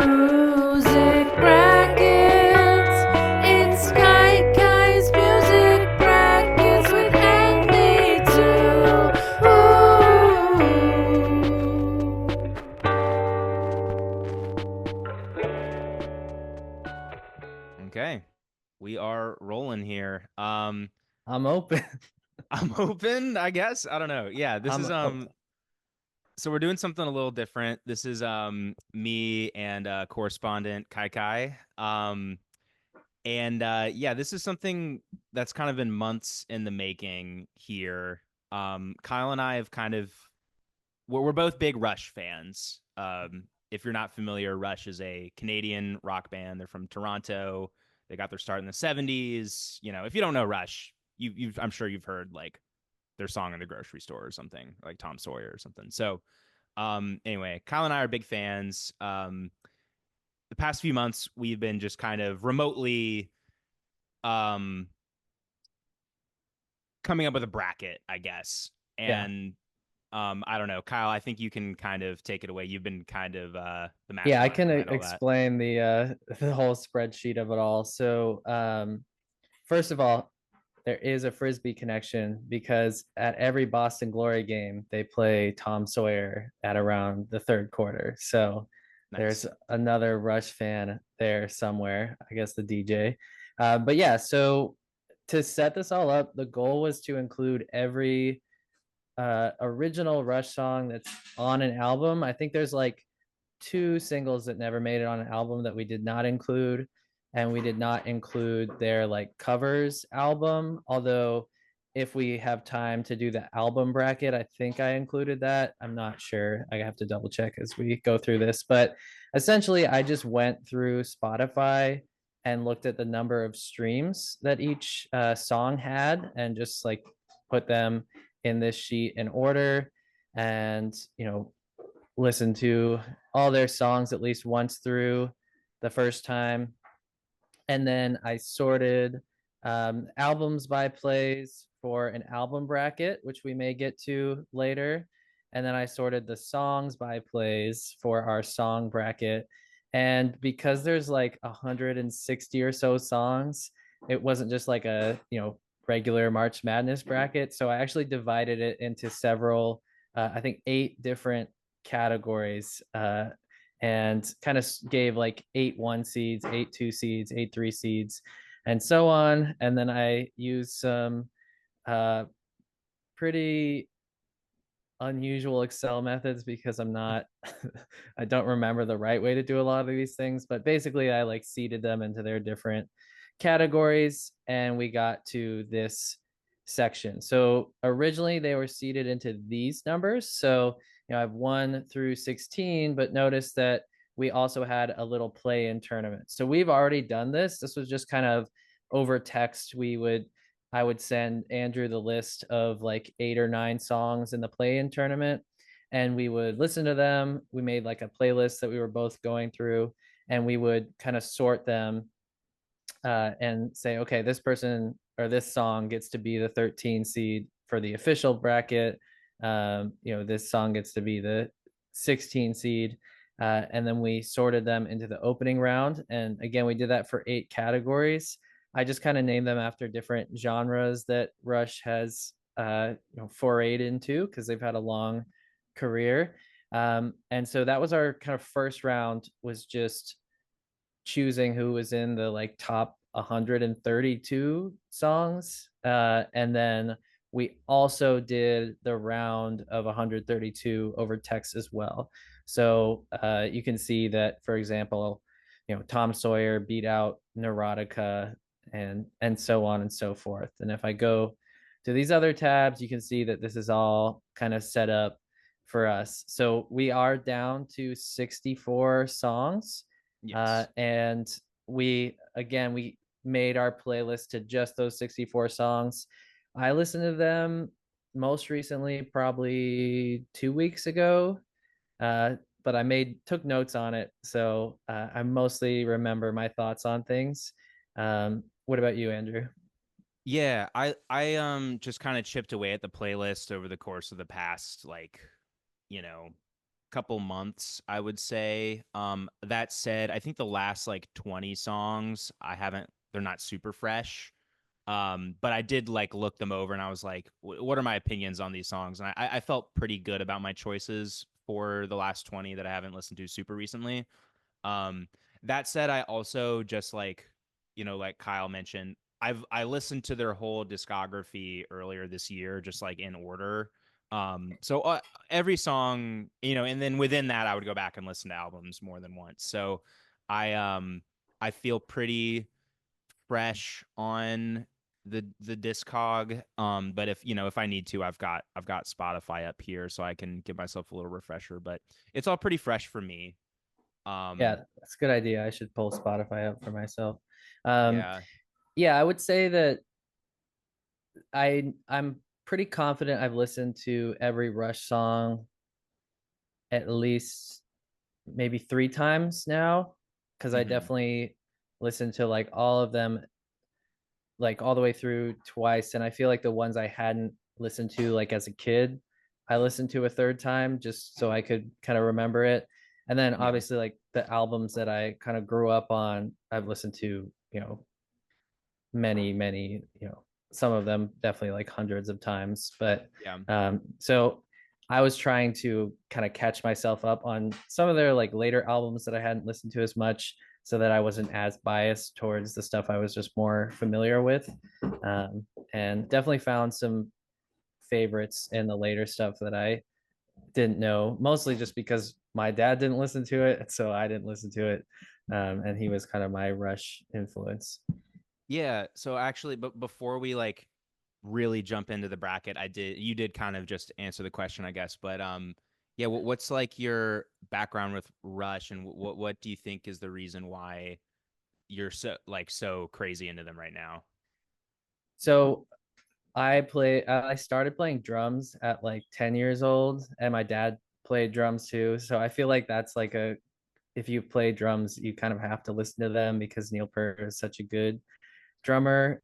Music brackets. It's Kyky's music brackets with Andy too. Okay, we are rolling here. I'm open. I'm open, I guess. I don't know. Yeah, this I'm is so we're doing something a little different. This is me and correspondent Kyky. And yeah, this is something that's kind of been months in the making here. Kyle and I have kind of we're both big Rush fans. If you're not familiar, Rush is a Canadian rock band. They're from Toronto. They got their start in the 70s. You know, if you don't know Rush, I'm sure you've heard like their song in the grocery store or something, like Tom Sawyer or something. So anyway, Kyle and I are big fans. The past few months we've been just kind of remotely um coming up with a bracket, I guess. yeah. And I don't know, Kyle, I think you can kind of take it away. You've been kind of the Yeah, I mastermind can behind all that. explain the the whole spreadsheet of it all. So, first of all, there is a frisbee connection because at every Boston Glory game, they play Tom Sawyer at around the third quarter. So, there's Nice. another Rush fan there somewhere, I guess the DJ. But yeah, so to set this all up, the goal was to include every original Rush song that's on an album. I think there's like two singles that never made it on an album that we did not include, and we did not include their like covers album. Although, if we have time to do the album bracket, I think I included that. I'm not sure. I have to double check as we go through this. But essentially, I just went through Spotify and looked at the number of streams that each song had, and just like put them in this sheet in order, and listen to all their songs at least once through the first time. And then I sorted albums by plays for an album bracket, which we may get to later. And then I sorted the songs by plays for our song bracket. And because there's like 160 or so songs, it wasn't just like a, regular March Madness bracket. So I actually divided it into several, I think 8 different categories, and kind of gave like 8 1 seeds, 8 2 seeds, 8 3 seeds, and so on. And then I used some uh, pretty unusual Excel methods because I'm not, I don't remember the right way to do a lot of these things. But basically, I like seeded them into their different categories, and we got to this section. So originally they were seeded into these numbers. So, I have 1 through 16, but notice that we also had a little play in tournament. So we've already done this. This was just kind of over text. I would send Andrew the list of like 8 or 9 songs in the play-in tournament, and we would listen to them. We made like a playlist that we were both going through, and we would kind of sort them, and say, okay, this person or this song gets to be the 13 seed for the official bracket. This song gets to be the 16 seed. And then we sorted them into the opening round. And again, we did that for 8 categories. I just kind of named them after different genres that Rush has forayed into because they've had a long career. And so that was our kind of first round, was just choosing who was in the like top 132 songs. And then we also did the round of 132 over text as well. So you can see that, for example, Tom Sawyer beat out Neurotica, and so on and so forth. And if I go to these other tabs, you can see that this is all kind of set up for us. So we are down to 64 songs, Yes. and we made our playlist to just those 64 songs. I listened to them most recently probably 2 weeks ago, uh, but I took notes on it, so I mostly remember my thoughts on things. What about you, Andrew? Yeah, I just kind of chipped away at the playlist over the course of the past, like, you know, couple months, I would say. That said, I think the last like 20 songs I haven't they're not super fresh. But I did like look them over and I was like, what are my opinions on these songs? And I felt pretty good about my choices for the last 20 that I haven't listened to super recently. Um, that said, I also just like, like Kyle mentioned, I listened to their whole discography earlier this year, just like in order. So every song, and then within that, I would go back and listen to albums more than once. So I I feel pretty fresh on the discog. But if I need to, I've got Spotify up here so I can give myself a little refresher. But it's all pretty fresh for me. Yeah, Um, that's a good idea. I should pull Spotify up for myself. Um, yeah. yeah, I would say that I'm pretty confident I've listened to every Rush song at least maybe 3 times now, because I Hmm. definitely listened to like all of them, like all the way through twice. And I feel like the ones I hadn't listened to like as a kid, I listened to a third time just so I could kind of remember it. And then Yeah. obviously like the albums that I kind of grew up on, I've listened to, many, some of them definitely like hundreds of times. But Yeah. so I was trying to kind of catch myself up on some of their like later albums that I hadn't listened to as much, so that I wasn't as biased towards the stuff I was just more familiar with. um, and definitely found some favorites in the later stuff that I didn't know, mostly just because my dad didn't listen to it, so I didn't listen to it. And he was kind of my Rush influence. Yeah. So actually, but before we like really jump into the bracket, you did kind of just answer the question, I guess. But yeah, what's like your background with Rush, and what do you think is the reason why you're so crazy into them right now? So I started playing drums at like 10 years old, and my dad played drums too. So I feel like that's like a if you play drums, you kind of have to listen to them because Neil Peart is such a good drummer.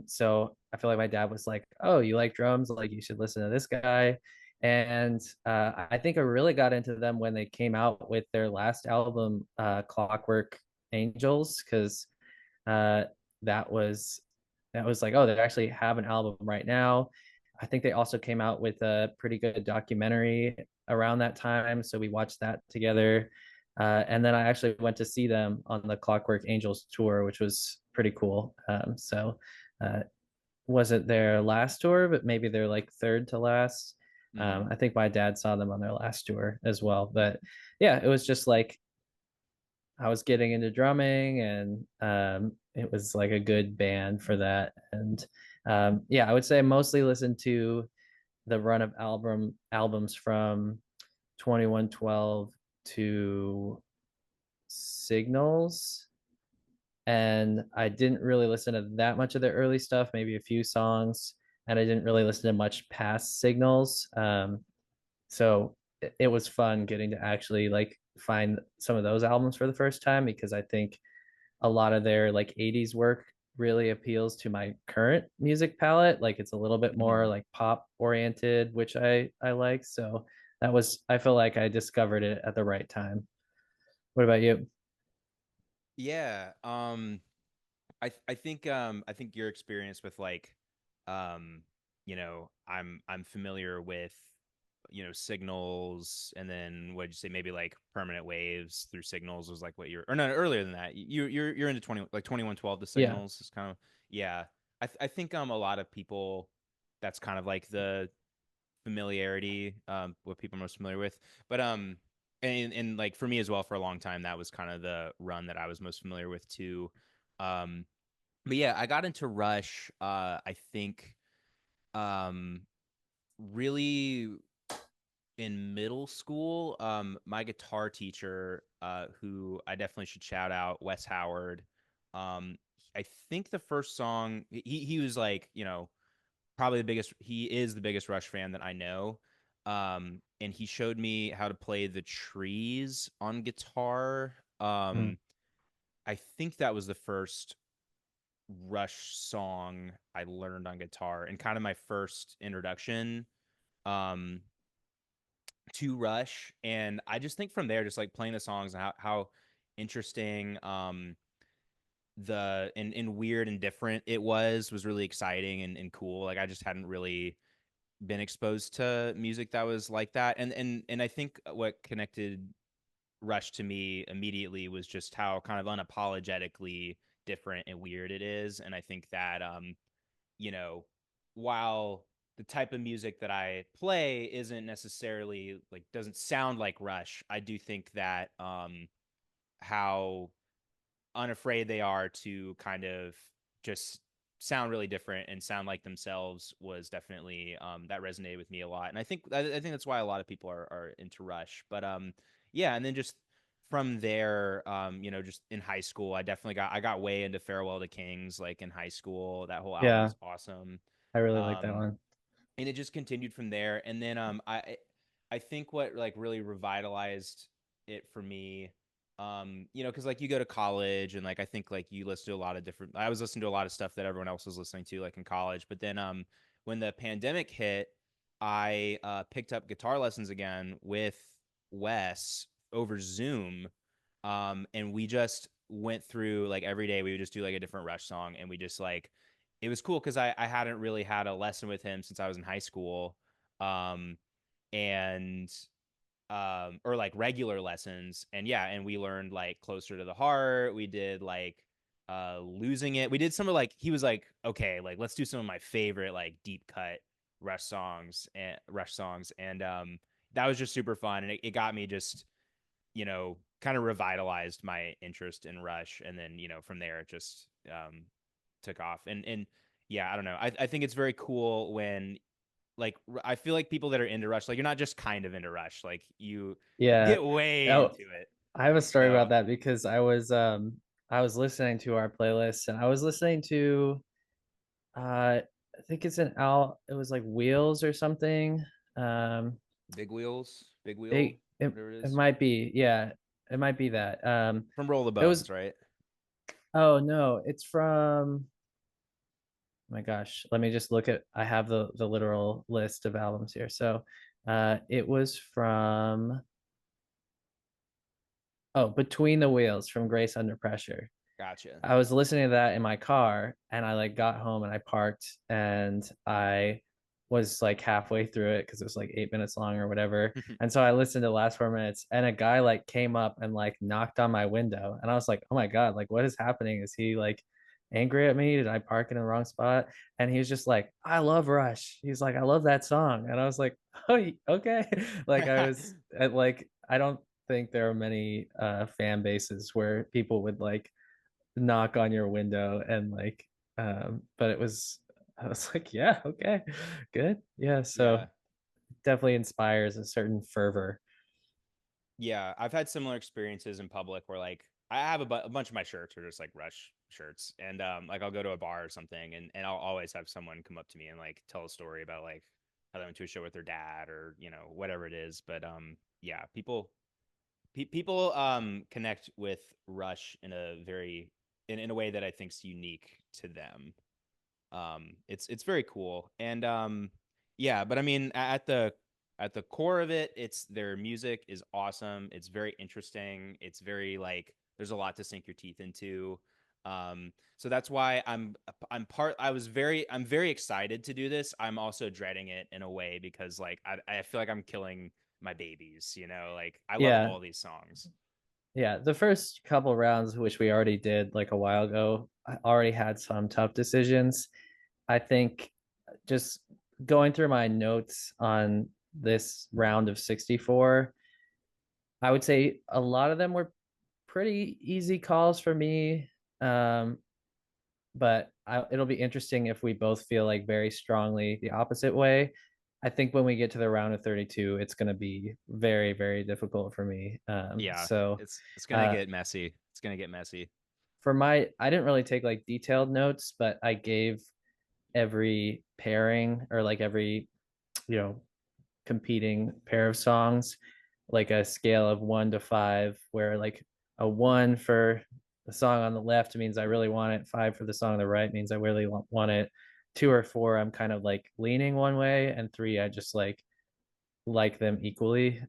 So I feel like my dad was like, "Oh, you like drums? Like you should listen to this guy." And I think I really got into them when they came out with their last album, Clockwork Angels, because uh, that was like, oh, they actually have an album right now. I think they also came out with a pretty good documentary around that time, so we watched that together. And then I actually went to see them on the Clockwork Angels tour, which was pretty cool. So uh, wasn't their last tour, but maybe their like third to last. Hmm. I think my dad saw them on their last tour as well. But yeah, it was just like I was getting into drumming, and it was like a good band for that. And yeah, I would say I mostly listen to the run of albums from 2112 to Signals. And I didn't really listen to that much of the early stuff, maybe a few songs, and I didn't really listen to much past Signals. So it was fun getting to actually like find some of those albums for the first time, because I think a lot of their like 80s work really appeals to my current music palette. Like it's a little bit more Hmm. like pop oriented, which I like. So I feel like I discovered it at the right time. What about you? Yeah. I think your experience with like I'm familiar with signals, and then what'd you say, maybe like permanent waves through signals was like what you're, or no, earlier than that, you're into 20, like 2112 the Yeah. signals is kind of. Yeah. I think a lot of people, that's kind of like the familiarity, what people are most familiar with. But and like for me as well, for a long time that was kind of the run that I was most familiar with too. um but yeah, I got into Rush, I think, um really in middle school. My guitar teacher, who I definitely should shout out, Wes Howard. I think the first song, he was like, probably he is the biggest Rush fan that I know. And he showed me how to play the trees on guitar. Mm. I think that was the first Rush song I learned on guitar, and kind of my first introduction. Um, to Rush, and I just think from there, just like playing the songs and how interesting and weird and different it was really exciting and cool. Like I just hadn't really been exposed to music that was like that, and I think what connected Rush to me immediately was just how kind of unapologetically different and weird it is. And I think that you know, while the type of music that I play isn't necessarily like doesn't sound like Rush, I do think that how unafraid they are to kind of just sound really different and sound like themselves was definitely that resonated with me a lot. And I think that's why a lot of people are into Rush. But yeah, and then just from there, just in high school, I got way into Farewell to Kings like in high school. That whole album Yeah, is awesome. I really like that Um one. and it just continued from there. And then I think what like really revitalized it for me, because like you go to college and like I think like you listen to a lot of different. I was listening to a lot of stuff that everyone else was listening to like in college, but then when the pandemic hit, I picked up guitar lessons again with Wes over Zoom, and we just went through like every day we would just do like a different Rush song, and we just like it was cool because I hadn't really had a lesson with him since I was in high school. Um, and or like regular lessons. And yeah, and we learned like Closer to the Heart. We did like Losing It. We did some of like he was like, okay, like let's do some of my favorite like deep cut Rush songs. And that was just super fun. And it got me just, kind of revitalized my interest in Rush. And then, from there it just took off. And yeah, I don't know. I think it's very cool when like I feel like people that are into Rush, like you're not just kind of into Rush, like you Yeah. get way Oh, into it. I have a story So about that because I was listening to our playlist and I was listening to I think it's an Al it was like Wheels or something. Um Big Wheel, it, it whatever it it is. might be, yeah, it might be that. From Roll the It was Bones, right? oh no, it's from oh my gosh, let me just look at I have the literal list of albums here. So it was from oh, Between the Wheels from Grace Under Pressure. Gotcha. I was listening to that in my car and I like got home and I parked and I was like halfway through it because it was like 8 minutes long or whatever. And so I listened to the last 4 minutes and a guy like came up and like knocked on my window. And I was like, oh my God, like what is happening? Is he like angry at me? Did I park in the wrong spot? And he was just like, I love Rush. He's like, I love that song. And I was like, oh, okay. Like I was like, I don't think there are many fan bases where people would like knock on your window and like but it was I was like yeah, okay, good, yeah, so Yeah. definitely inspires a certain fervor. Yeah, I've had similar experiences in public where like I have a bunch of my shirts are just like Rush shirts, and like I'll go to a bar or something, and I'll always have someone come up to me and like tell a story about like how they went to a show with their dad or whatever it is. But yeah, people connect with Rush in a very in a way that I think's unique to them. It's very cool. And yeah, but I mean at the core of it, it's their music is awesome. It's very interesting. It's very like there's a lot to sink your teeth into. So that's why I'm very excited to do this. I'm also dreading it in a way because like I feel like I'm killing my babies, like I love Yeah, all these songs. yeah, the first couple rounds, which we already did like a while ago, I already had some tough decisions. I think just going through my notes on this round of 64, I would say a lot of them were pretty easy calls for me. um but it'll be interesting if we both feel like very strongly the opposite way. I think when we get to the round of 32, it's going to be very, very difficult for me. Yeah, So it's gonna uh, get messy. It's gonna get messy. for I didn't really take like detailed notes, but I gave every pairing or like every, you know, competing pair of songs like a scale of 1 to 5, where like a 1 for the song on the left means I really want it, 5 for the song on the right means I really want it, 2 or 4 I'm kind of like leaning one way, and 3 I just like like them equally.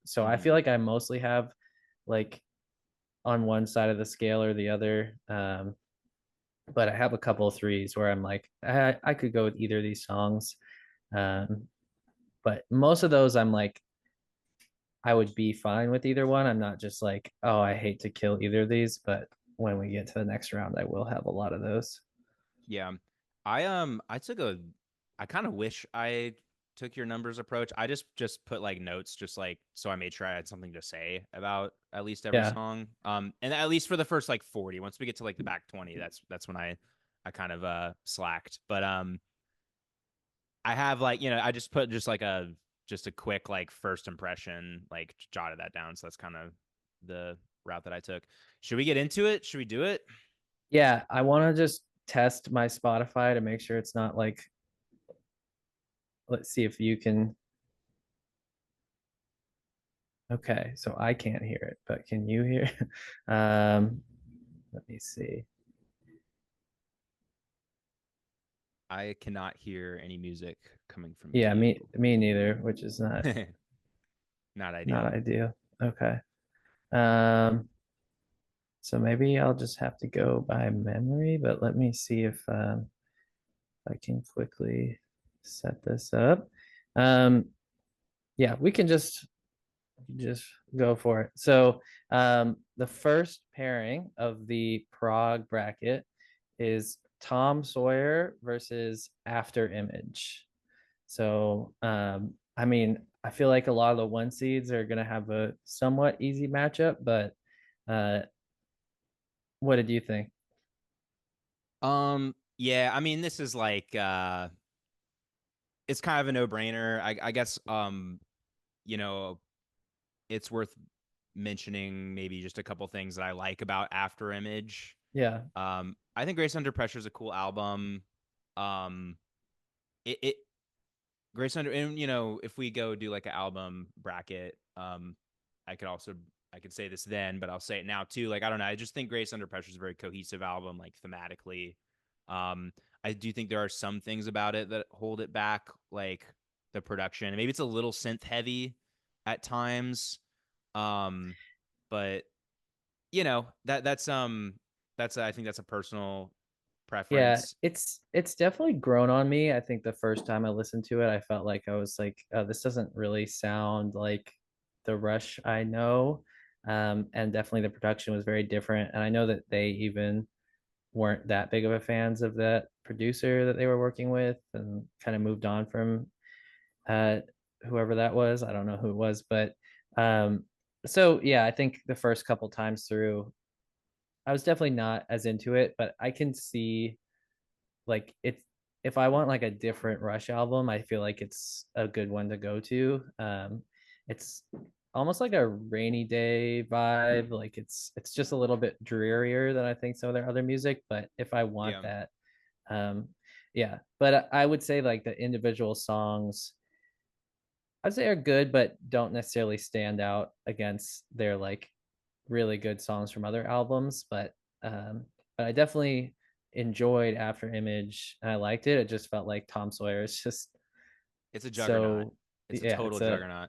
So I feel Mhm. like I mostly have like on one side of the scale or the other. But I have a couple of threes where I'm like, I could go with either of these songs. Um, but most of those I'm like, I would be fine with either one. I'm not just like, oh, I hate to kill either of these, but when we get to the next round, I will have a lot of those. Yeah. I took a I kind of wish I took your numbers approach. I just put like notes just like so I made sure I had something to say about at least every Yeah. song. And at least for the first like 40. Once we get to like the back 20, that's when I kind of slacked. But I have like, I just put just a quick like first impression, like jotted that down. So that's kind of the route that I took. Should we get into it? Should we do it? Yeah. I want to just test my Spotify to make sure it's not like, let's see if you can. Okay. So I can't hear it, but can you hear? Let me see. I cannot hear any music coming from Yeah. you. Me neither, which is Not not ideal. ideal. Okay. Um, so maybe I'll just have to go by memory, but let me see if I can quickly set this up. Um, yeah, we can just go for it. So the first pairing of the Prague bracket is Tom Sawyer versus After Image. So I mean, I feel like a lot of the one seeds are gonna have a somewhat easy matchup, but uh, what did you think? Yeah, I mean, this is like it's kind of a no-brainer. I guess you know, it's worth mentioning maybe just a couple things that I like about After Image. Yeah, I think Grace Under Pressure is a cool album. Um, it Grace Under, and if we go do like an album bracket, I could also I could say this then, but I'll say it now too. Like I don't know, I just think Grace Under Pressure is a very cohesive album, like thematically. Um, I do think there are some things about it that hold it back, like the production. Maybe it's a little synth heavy at times. Um, but that's I think that's a personal yeah, preference. it's definitely grown on me. I think the first time I listened to it, I felt like I was like, oh, this doesn't really sound like the Rush I know. And definitely the production was very different. And I know that they even weren't that big of a fans of that producer that they were working with and kind of moved on from uh whoever that was. I don't know who it was, but um so yeah, I think the first couple times through I was definitely not as into it, but I can see like it's if I want like a different Rush album, I feel like it's a good one to go to. It's almost like a rainy day vibe. Like it's just a little bit drearier than I think some of their other music. But if I want Yeah. that, um, yeah. But I would say like the individual songs, I'd say are good, but don't necessarily stand out against their like really good songs from other albums. Um, but I definitely enjoyed After Image and I liked it. It just felt like Tom Sawyer is just It's a juggernaut. so It's a yeah, total it's a juggernaut.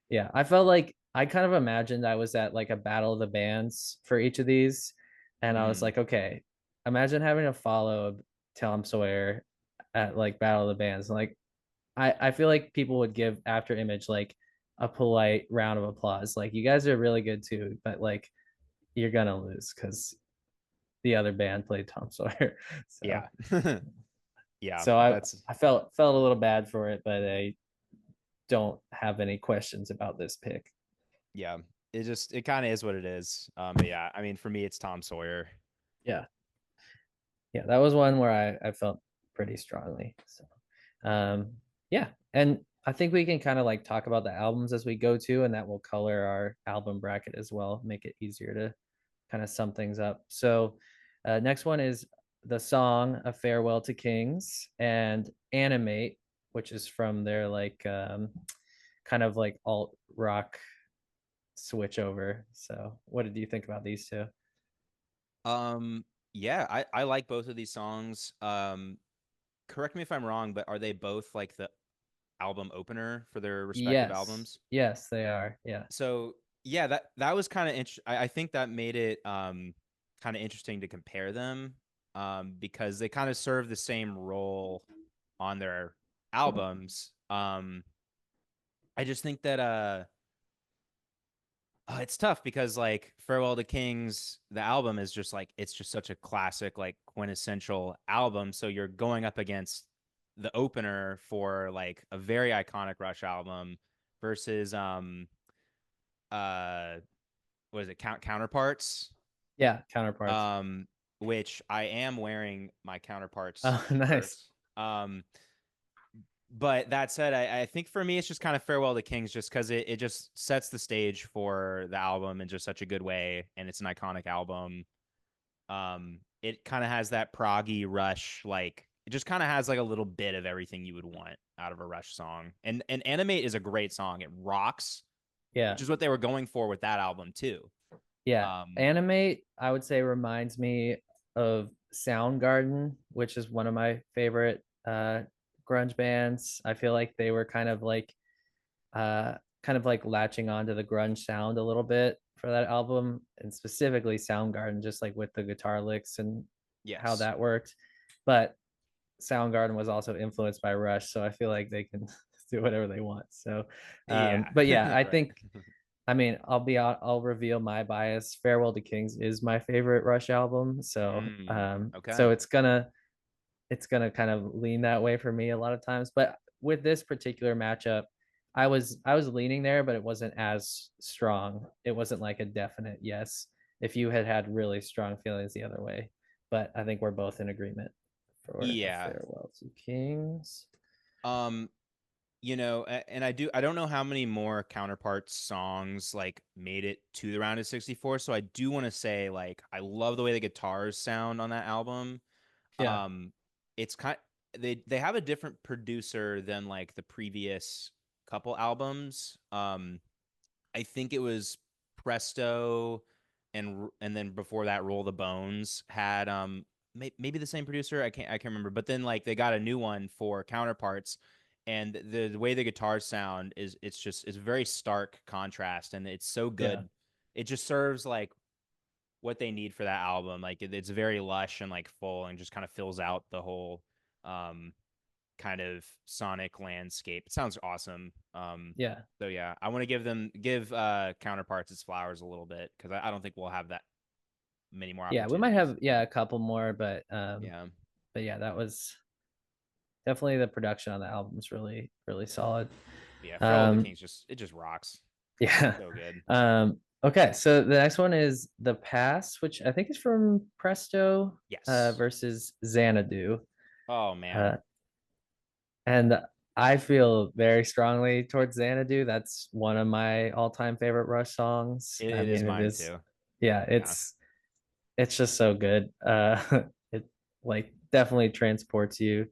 yeah. I felt like I kind of imagined I was at like a battle of the bands for each of these, and I was Mm, like, okay, imagine having to follow Tom Sawyer at like Battle of the Bands. Like I feel like people would give After Image like a polite round of applause. Like you guys are really good too, but like you're gonna lose because the other band played Tom Sawyer. So yeah. Yeah, so that's I felt a little bad for it, but I don't have any questions about this pick. yeah. It kind of is what it is. But yeah, I mean for me it's Tom Sawyer. Yeah. Yeah, that was one where I felt pretty strongly. So yeah. And I think we can kind of like talk about the albums as we go to, and that will color our album bracket as well, make it easier to kind of sum things up. So next one is the song A Farewell to Kings and Animate, which is from their like kind of like alt rock switch over. So what did you think about these two? Um yeah, I like both of these songs. Correct me if I'm wrong, but are they both like the album opener for their respective Yes. albums. Yes, they are. Yeah. So yeah, that was kind of interesting. I think that made it kind of interesting to compare them because they kind of serve the same role on their albums. I just think that it's tough because like Farewell to Kings, the album is just like it's just such a classic, like quintessential album. So you're going up against the opener for like a very iconic Rush album versus uh what is it, counterparts? Yeah, counterparts. Um which I am wearing my counterparts Oh, shirt. nice. Um but that said, I think for me it's just kind of Farewell to Kings just because it just sets the stage for the album in just such a good way, and it's an iconic album. It kind of has that proggy Rush, like it just kind of has like a little bit of everything you would want out of a Rush song. And Animate is a great song. It rocks, Yeah. which is what they were going for with that album too. Yeah. Um, Animate, I would say, reminds me of Soundgarden, which is one of my favorite grunge bands. I feel like they were kind of like latching onto the grunge sound a little bit for that album, and specifically Soundgarden, just like with the guitar licks and how yes. that worked. But Soundgarden was also influenced by Rush, so I feel like they can do whatever they want. So, Yeah. but yeah, I Right. think, I mean, I'll reveal my bias. Farewell to Kings is my favorite Rush album, so Okay. so it's gonna kind of lean that way for me a lot of times. But with this particular matchup, I was leaning there, but it wasn't as strong. It wasn't like a definite yes. If you had really strong feelings the other way, but I think we're both in agreement for a Yeah. Farewell to Kings. Um, and I don't know how many more counterparts songs like made it to the round of 64. So I do want to say like I love the way the guitars sound on that album. Yeah, Um, it's kind they have a different producer than like the previous couple albums. I think it was Presto and then before that Roll the Bones had maybe the same producer. I can't remember. But then like they got a new one for Counterparts, and the way the guitars sound is it's very stark contrast, and it's so yeah, good. It just serves like what they need for that album. Like it's very lush and like full and just kind of fills out the whole um kind of sonic landscape. It sounds awesome. yeah, So yeah, I want to give Counterparts its flowers a little bit because I don't think we'll have that many more yeah. We might opportunities. have, yeah, a couple more, Yeah, but yeah, that was definitely, the production on the album is really really solid. yeah. Farewell to the Um, Kings it just rocks. yeah. So good. Okay, so the next one is The Pass, which I think is from Presto Yes. versus Xanadu. Oh man, Uh, and I feel very strongly towards Xanadu. That's one of my all-time favorite Rush songs. I it is mean, it mine is, too. yeah, Yeah. it's just so good. It like definitely transports you.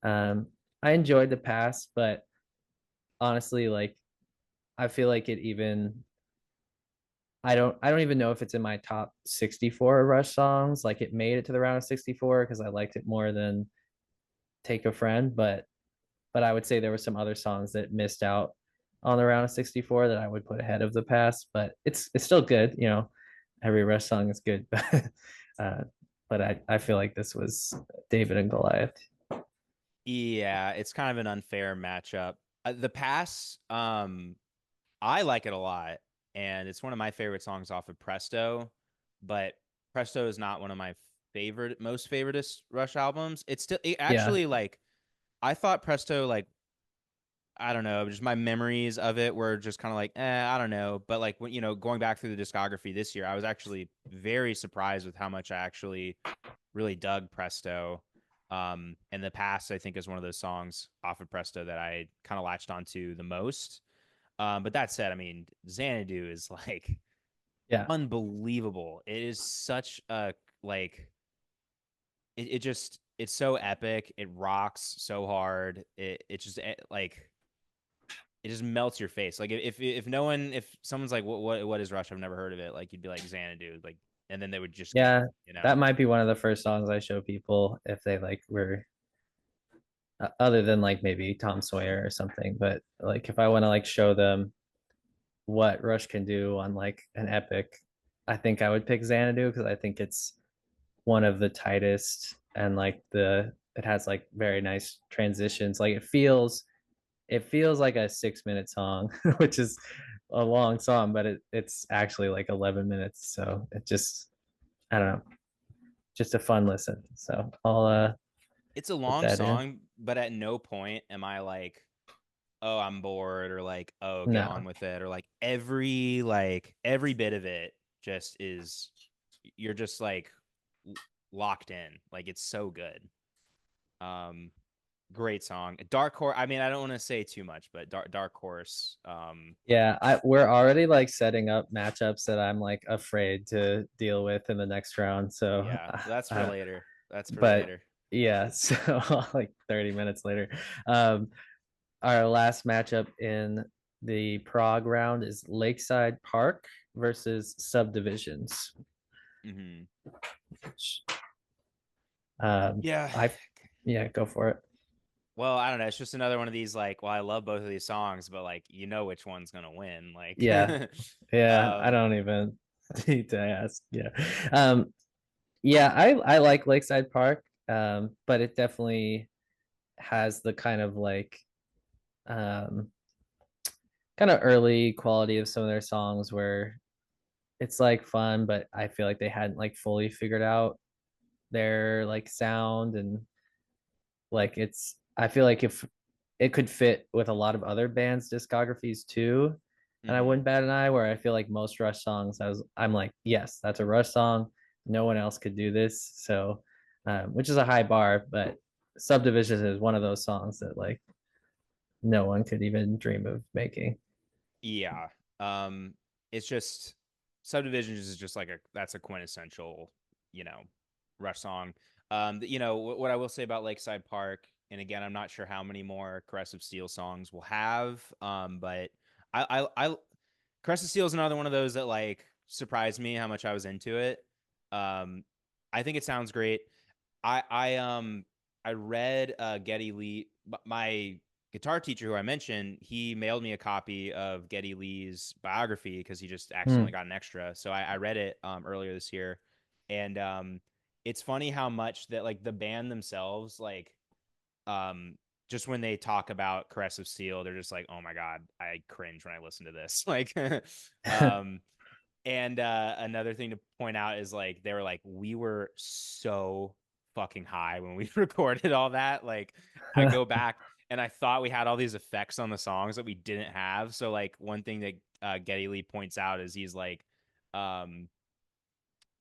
Um, I enjoyed The Pass, but honestly, like I feel like it even I don't even know if it's in my top 64 Rush songs. Like it made it to the round of 64 because I liked it more than Take a Friend, but I would say there were some other songs that missed out on the round of 64 that I would put ahead of The Past, but it's still good, you know. Every Rush song is good, uh, but I feel like this was David and Goliath. Yeah, it's kind of an unfair matchup. The Pass, I like it a lot, and it's one of my favorite songs off of Presto. But Presto is not one of my most favoritist Rush albums. It Yeah, actually like I thought Presto like I don't know, just my memories of it were just kind of like I don't know. But like when going back through the discography this year, I was actually very surprised with how much I actually really dug Presto. And The Past I think is one of those songs off of Presto that I kind of latched onto the most. But that said, I mean, Xanadu is like yeah, unbelievable. It is such a like it just it's so epic. It rocks so hard. It just like it just melts your face. Like if no one if someone's like what is Rush? I've never heard of it. Like you'd be like Xanadu, like and then they would just get yeah. it. That might be one of the first songs I show people if they like were other than like maybe Tom Sawyer or something. But like if I want to like show them what Rush can do on like an epic, I think I would pick Xanadu because I think it's one of the tightest and like the it has like very nice transitions. Like it feels like a 6 minute song, which is a long song, but it's actually like 11 minutes. So it just I don't know, just a fun listen. So I'll It's a put long that in. song, but at no point am I like, oh, I'm bored, or like, oh, get on No. with it, or like every bit of it just is, you're just like locked in. Like it's so good. Um, Great song. Dark Horse. I mean, I don't want to say too much, but Dark Horse. Yeah, we're already like setting up matchups that I'm like afraid to deal with in the next round. So, Yeah, that's for later. That's for but later. yeah, so like 30 minutes later. Um, our last matchup in the Prague round is Lakeside Park versus Subdivisions. Hmm. Um, Yeah. I yeah, go for it. Well, I don't know. It's just another one of these like, well, I love both of these songs, but like, you know which one's gonna win. Like, Yeah, yeah, I um, don't even need to ask. Yeah. Um, yeah, I like Lakeside Park. But it definitely has the um kind of early quality of some of their songs where it's like fun, but I feel like they hadn't like fully figured out their like sound and like it's I feel like if it could fit with a lot of other bands' discographies too. And I mhm. wouldn't bat an eye where I feel like most Rush songs I'm like, yes, that's a Rush song. No one else could do this. So which is a high bar, but Subdivision is one of those songs that like no one could even dream of making. Yeah. Um, it's just Subdivisions is just like that's a quintessential, you know, Rush song. What I will say about Lakeside Park, and again, I'm not sure how many more Caressive Steel songs we'll have. But I Caressive Steel is another one of those that like surprised me how much I was into it. Um, I think it sounds great. I read Getty Lee. My guitar teacher who I mentioned, he mailed me a copy of Geddy Lee's biography because he just accidentally Hmm. got an extra. So I read it earlier this year, and it's funny how much that like the band themselves like um, just when they talk about Caress of Steel, they're just like, oh my god, I cringe when I listen to this. Like, um, and another thing to point out is like they were like we were so fucking high when we recorded all that. Like I go back and I thought we had all these effects on the songs that we didn't have. So like one thing that Geddy Lee points out is um,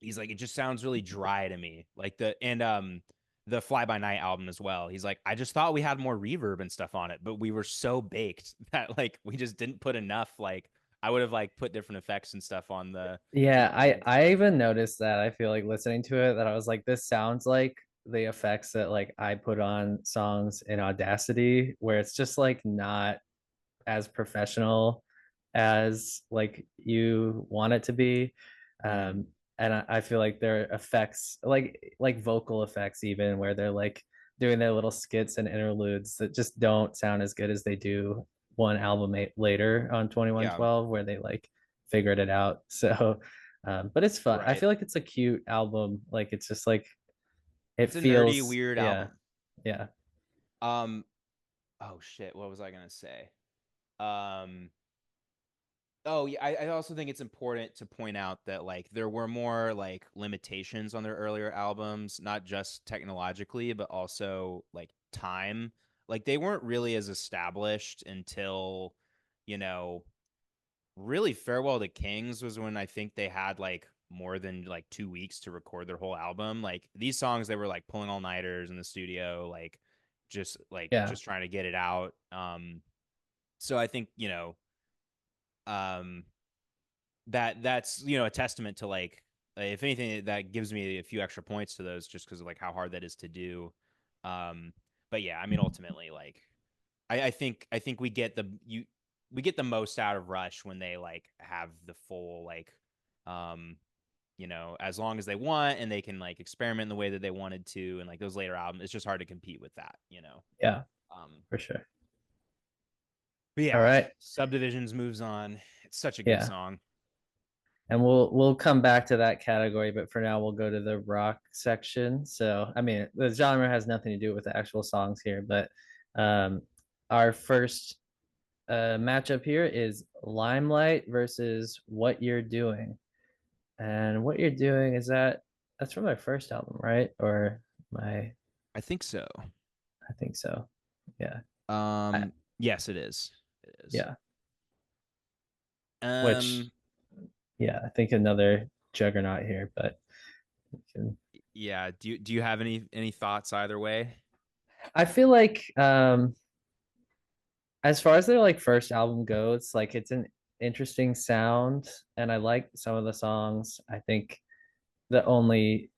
he's like it just sounds really dry to me. Like the Fly By Night album as well. He's like I just thought we had more reverb and stuff on it, but we were so baked that like we just didn't put enough like I would have like put different effects and stuff on the Yeah, I recordings. I even noticed that. I feel like listening to it that I was like, this sounds like the effects that like I put on songs in Audacity, where it's just like not as professional as like you want it to be. Mm-hmm. Um, and I feel like their effects, like vocal effects, even where they're like doing their little skits and interludes that just don't sound as good as they do one album later on Yeah, 2112, where they like figured it out. So, but it's fun. I right. feel like it's a cute album. Like it's just like it It's a nerdy, feels, weird yeah, album. yeah. Um, oh shit, what was I gonna say? Um, oh yeah, I also think it's important to point out that like there were more like limitations on their earlier albums, not just technologically, but also like time. Like they weren't really as established until, you know, really Farewell to Kings was when I think they had like more than like 2 weeks to record their whole album. Like these songs, they were like pulling all nighters in the studio, like Yeah. just trying to get it out. So I think um, that's a testament to like if anything that gives me a few extra points to those just because of like how hard that is to do. Um, but yeah, I mean ultimately like I think we get the most out of Rush when they like have the full like um you know, as long as they want and they can like experiment in the way that they wanted to, and like those later albums, it's just hard to compete with that, you know. Yeah, Um, for sure. but All yeah, right. Subdivisions moves on. It's such a good Yeah. song. And we'll come back to that category, but for now we'll go to the rock section. So I mean, the genre has nothing to do with the actual songs here, but um, our first matchup here is Limelight versus What You're Doing. And What You're Doing is that's from my first album, right? Or my I think so. I think so. Yeah. I, Yes, it is. It is. yeah. Which Um, yeah, I think another juggernaut here, but can, yeah. Do you have any thoughts either way? I feel like as far as their like first album goes, like it's an interesting sound and I like some of the songs. I think the only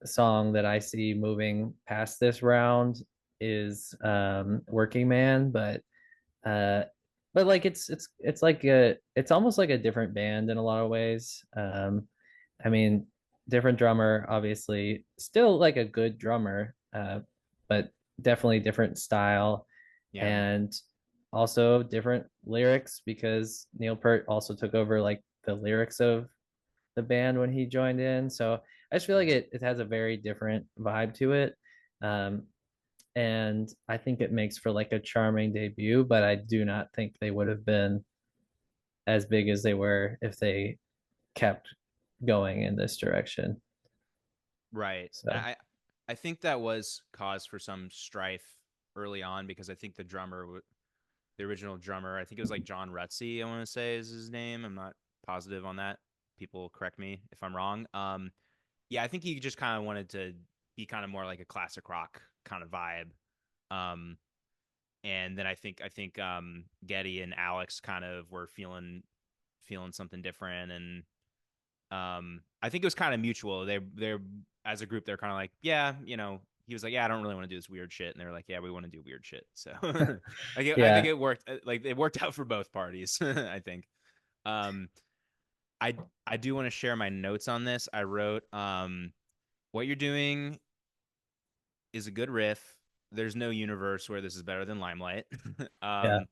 song that I see moving past this round is Working Man, uh but like it's like it's almost like a different band in a lot of ways. I mean, different drummer, obviously, still like a good drummer, but definitely different style Yeah. and also different lyrics because Neil Peart also took over like the lyrics of the band when he joined in. So I just feel like it has a very different vibe to it. Um, and I think it makes for like a charming debut, but I do not think they would have been as big as they were if they kept going in this direction. Right. And So I think that was cause for some strife early on because I think the original drummer, I think it was like John Rutsey, I want to say is his name. I'm not positive on that. People correct me if I'm wrong. Yeah, I think he just kind of wanted to be kind of more like a classic rock kind of vibe. Um, and then I think Getty and Alex kind of were feeling something different, and I think it was kind of mutual. They're as a group, they're kind of like, yeah, you know, he was like, yeah, I don't really want to do this weird shit, and they were like, yeah, we want to do weird shit. So I think yeah, it worked. Like it worked out for both parties. I think. Um, I I do want to share my notes on this. I wrote, what you're doing is a good riff. There's no universe where this is better than Limelight. yeah, um,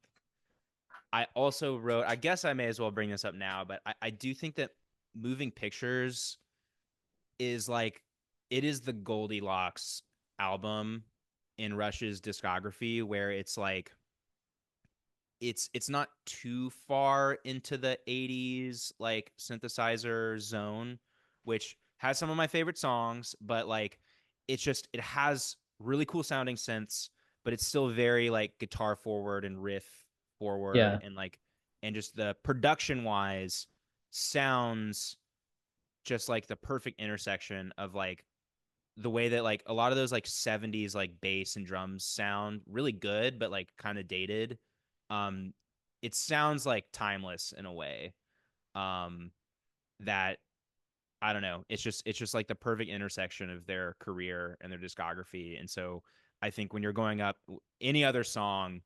I also wrote, I guess I may as well bring this up now, but I do think that Moving Pictures is like it is the Goldilocks album in Rush's discography where it's like it's not too far into the 80s like synthesizer zone, which has some of my favorite songs, but like it has really cool sounding synths, but it's still very like guitar forward and riff forward, yeah, and like and just the production wise sounds just like the perfect intersection of like the way that like a lot of those like 70s like bass and drums sound really good but like kind of dated. um it sounds like timeless in a way, um that I don't know, it's just like the perfect intersection of their career and their discography. And so I think when you're going up, any other song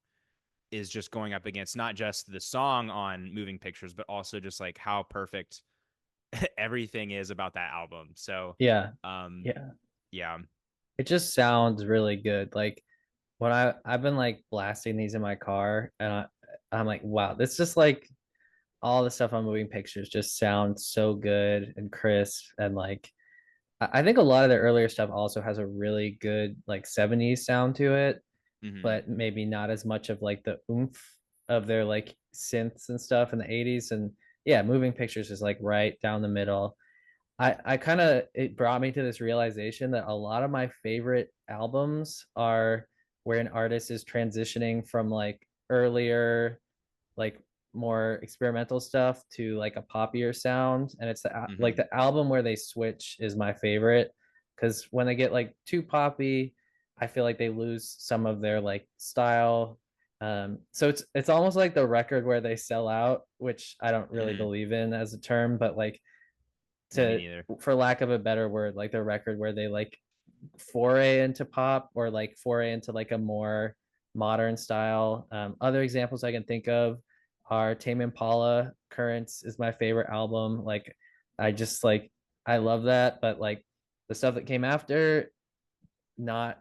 is just going up against not just the song on Moving Pictures but also just like how perfect everything is about that album. So yeah, um yeah. yeah. It just sounds really good. Like when I've been like blasting these in my car, and I'm like, wow, this just like all the stuff on Moving Pictures just sounds so good and crisp, and like I think a lot of the earlier stuff also has a really good like 70s sound to it, Hmm. but maybe not as much of like the oomph of their like synths and stuff in the 80s. And yeah, Moving Pictures is like right down the middle. I kind of, it brought me to this realization that a lot of my favorite albums are where an artist is transitioning from like earlier like more experimental stuff to like a poppier sound, and it's like Hmm. the album where they switch is my favorite, because when they get like too poppy I feel like they lose some of their like style. So it's almost like the record where they sell out, which I don't really Hmm. believe in as a term, but like Yeah, me to, neither. for lack of a better word, like the record where they like foray into pop or like foray into like a more modern style. Other examples I can think of are Tame Impala Currents is my favorite album. Like I just like I love that, but like the stuff that came after, not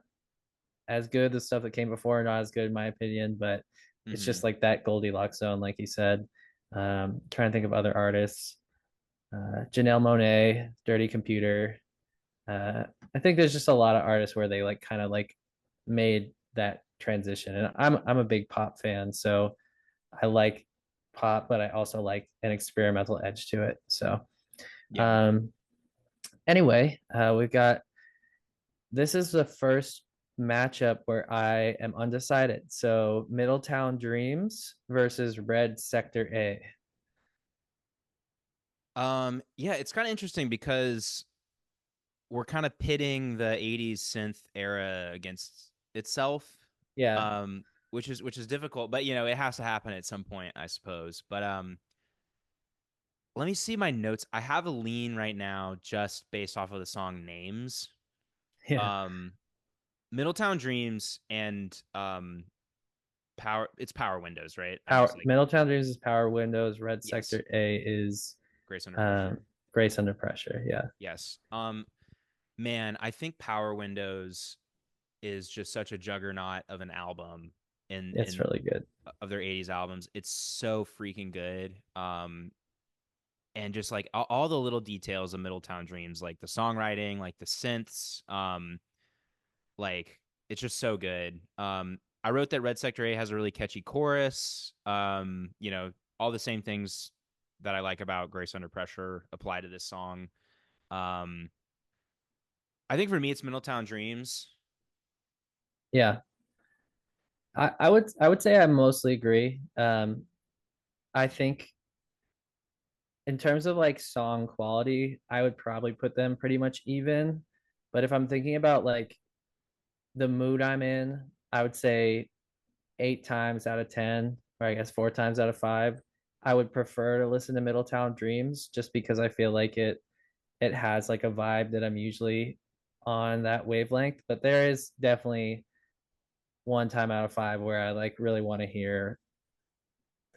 as good. The stuff that came before, not as good in my opinion. But it's Hmm. just like that Goldilocks zone, like you said. Trying to think of other artists. Janelle Monet, Dirty Computer. Uh, I think there's just a lot of artists where they like kind of like made that transition, and I'm a big pop fan, so I like pop, but I also like an experimental edge to it. So, Yeah. um, anyway, we've got this is the first matchup where I am undecided. So, Middletown Dreams versus Red Sector A. Yeah, it's kind of interesting because we're kind of pitting the 80s synth era against itself. Yeah, Um, which is difficult, but it has to happen at some point, I suppose. But let me see my notes. I have a lean right now just based off of the song names. yeah. Um, Middletown Dreams and Power. It's Power Windows, right? I'm Power just like Middletown Dreams is Power Windows. Red yes, Sector A is Grace Under um, Pressure. Grace Under Pressure. Yeah, Yes. Man, I think Power Windows is just such a juggernaut of an album it's in really good. of their 80s albums. It's so freaking good. And just like all the little details of Middletown Dreams, like the songwriting, like the synths, like it's just so good. I wrote that Red Sector A has a really catchy chorus. All the same things that I like about Grace Under Pressure apply to this song. Um, I think for me, it's Middletown Dreams. Yeah, I would say I mostly agree. I think in terms of like song quality, I would probably put them pretty much even. But if I'm thinking about like the mood I'm in, I would say 8 times out of 10, or I guess 4 times out of five, I would prefer to listen to Middletown Dreams just because I feel like it has like a vibe that I'm usually on that wavelength. But there is definitely 1 time out of five where I like really want to hear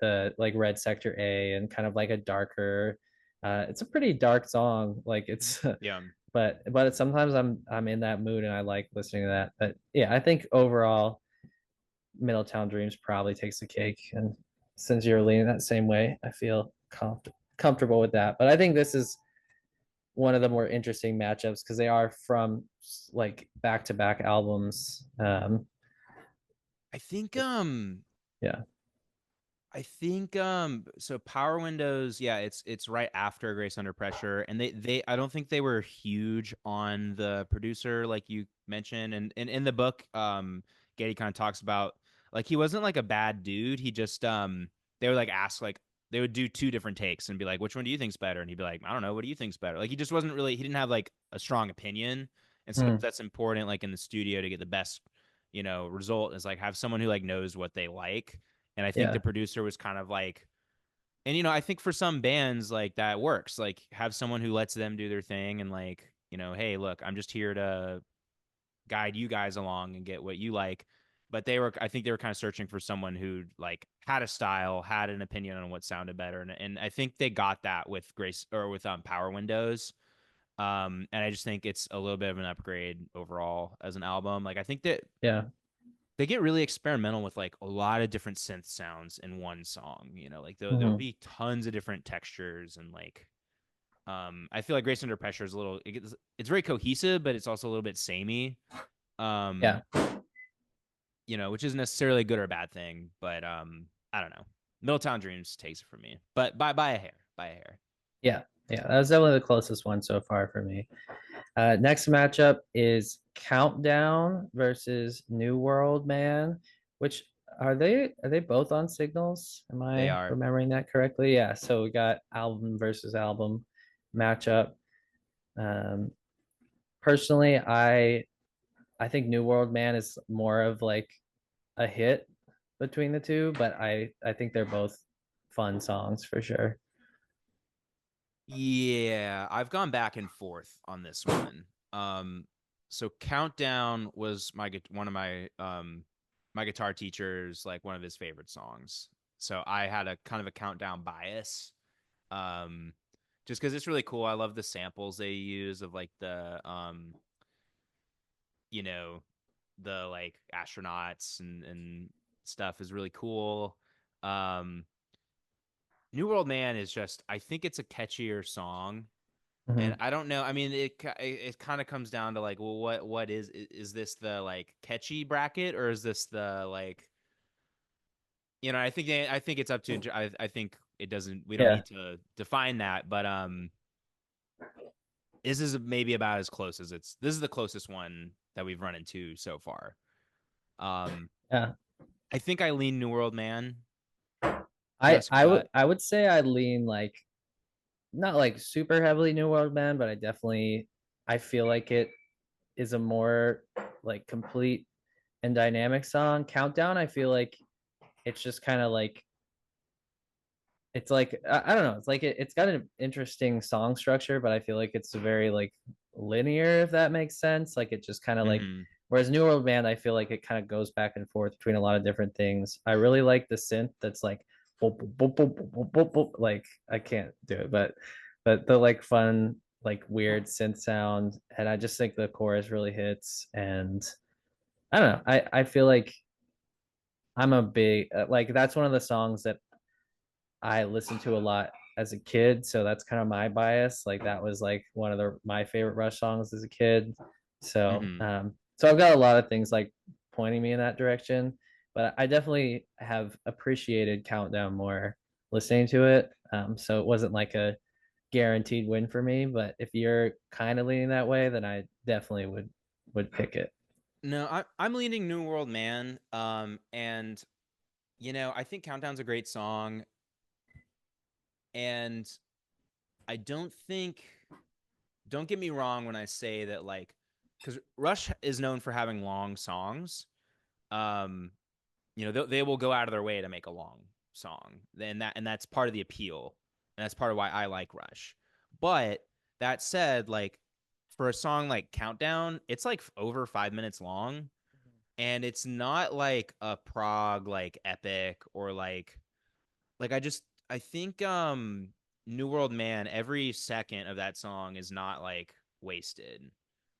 the like Red Sector A and kind of like a darker. It's a pretty dark song. Like it's, Yeah. but sometimes I'm in that mood and I like listening to that. But yeah, I think overall Middletown Dreams probably takes the cake. And since you're leaning that same way, I feel comfortable with that. But I think this is one of the more interesting matchups because they are from like back to back albums. I think Yeah, so Power Windows, yeah, it's right after Grace Under Pressure, and they I don't think they were huge on the producer like you mentioned, and in the book Getty kind of talks about like he wasn't like a bad dude. He just they would like ask like they would do two different takes and be like, which one do you think's better? And he'd be like, I don't know, what do you think's better? Like he just wasn't really, he didn't have like a strong opinion, and sometimes mm, that's important like in the studio to get the best result is like have someone who like knows what they like. And I think the yeah, producer was kind of like, and I think for some bands like that works. Like have someone who lets them do their thing and like, hey, look, I'm just here to guide you guys along and get what you like. But I think they were kind of searching for someone who like had a style, had an opinion on what sounded better, and I think they got that with Grace or with Power Windows. And I just think it's a little bit of an upgrade overall as an album. Like I think that yeah. they get really experimental with like a lot of different synth sounds in one song. Like there'll Mhm. be tons of different textures and like I feel like Grace Under Pressure is it's very cohesive, but it's also a little bit samey. Um, Yeah, which isn't necessarily a good or a bad thing, but I don't know. Middletown Dreams takes it from me, but by a hair, by a hair. yeah, yeah. That was definitely the closest one so far for me. Next matchup is Countdown versus New World Man, which are they both on Signals? Am They I are. remembering that correctly? Yeah. So we got album versus album matchup. Um, personally, I think New World Man is more of like a hit between the two, but I think they're both fun songs for sure. Yeah, I've gone back and forth on this one. Um, so Countdown was one of my guitar teachers, like one of his favorite songs. So I had a kind of a countdown bias. Um, just because it's really cool. I love the samples they use of like the you know, the like astronauts and stuff is really cool. Um, New World Man is just I think it's a catchier song. And Mhm. I don't know. I mean, it kind of comes down to like, well, what is this the like catchy bracket or is this the like, I think it's up to I think it doesn't we don't Yeah. need to define that, but this is maybe about as close as this is the closest one that we've run into so far. Um, Yeah. I think I lean New World Man, I just I would cut. I would say I lean like not like super heavily New World Man, but I feel like it is a more like complete and dynamic song. Countdown, I feel like it's just kind of like it's like I don't know. It's like it's got an interesting song structure, but I feel like it's very like linear, if that makes sense. Like it just kind of like Hmm. whereas New World Band, I feel like it kind of goes back and forth between a lot of different things. I really like the synth that's like boop, boop, boop, boop, boop, boop, boop. Like I can't do it, but the like fun, like weird synth sound. And I just think the chorus really hits. And I don't know. I feel like I'm a big like that's one of the songs that I listened to a lot as a kid, so that's kind of my bias. Like that was like one of my favorite Rush songs as a kid. Hmm. So I've got a lot of things like pointing me in that direction, but I definitely have appreciated Countdown more listening to it. So it wasn't like a guaranteed win for me, but if you're kind of leaning that way, then I definitely would pick it. No, I'm leaning New World Man. And I think Countdown's a great song, and I don't think don't get me wrong when I say that like because Rush is known for having long songs. Um, they will go out of their way to make a long song, and that's part of the appeal, and that's part of why I like Rush. But that said, like for a song like Countdown, it's like over 5 minutes long, and it's not like a prog like epic or like I think New World Man, every second of that song is not like wasted.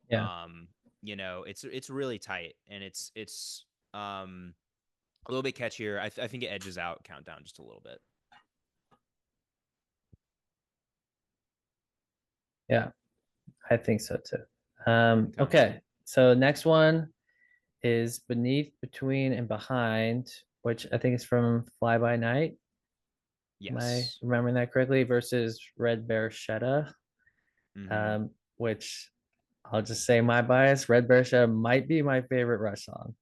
Yeah. um it's really tight, and it's um a little bit catchier. I think it edges out Countdown just a little bit. Yeah, I think so too. Okay. Okay. So next one is Beneath, Between, and Behind, which I think is from Fly By Night. Am I Yes. remembering that correctly? Versus Red Bear Shetta, Mm-hmm. which I'll just say my bias. Red Bear Shetta might be my favorite Rush song.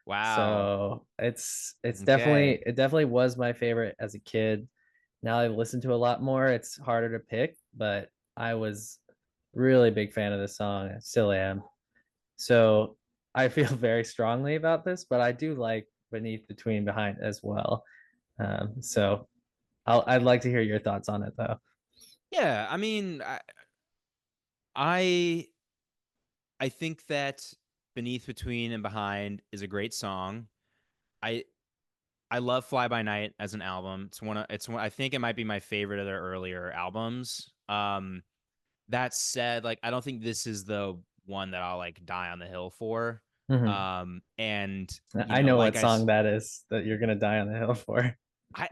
Wow. So it's Okay. definitely was my favorite as a kid. Now I've listened to a lot more. It's harder to pick, but I was really big fan of this song. I still am. So I feel very strongly about this, but I do like Beneath, Between, Behind as well. So I'd like to hear your thoughts on it though. Yeah, I mean, I I think that Beneath, Between, and Behind is a great song. I I love Fly By Night as an album. It's one I think it might be my favorite of their earlier albums. That said, like I don't think this is the one that I'll like die on the hill for. Mhm. And I know like what song that is that you're gonna die on the hill for. I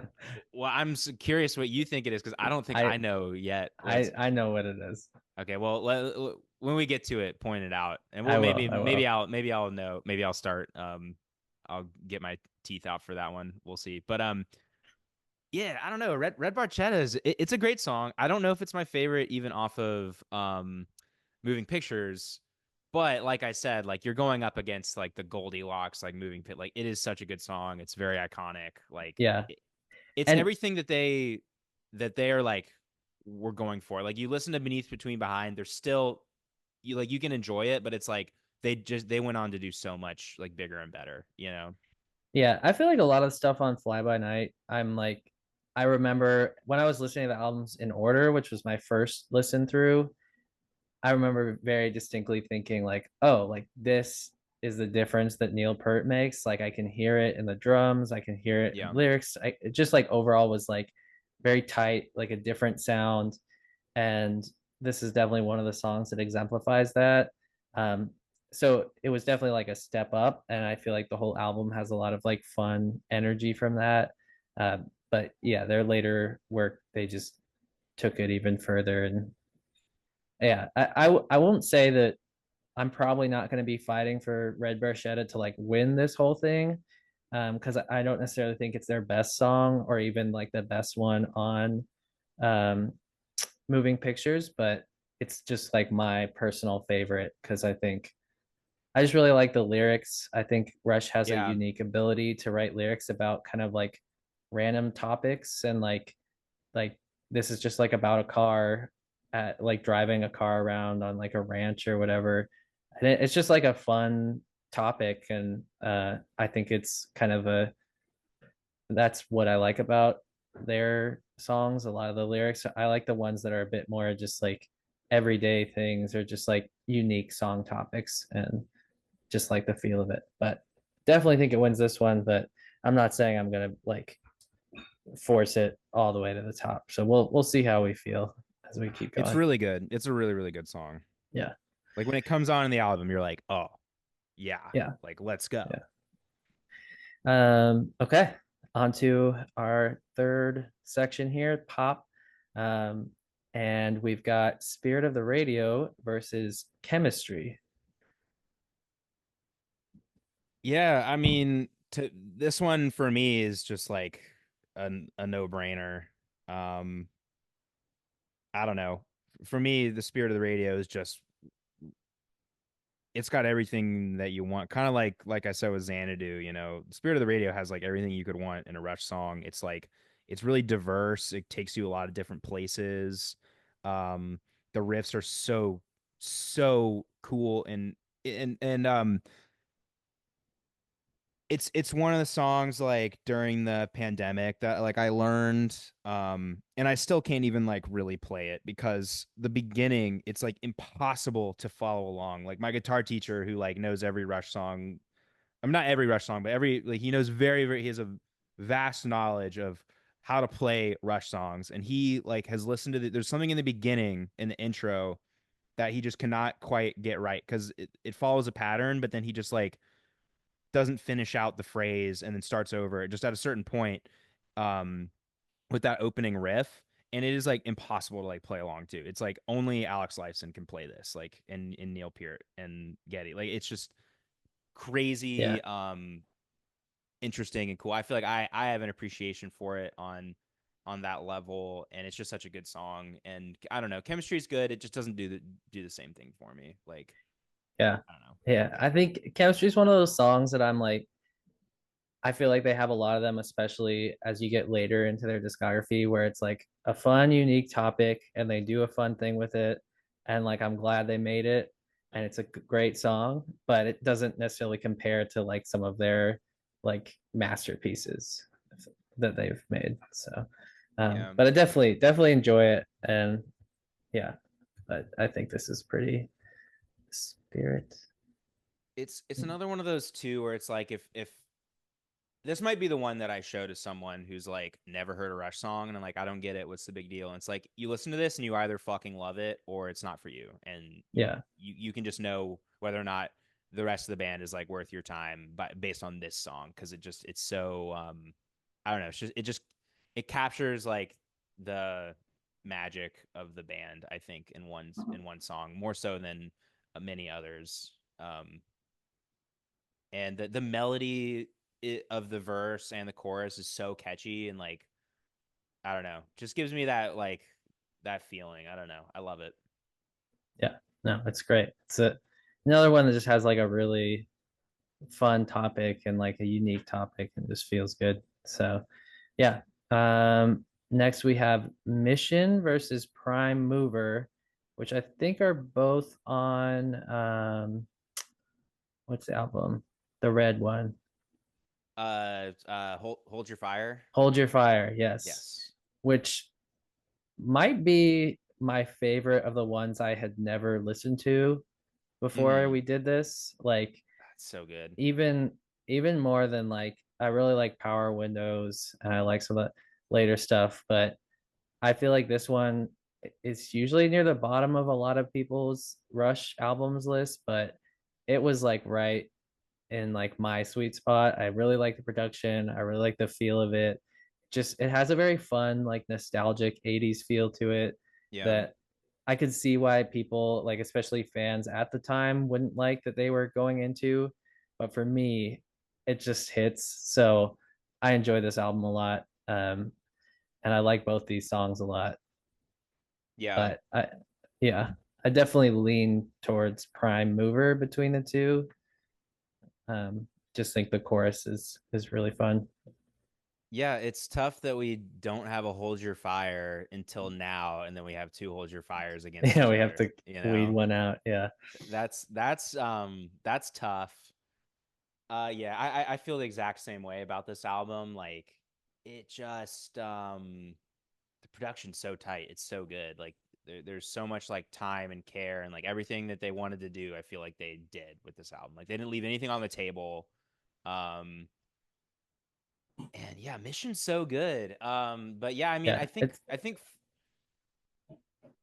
well, I'm curious what you think it is because I don't think I I know yet. I know what it is. Okay, well, when we get to it, point it out, and well, I will. maybe I will. maybe I'll know. Maybe I'll start. I'll get my teeth out for that one. We'll see. But yeah, I don't know. Red Barchetta it's a great song. I don't know if it's my favorite even off of Moving Pictures, but like I said, like you're going up against like the Goldilocks like Moving Pit. Like it is such a good song. It's very iconic. Like Yeah. it's And everything that they are like we're going for. Like you listen to Beneath, Between, Behind, they're still you can enjoy it, but it's like they went on to do so much like bigger and better, you know? yeah, I feel like a lot of stuff on Fly By Night, I remember when I was listening to the albums in order, which was my first listen through, I remember very distinctly thinking like, oh, like this is the difference that Neil Peart makes. Like I can hear it in the drums, I can hear it in Yeah. lyrics. It just like overall was like very tight, like a different sound. and this is definitely one of the songs that exemplifies that. Um, so it was definitely like a step up, and I feel like the whole album has a lot of like fun energy from that. But yeah, their later work, they just took it even further. And yeah, I won't say that I'm probably not going to be fighting for Red Barchetta to like win this whole thing, because I don't necessarily think it's their best song or even like the best one on um, Moving Pictures, but it's just like my personal favorite because I just really like the lyrics. I think Rush has a Yeah. unique ability to write lyrics about kind of like random topics, and like this is just like about a car, at like driving a car around on like a ranch or whatever. And it's just like a fun topic, and I think it's kind of a that's what I like about their songs. A lot of the lyrics, I like the ones that are a bit more just like everyday things or just like unique song topics, and just like the feel of it. But definitely think it wins this one, but I'm not saying I'm gonna like force it all the way to the top. So we'll see how we feel as we keep It's going. really good. It's a really, really good song. Yeah. Like when it comes on in the album, you're like, oh yeah, Yeah. like let's go. Yeah. Okay. On to our third section here, pop. Um, and we've got Spirit of the Radio versus Chemistry. Yeah, I mean, to this one for me is just like a no-brainer. Um, I don't know. For me, the Spirit of the Radio is just it's got everything that you want. Kind of like I said with Xanadu, you know, Spirit of the Radio has like everything you could want in a Rush song. It's like it's really diverse. It takes you a lot of different places. Um, the riffs are so cool and it's one of the songs like during the pandemic that like I learned and I still can't even like really play it because the beginning it's like impossible to follow along. Like my guitar teacher who like knows every Rush song, I'm not every Rush song, but every like he knows he has a vast knowledge of how to play Rush songs and he like has listened to there's something in the beginning in the intro that he just cannot quite get right because it follows a pattern, but then he just like doesn't finish out the phrase and then starts over just at a certain point um with that opening riff, and it is like impossible to like play along to. It's like only Alex Lifeson can play this, like in Neil Peart and Getty. Like it's just Yeah. crazy interesting and cool. I feel like I have an appreciation for it on that level, and it's just such a good song. And I don't know, chemistry is good. It just doesn't do the same thing for me. Like Yeah. I don't know. Yeah. I think Chemistry is one of those songs that I'm like, I feel like they have a lot of them, especially as you get later into their discography, where it's like a fun, unique topic and they do a fun thing with it. And like, I'm glad they made it. And it's a great song, but it doesn't necessarily compare to like some of their like masterpieces that they've made. So, Yeah. but I definitely enjoy it. And yeah, but I think this is pretty spirit. It's another one of those two where it's like if this might be the one that I show to someone who's like never heard a Rush song and I'm like, I don't get it. What's the big deal? And it's like you listen to this and you either fucking love it or it's not for you. And Yeah. you can just know whether or not the rest of the band is like worth your time based on this song because it's so I don't know. It captures like the magic of the band, I think, in one song, more so than many others. And the melody of the verse and the chorus is so catchy and like I don't know, just gives me that like that feeling. I don't know, I love it. Yeah. No, it's great. It's another one that just has like a really fun topic and like a unique topic and just feels good. So yeah. Next we have Mission versus Prime Mover, which I think are both on what's the album? The red one. Hold your fire. Hold Your Fire, yes. Yes. Which might be my favorite of the ones I had never listened to before Mm, we did this. Like that's so good. even even more than like I really like Power Windows and I like some of the later stuff, but I feel like this one it's usually near the bottom of a lot of people's Rush albums list, but it was like right in like my sweet spot. I really like the production. I really like the feel of it. Just it has a very fun, like nostalgic 80s feel to it Yeah. that I could see why people, like especially fans at the time, wouldn't like that they were going into. But for me, it just hits. So I enjoy this album a lot. And I like both these songs a lot. Yeah. But yeah, I definitely lean towards Prime Mover between the two. Um, just think the chorus is really fun. Yeah, it's tough that we don't have a Hold Your Fire until now, and then we have two Hold Your Fires against Yeah, each we have other, to weed one out. Yeah. That's tough. Yeah, I feel the exact same way about this album. Like it just the production's so tight. It's so good. Like there's so much like time and care and like everything that they wanted to do, I feel like they did with this album. Like they didn't leave anything on the table. Um and yeah, Mission's so good. But yeah, I mean, Yeah. It's I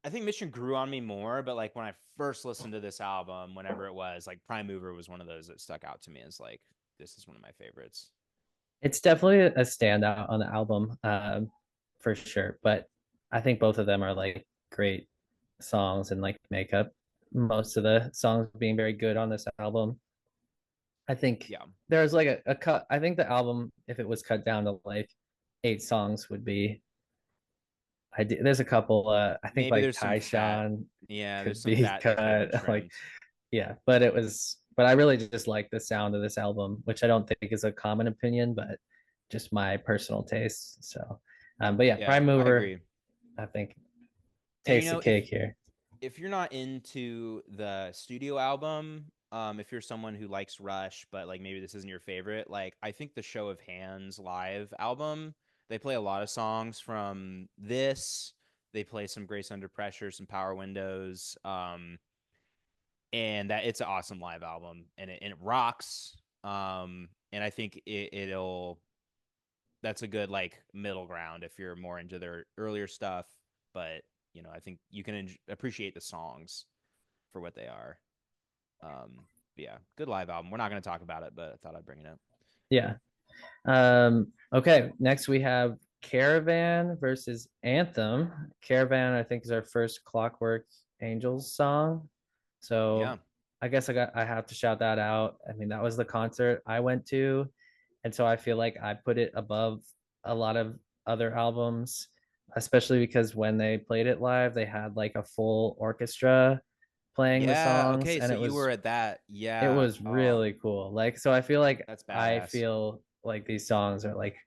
think Mission grew on me more, but like when I first listened to this album, whenever it was, like Prime Mover was one of those that stuck out to me as like this is one of my favorites. it's definitely a standout on the album, for sure. But I think both of them are like great songs and like makeup. Most of the songs being very good on this album. I think Yeah. there's like a cut. I think the album, if it was cut down to like 8 songs, would be. There's a couple. I think Maybe like there's some fat. Tyshawn Yeah, there's could some be fat that could have been cut. Like trimmed. yeah, but it was. But I really just like the sound of this album, which I don't think is a common opinion, but just my personal taste. So, but yeah, Yeah, Prime I Mover, agree. I think And you takes the know, cake here. if you're not into the studio album, if you're someone who likes Rush, but like maybe this isn't your favorite, like I think the Show of Hands live album, they play a lot of songs from this. They play some Grace Under Pressure, some Power Windows, and that it's an awesome live album, and it rocks. And I think it'll that's a good like middle ground if you're more into their earlier stuff, but you know I think you can appreciate the songs for what they are. But yeah, good live album. We're not going to talk about it, but I thought I'd bring it up. Yeah. Okay. Next we have Caravan versus Anthem. Caravan, I think, is our first Clockwork Angels song. Yeah, So I guess I have to shout that out. I mean, that was the concert I went to. And so I feel like I put it above a lot of other albums, especially because when they played it live, they had like a full orchestra playing the yeah. songs, Okay, and so you were at that. it Yeah. was Oh, really cool. Like, so I feel like that's I badass. feel like these songs are like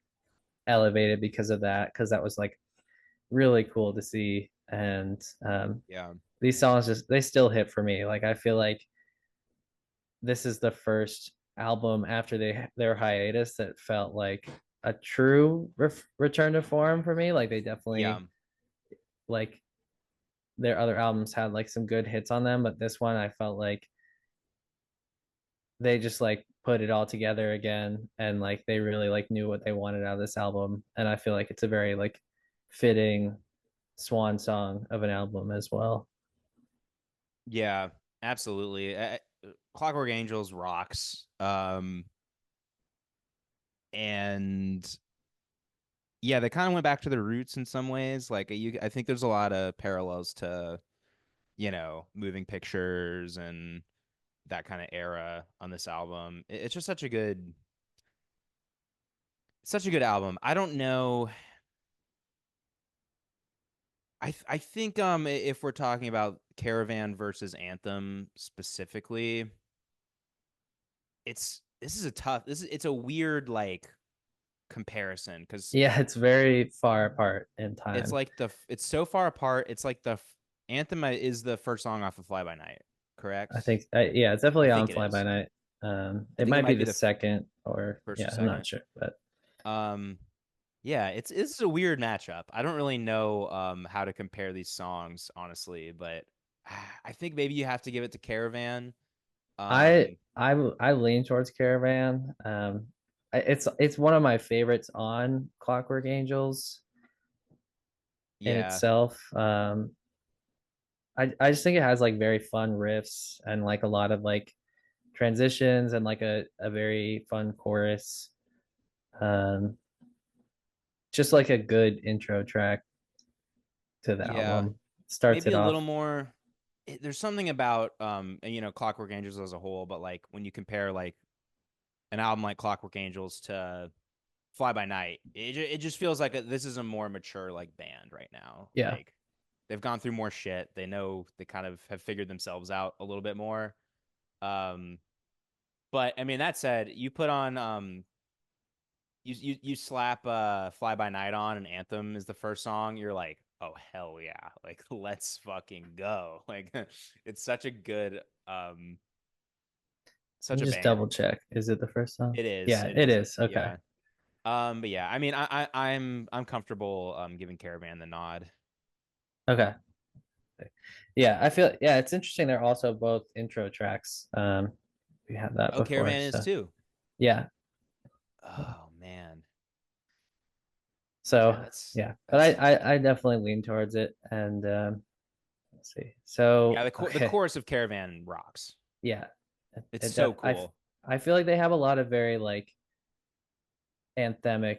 elevated because of that, because that was like really cool to see. And Yeah, these songs just they still hit for me. Like I feel like this is the first album after their hiatus that felt like a true return to form for me. Like they yeah, definitely, like, their other albums had like some good hits on them, but this one I felt like they just like put it all together again, and like they really like knew what they wanted out of this album, and I feel like it's a very like fitting swan song of an album as well. yeah. Absolutely. Clockwork Angels rocks. And yeah, they kind of went back to their roots in some ways. Like I think there's a lot of parallels to moving pictures and that kind of era on this album. It's just such a good album. I don't know. I think if we're talking about Caravan versus Anthem specifically, it's a weird like comparison because Yeah, it's very far apart in it's time. like it's so far apart. It's like Anthem is the first song off of Fly By Night, correct? I think yeah, it's I definitely on think it Fly By is. Night. I It think it might be might be the the second, or first or yeah, I'm not second. sure, but Um, yeah, it's a weird matchup. I don't really know how to compare these songs honestly, but I think maybe you have to give it to Caravan. I Um, I I lean towards Caravan. It's one of my favorites on Clockwork Angels in yeah, itself. I just think it has like very fun riffs and like a lot of like transitions and like a very fun chorus. Um, just like a good intro track to the Yeah, album. Starts maybe it a little off. more. There's something about and, Clockwork Angels as a whole, but like when you compare like an album like Clockwork Angels to Fly By Night, it just feels like this is a more mature like band right now. Yeah. Like they've gone through more shit. They know they kind of have figured themselves out a little bit more. Um, but I mean that said, you put on you slap Fly By Night on and Anthem is the first song, you're like, oh hell yeah. Like let's fucking go. Like it's such a good Let such me a just double banger. check. Is it the first song? It is. Yeah, It it is. is. Okay. Yeah. But yeah, I mean I'm comfortable giving Caravan the nod. Okay. Yeah, I feel yeah, it's interesting. They're also both intro tracks. We had that Oh, before. Caravan is So too. yeah. Oh man. So Yeah, yeah. But that's I definitely lean towards it. And let's see. yeah, So the okay. chorus of Caravan rocks. Yeah. It's so cool. I feel like they have a lot of very like anthemic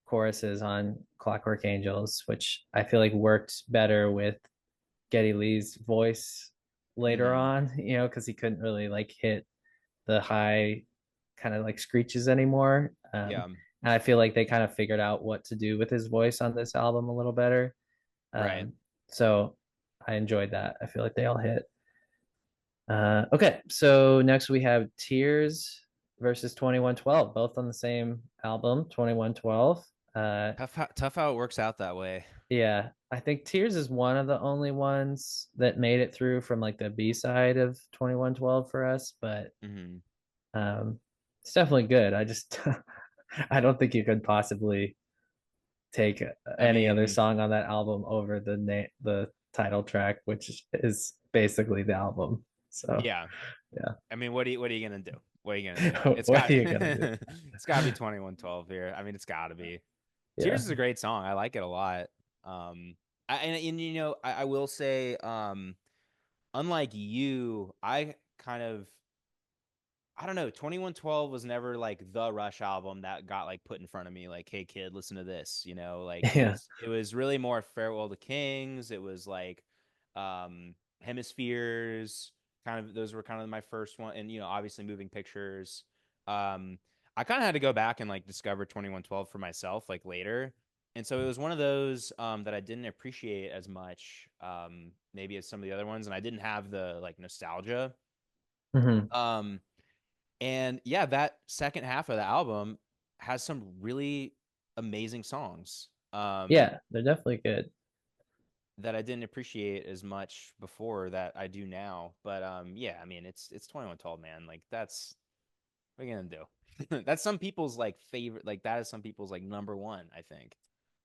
choruses on Clockwork Angels, which I feel like worked better with Geddy Lee's voice later Hmm. on, because he couldn't really like hit the high kind of like screeches anymore. Yeah. And I feel like they kind of figured out what to do with his voice on this album a little better. Right. Um, so I enjoyed that. I feel like they all hit. Okay, so next we have Tears versus 2112, both on the same album, 2112. Tough how it works out that way. Yeah, I think Tears is one of the only ones that made it through from like the B side of 2112 for us, but Hmm. um, it's definitely good. I just I don't think you could possibly take I any other mean, song on that album over the title track, which is basically the album. So yeah. yeah, I mean, what are you gonna do? What are you gonna do? It's what got are you gonna do? it's got to be 2112 here. I mean, it's got to be. Yeah. Tears is a great song. I like it a lot. Um, and I will say, unlike you, I kind of I don't know. 2112 was never like the Rush album that got like put in front of me. Like, hey kid, listen to this. Like Yeah. it was really more Farewell to Kings. It was like, Hemispheres. Kind of those were kind of my first one, and obviously Moving Pictures. Um, I kind of had to go back and like discover 2112 for myself like later, and so it was one of those that I didn't appreciate as much, maybe as some of the other ones, and I didn't have the like nostalgia. Hmm. Um, and yeah, that second half of the album has some really amazing songs Yeah, they're definitely good. that I didn't appreciate as much before that I do now. But yeah, I mean it's 2112, man. Like that's what are you gonna do? That's some people's like favorite. Like that is some people's like number one. I think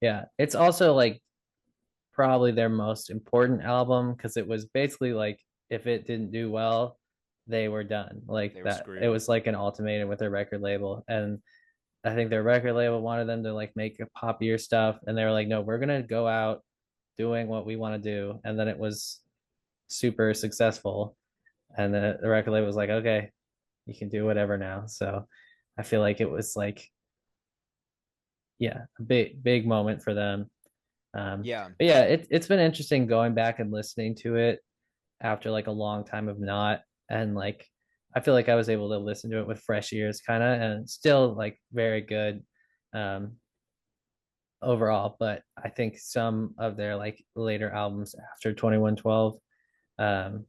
Yeah, it's also like probably their most important album because it was basically like if it didn't do well, they were done. Like they were that, it screwed. was like an ultimatum with their record label, and I think their record label wanted them to like make a poppier stuff, and they were like, no, we're gonna go out doing what we want to do, and then it was super successful, and then the record label was like, okay, you can do whatever now. So I feel like it was like yeah, a big moment for them. Yeah, But yeah, it's been interesting going back and listening to it after like a long time of not, and like I feel like I was able to listen to it with fresh ears kind of, and still like very good um overall. But I think some of their like later albums after 2112 um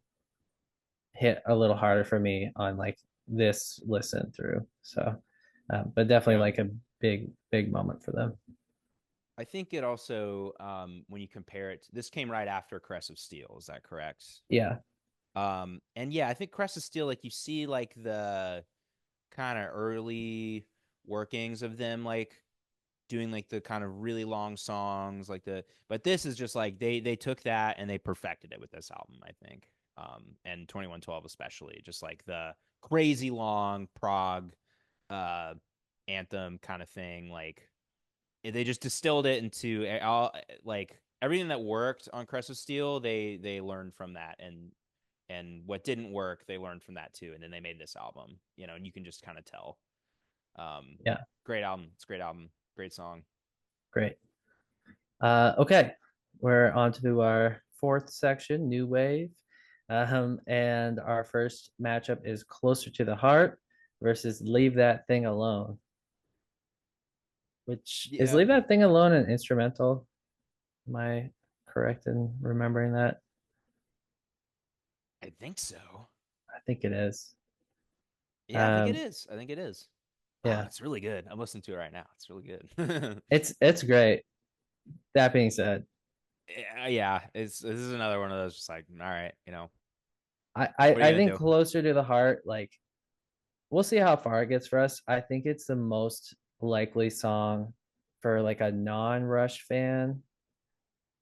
hit a little harder for me on like this listen through. So but definitely yeah. like a big moment for them. I think it also when you compare it, this came right after Caress of Steel. Is that correct? Yeah. And yeah, I think Crest is still like you see like the kind of early workings of them like doing like the kind of really long songs like but this is just like they took that and they perfected it with this album, I think. And 2112 especially, just like the crazy long prog uh anthem kind of thing, like they just distilled it into all like everything that worked on Crest of Steel, they learned from that, and what didn't work, they learned from that too, and then they made this album, and you can just kind of tell. Yeah, Great album. It's a great album. Great song. great. Okay, we're on to our fourth section, new wave. And our first matchup is Closer to the Heart versus Leave That Thing Alone. Which is Yeah, Leave That Thing Alone an instrumental? Am I correct in remembering that? I think so. I think it is. Yeah, I think it Um, is. I think it is. Oh, yeah, it's really good. I'm listening to it right now. It's really good. it's great. That being said, Yeah, this is another one of those just like, all right, I, I what are you I gonna think do? Closer to the Heart, like we'll see how far it gets for us. I think it's the most likely song for like a non-Rush fan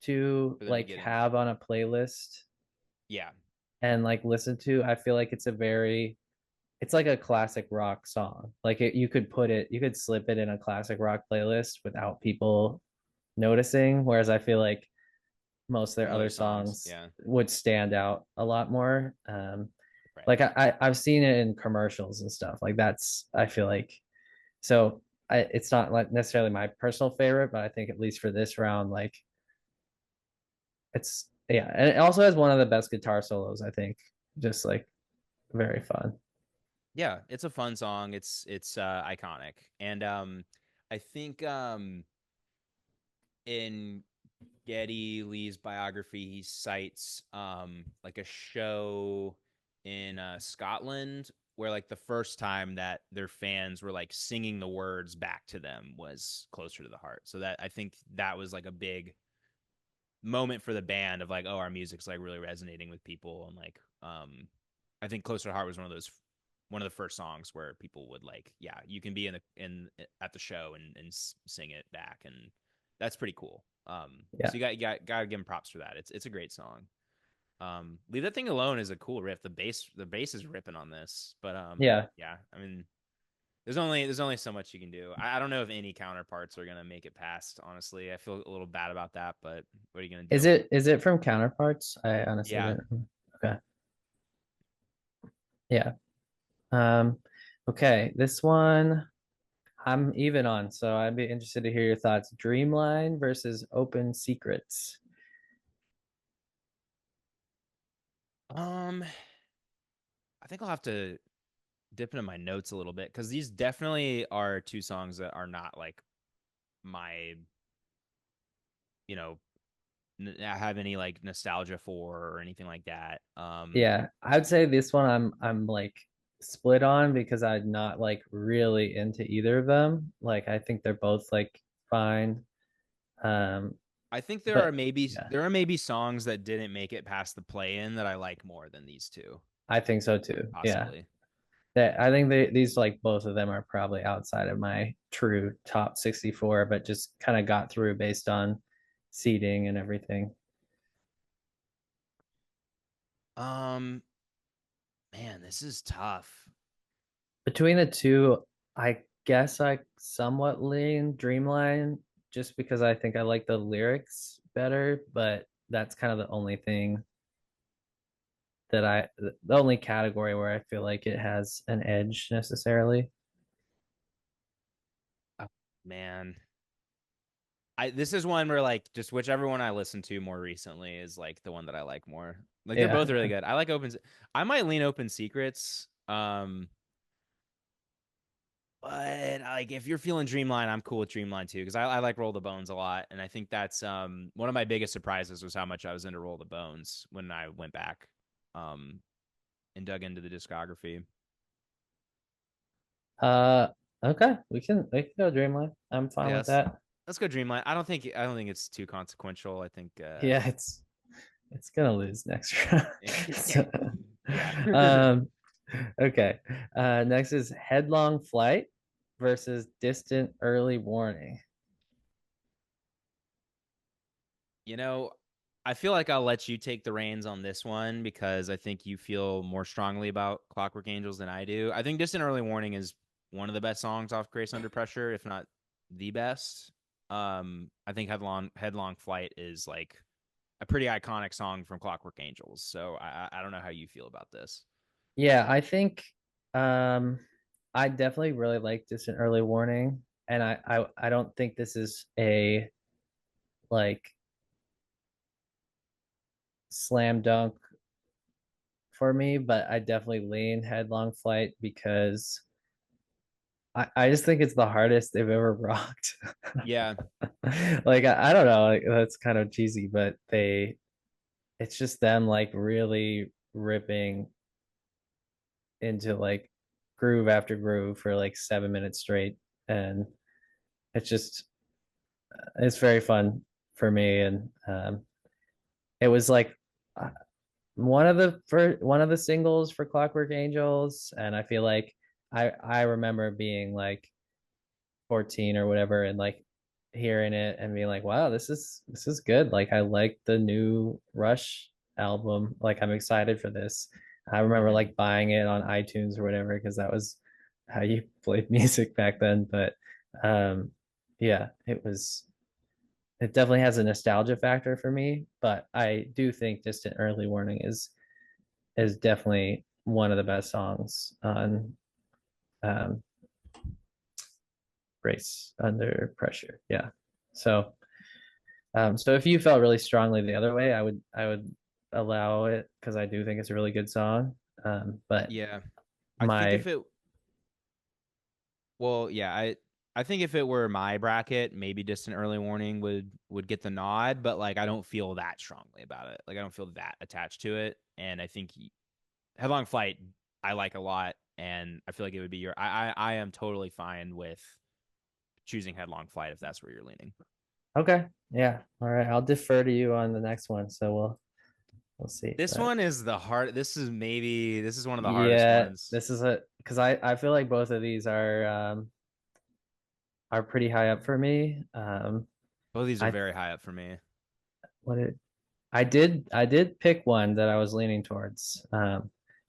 to For them to like get into. have on a playlist Yeah, and like listen to. I feel like it's like a classic rock song. Like you could slip it in a classic rock playlist without people noticing. Whereas I feel like most of their some other other songs. songs Yeah, would stand out a lot more. right. Like I've seen it in commercials and stuff. Like that's I feel like so it's not like necessarily my personal favorite, but I think at least for this round, like it's yeah, and it also has one of the best guitar solos. I think just like very fun. Yeah, it's a fun song. It's iconic, and I think in Geddy Lee's biography, he cites like a show in Scotland where like the first time that their fans were like singing the words back to them was Closer to the Heart. So that I think that was like a big moment for the band of like, oh, our music's like really resonating with people, and like I think Closer to Heart was one of the first songs where people would like, yeah, you can be in at the show and sing it back, and that's pretty cool. Yeah, So you gotta give him props for that. It's a great song. Leave That Thing Alone is a cool riff. The bass is ripping on this, but yeah. yeah, I mean, there's only so much you can do. I don't know if any counterparts are gonna make it past. Honestly, I feel a little bad about that, but what are you gonna do? Is it from Counterparts? I honestly Yeah. didn't. Okay. Yeah. Um, okay. This one I'm even on, so I'd be interested to hear your thoughts. Dreamline versus Open Secrets. Um, I think I'll have to dip into my notes a little bit because these definitely are two songs that are not like my, you know, have any like nostalgia for or anything like that. Yeah, I'd say this one I'm like split on because I'm not like really into either of them. Like I think they're both like fine. Um, I think but yeah, there are maybe songs that didn't make it past the play-in that I like more than these two, I think so too. Yeah. possibly. That I think these like both of them are probably outside of my true top 64, but just kind of got through based on seating and everything. Um, man, this is tough. Between the two, I guess I somewhat lean Dreamline just because I think I like the lyrics better, but that's kind of the only thing that the only category where I feel like it has an edge necessarily. Oh, man. This is one where like just whichever one I listened to more recently is like the one that I like more. Like they're Yeah. both really good. I like I might lean Open Secrets. But like if you're feeling Dreamline, I'm cool with Dreamline too because I like Roll the Bones a lot, and I think that's one of my biggest surprises was how much I was into Roll the Bones when I went back um and dug into the discography. Uh okay, we can go Dreamline. I'm fine with Yes, that. let's go Dreamline. I don't think it's too consequential. I think Yeah, it's gonna lose next round. So, yeah. um okay. Next is Headlong Flight versus Distant Early Warning. You know, I feel like I'll let you take the reins on this one because I think you feel more strongly about Clockwork Angels than I do. I think Distant Early Warning is one of the best songs off Grace Under Pressure, if not the best. I think Headlong Flight is like a pretty iconic song from Clockwork Angels. So I don't know how you feel about this. Yeah, I think I definitely really like Distant Early Warning, and I don't think this is a like slam dunk for me, but I definitely lean Headlong Flight because I just think it's the hardest they've ever rocked. Yeah. Like I don't know, like that's kind of cheesy, but it's just them like really ripping into like groove after groove for like 7 minutes straight, and it's just it's very fun for me. And it was like uh, one of the singles for Clockwork Angels, and I feel like I remember being like 14 or whatever, and like hearing it and being like, wow, this is good. Like I like the new Rush album. Like I'm excited for this. I remember Mhm. like buying it on iTunes or whatever because that was how you played music back then. But um yeah, it definitely has a nostalgia factor for me, but I do think Distant Early Warning is definitely one of the best songs on um Brace Under Pressure. Yeah. So so if you felt really strongly the other way, I would allow it because I do think it's a really good song. But Yeah. I think my if it well, yeah, I think if it were my bracket, maybe Distant Early Warning would get the nod, but like I don't feel that strongly about it. Like I don't feel that attached to it, and I think Headlong Flight I like a lot, and I feel like it would be your. I am totally fine with choosing Headlong Flight if that's where you're leaning. okay, yeah, all right, I'll defer to you on the next one. So we'll see. This But one is the hard. This is one of the hardest yeah, ones. this is a because I feel like both of these are pretty high up for me. Both of these are I very high up for me. what it I did pick one that I was leaning towards.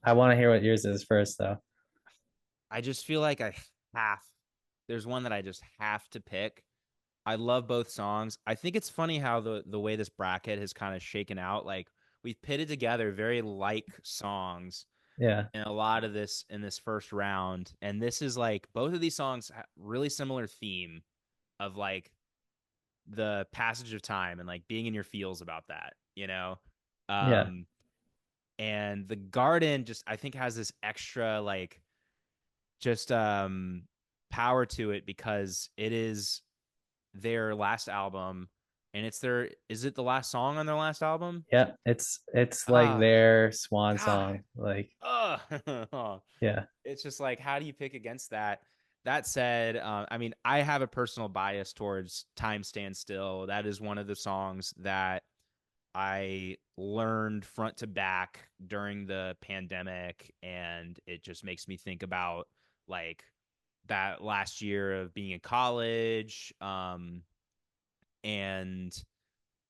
I want to hear what yours is first, though. I just feel like I have. There's one that I just have to pick. I love both songs. I think it's funny how the way this bracket has kind of shaken out. Like we've pitted together very like songs Yeah, in a lot of this in this first round, and this is like both of these songs really similar theme of like the passage of time and like being in your feels about that, you know. yeah, Um, and the Garden just I think has this extra like just power to it because it is their last album, and it's their is it the last song on their last album? yeah. It's like Ah, their swan God. song. Like, Oh, yeah, it's just like how do you pick against that? That said, I mean, I have a personal bias towards Time Stand Still. That is one of the songs that I learned front to back during the pandemic, and it just makes me think about like that last year of being in college. And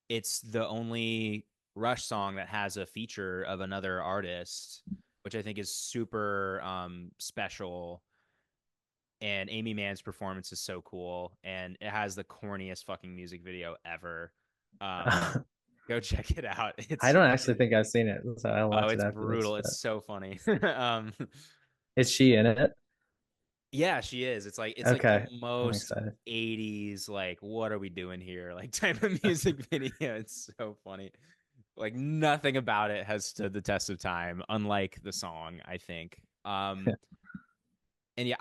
it's the only Rush song that has a feature of another artist, which I think is super special. And Amy Mann's performance is so cool, and it has the corniest fucking music video ever. Um, go check it out. I don't actually think I've seen it, so I'll Oh, watch it it's after this. brutal. It's But so funny. is she in it? Yeah, she is. It's like the Okay, I'm most excited. 80s, like, what are we doing here? Like type of music video. It's so funny. Like nothing about it has stood the test of time, unlike the song, I think. And yeah,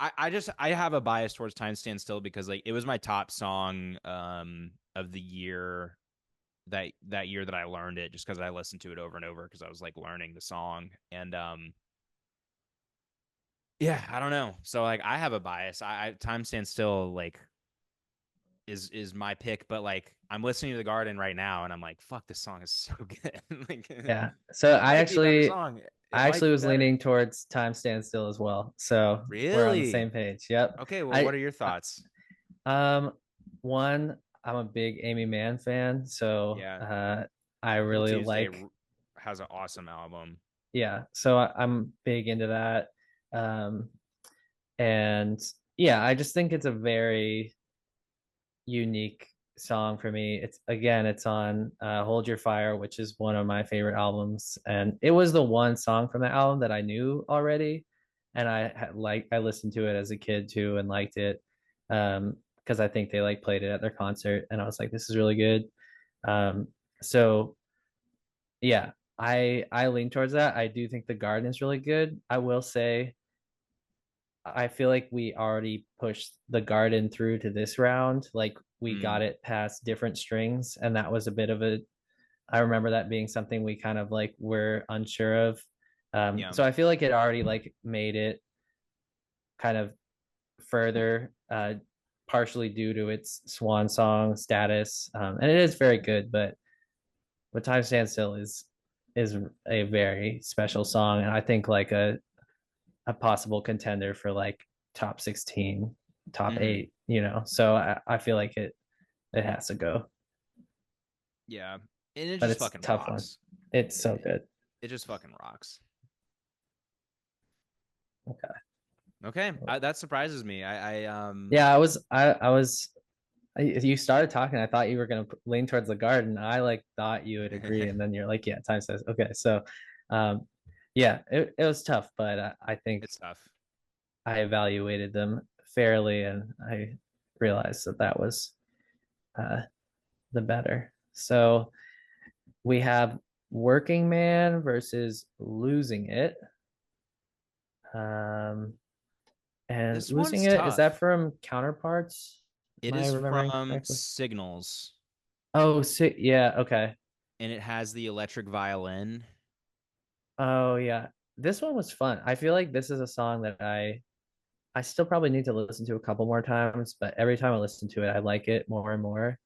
I have a bias towards Time Stand Still because like it was my top song of the year that year that I learned it just because I listened to it over and over because I was like learning the song. And yeah, I don't know. So like I have a bias. I Time Stand Still like is my pick, but like I'm listening to The Garden right now and I'm like, fuck, this song is so good. Like Yeah. So it might be a better song. It I might actually be was better. leaning towards Time Stand Still as well. So we're on the Really? same page. Yep. Okay, well, I what are your thoughts? um one, I'm a big Amy Mann fan, so Yeah. I Cool really Tuesday like, has an awesome album. yeah. So I'm big into that. Um and yeah, I just think it's a very unique song for me. It's on Hold Your Fire, which is one of my favorite albums, and it was the one song from the album that I knew already, and I listened to it as a kid too and liked it, because I think they like played it at their concert, and I was like, this is really good. Um, so yeah, I lean towards that. I do think The Garden is really good. I will say I feel like we already pushed The Garden through to this round. Like we got Mm, it past different strings, and that was a bit of a. I remember that being something we kind of like were unsure of. yeah. So I feel like it already like made it kind of further, partially due to its swan song status, and it is very good. But Time Stands Still is a very special song, and I think like a possible contender for like top 16, top Hmm. 8, you know. So I feel like it has to go, Yeah. And it but just it's a fucking tough one. rocks. It's so It, good. it just fucking rocks. Okay. Okay, that surprises me. Yeah, you started talking. I thought you were going to lean towards The Garden. I like thought you would agree. And then you're like, yeah, Time Says. Okay. So, um, yeah, it was tough, but I think It's tough. I evaluated them fairly and I realized that that was uh, the better. So, we have Working Man versus Losing It. Um, and This Losing one's It, is that tough. from Counterparts? It Am I is remembering from correctly? Signals, Oh, yeah, okay. and it has the electric violin. Oh, yeah. This one was fun. I feel like this is a song that I still probably need to listen to a couple more times, but every time I listen to it, I like it more and more.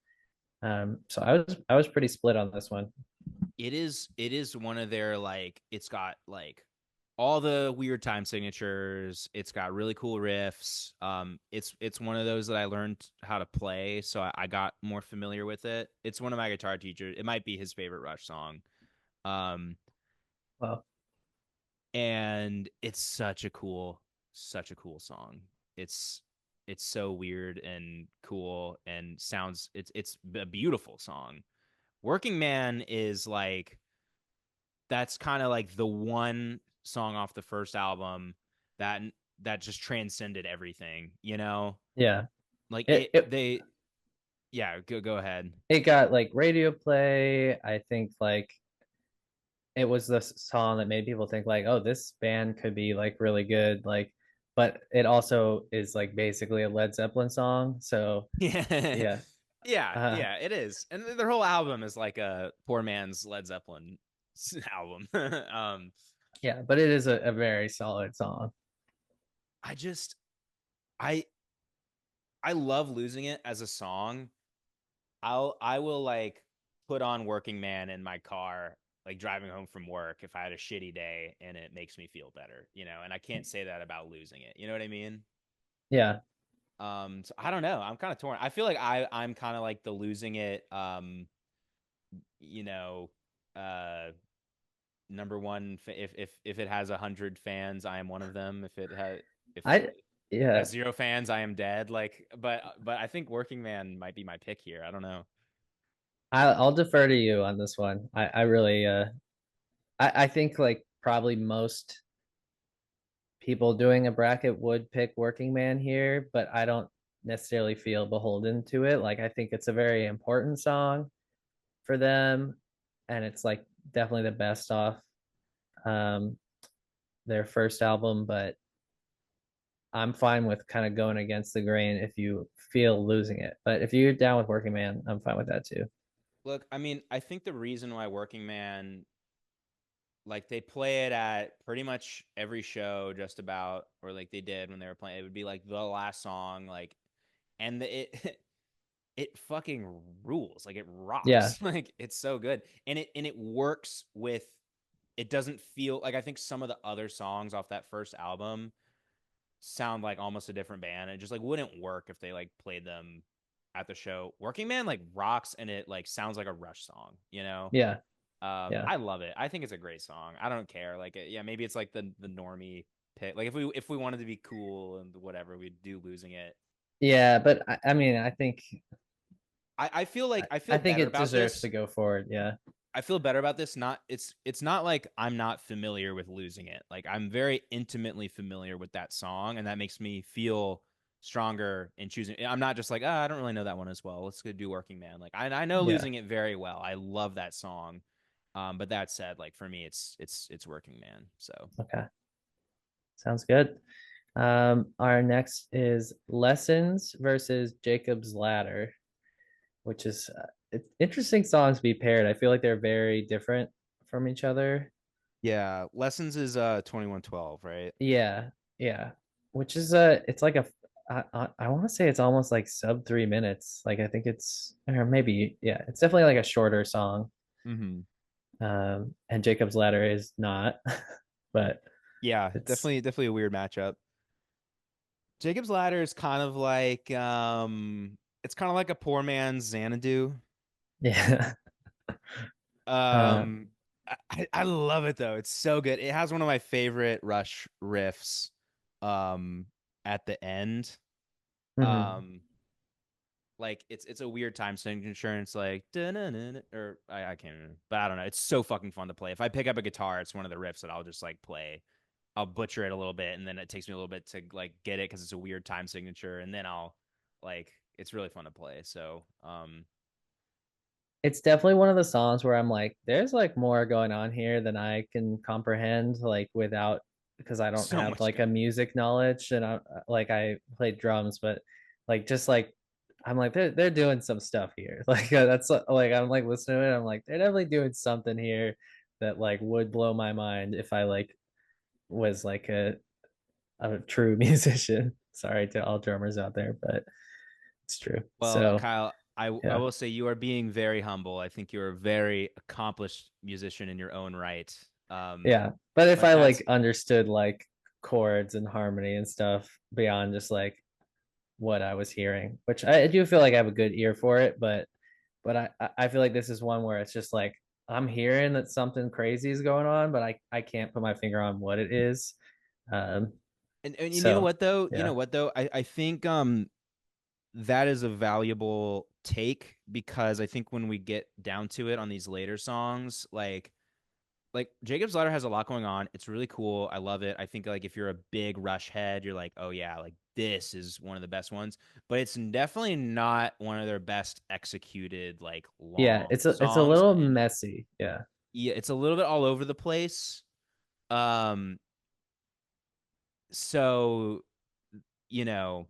So I was pretty split on this one. It is one of their like it's got like all the weird time signatures. It's got really cool riffs. It's one of those that I learned how to play, so I got more familiar with it. It's one of my guitar teachers. It might be his favorite Rush song. Um, Well, and it's such a cool song. It's it's so weird and cool and sounds it's a beautiful song. Working Man is like that's kind of like the one song off the first album that that just transcended everything, you know? yeah. Like It it yeah, go ahead. it got like radio play. I think like it was the song that made people think like, oh, this band could be like really good. Like, but it also is like basically a Led Zeppelin song. So Yeah. yeah. Uh Yeah, it is. And their whole album is like a poor man's Led Zeppelin album. yeah, but it is a very solid song. I just I I love Losing It as a song. I will like put on Working Man in my car, like driving home from work if I had a shitty day and it makes me feel better, you know, and I can't say that about Losing It. You know what I mean? Yeah. So I don't know. I'm kind of torn. I feel like I'm kind of like the Losing It you know, uh number one if it has 100 fans, I am one of them. If I it has yeah. 0 fans, I am dead. Like but I think Working Man might be my pick here. I don't know. I'll defer to you on this one. I really I think like probably most people doing a bracket would pick Working Man here, but I don't necessarily feel beholden to it. Like I think it's a very important song for them, and it's like definitely the best off um their first album, but I'm fine with kind of going against the grain if you feel losing it. But if you're down with Working Man, I'm fine with that too. Look, I mean, I think the reason why Working Man, like they play it at pretty much every show, just about, or like they did when they were playing, it would be like the last song, like, and it it fucking rules, like it Yeah. rocks, like it's so good, and it works with. It doesn't feel like I think some of the other songs off that first album sound like almost a different band. It just like wouldn't work if they like played them at the show. Working Man like rocks and it like sounds like a Rush song, you know? Yeah. Yeah. I love it. I think it's a great song. I don't care. Like yeah, maybe it's like the normie pick. Like if we wanted to be cool and whatever, we'd do Losing It. Yeah, but I mean, I think I feel like I I feel think better it about deserves this. to go forward. Yeah. I feel better about this. Not it's not like I'm not familiar with losing it. Like I'm very intimately familiar with that song, and that makes me feel stronger in choosing. I'm not just like, oh, I don't really know that one as well. Let's go do Working Man. Like I know Yeah. losing it very well. I love that song. But that said, like for me, it's Working Man. So Okay. Sounds good. Our next is Lessons versus Jacob's Ladder, which is it's interesting songs to be paired. I feel like they're very different from each other. yeah, Lessons is 2112, right? Yeah, yeah. Which is it's like a I want to say it's almost like sub 3 minutes. Like I think it's or maybe yeah, it's definitely like a shorter song. Mm-hmm. And Jacob's Ladder is not, but Yeah, it's definitely a weird matchup. Jacob's Ladder is kind of like it's kind of like a poor man's Xanadu. yeah. Uh, Um I love it though. It's so good. It has one of my favorite Rush riffs at the end. mhm. Um like it's a weird time signature and it's like dun-dun-dun, or I can't remember. But I don't know. It's so fucking fun to play. If I pick up a guitar, it's one of the riffs that I'll just like play. I'll butcher it a little bit and then it takes me a little bit to like get it because it's a weird time signature and then I'll like it's really fun to play. So It's definitely one of the songs where I'm like, there's like more going on here than I can comprehend, like without because I don't so have much like a going. music knowledge and I like I played drums, but like just like I'm like they're doing some stuff here. Like that's like I'm like listening to it, I'm like they're definitely doing something here that like would blow my mind if I like was like a true musician. Sorry to all drummers out there, but it's true. Well, So Kyle, I yeah. will say you are being very humble. I think you're a very accomplished musician in your own right. Um, Yeah. But if but I that's like understood like chords and harmony and stuff beyond just like what I was hearing, which I do feel like I have a good ear for it, but I feel like this is one where it's just like I'm hearing that something crazy is going on, but I can't put my finger on what it is. Um and you know so what though? You know yeah. what though? I think that is a valuable take because I think when we get down to it on these later songs, like Jacob's Ladder has a lot going on. It's really cool. I love it. I think like if you're a big Rush head, you're like, oh yeah, like this is one of the best ones. But it's definitely not one of their best executed like Yeah, long it's a songs. little And messy. Yeah. yeah, it's a little bit all over the place. Um, so you know,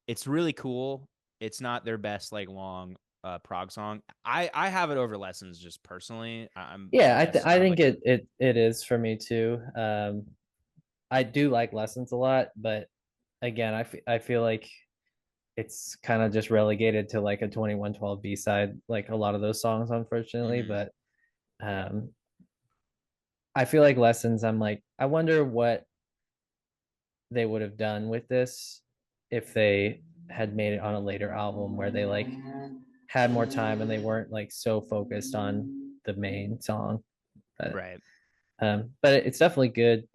it's really cool. It's not their best like long prog song. I have it over Lessons just personally. Yeah, I I have think like a it is for me too. I do like Lessons a lot, but again, I feel like it's kind of just relegated to like a 2112 B-side, like a lot of those songs, unfortunately. mhm, But um, I feel like Lessons, I'm like, I wonder what they would have done with this if they had made it on a later album where they like had more time and they weren't like so focused on the main song. But right. but it's definitely good.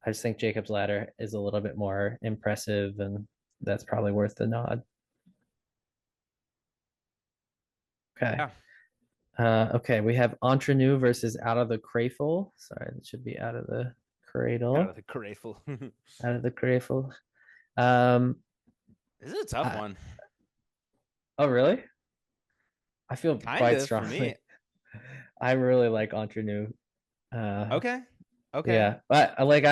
I just think Jacob's Ladder is a little bit more impressive, and that's probably worth the nod. Okay. Yeah. Okay, we have Entre Nous versus Out of the Cradle. Sorry, that should be Out of the Out of Cradle. the grateful. Out of the Cradle. Um, This is a tough I, one. oh really? I feel Kind quite of for me. strongly. I really like Entre Nous. Okay. Okay. Yeah, but I like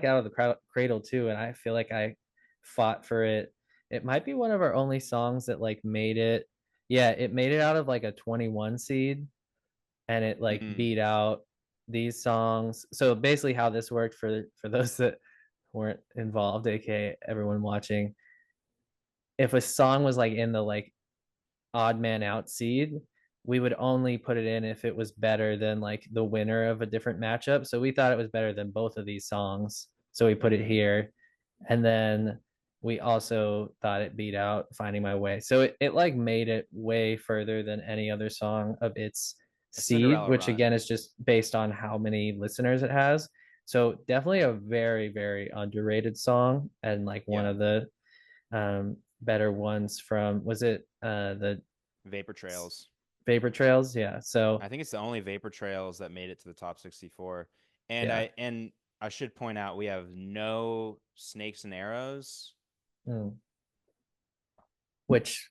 Out of the Cradle too, and I feel like I fought for it. It might be one of our only songs that like made it. Yeah, it made it out of like a 21 seed, and it like Mm, beat out these songs. So basically, how this worked for those that weren't involved, aka everyone watching, if a song was like in the like odd man out seed, we would only put it in if it was better than like the winner of a different matchup. So we thought it was better than both of these songs. So we put it mm-hmm. here. And then we also thought it beat out Finding My Way. So it like made it way further than any other song of its A seed, Cinderella which again run. is just based on how many listeners it has. So definitely a very, very underrated song and like one Yeah. of the better ones from was it the Vapor Trails. Vapor Trails. Yeah. So I think it's the only Vapor Trails that made it to the top 64. And yeah. I should point out we have no Snakes and Arrows. Mm. Which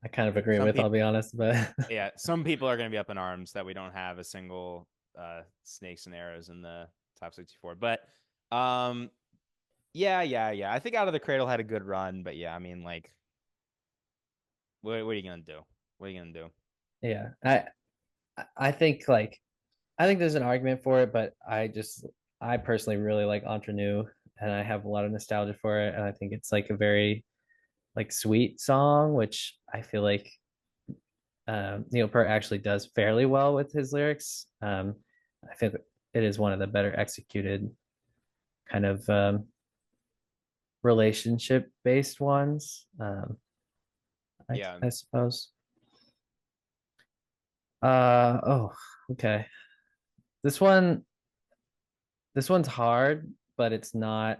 I kind of agree Some with, I'll people, be honest, but yeah, some people are going to be up in arms that we don't have a single Snakes and Arrows in the top 64. But um, yeah. I think Out of the Cradle had a good run, but yeah, I mean, like, what are you gonna do? What are you gonna do? yeah. I think like I think there's an argument for it, but I personally really like Entre Nous and I have a lot of nostalgia for it. And I think it's like a very like sweet song, which I feel like Neil Peart actually does fairly well with his lyrics. I think it is one of the better executed kind of relationship based ones. Yeah, I suppose. Oh, okay. This one this one's hard, but it's not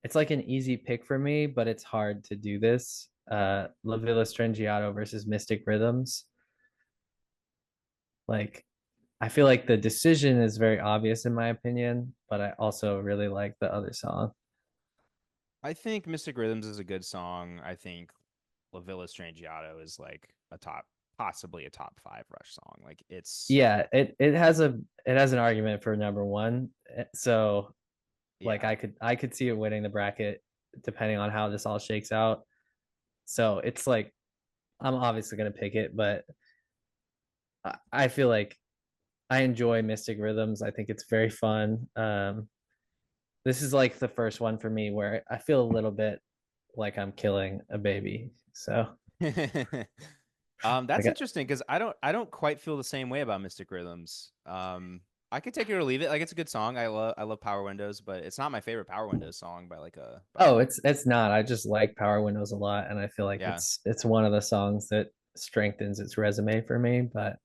it's like an easy pick for me, but it's hard to do this. La Villa Strangiato versus Mystic Rhythms. Like I feel like the decision is very obvious in my opinion, but I also really like the other song. I think Mystic Rhythms is a good song. I think La Villa Strangiato is like possibly a top five Rush song. Like it's, Yeah, it has an argument for number one. So like yeah. I could see it winning the bracket depending on how this all shakes out. So it's like I'm obviously gonna pick it, but I feel like I enjoy Mystic Rhythms. I think it's very fun. This is like the first one for me where I feel a little bit like I'm killing a baby. So That's like interesting because I don't quite feel the same way about Mystic Rhythms. I could take it or leave it. Like it's a good song. I love Power Windows, but it's not my favorite Power Windows song by like a by a oh, long. it's not. I just like Power Windows a lot, and I feel like Yeah. it's one of the songs that strengthens its resume for me. But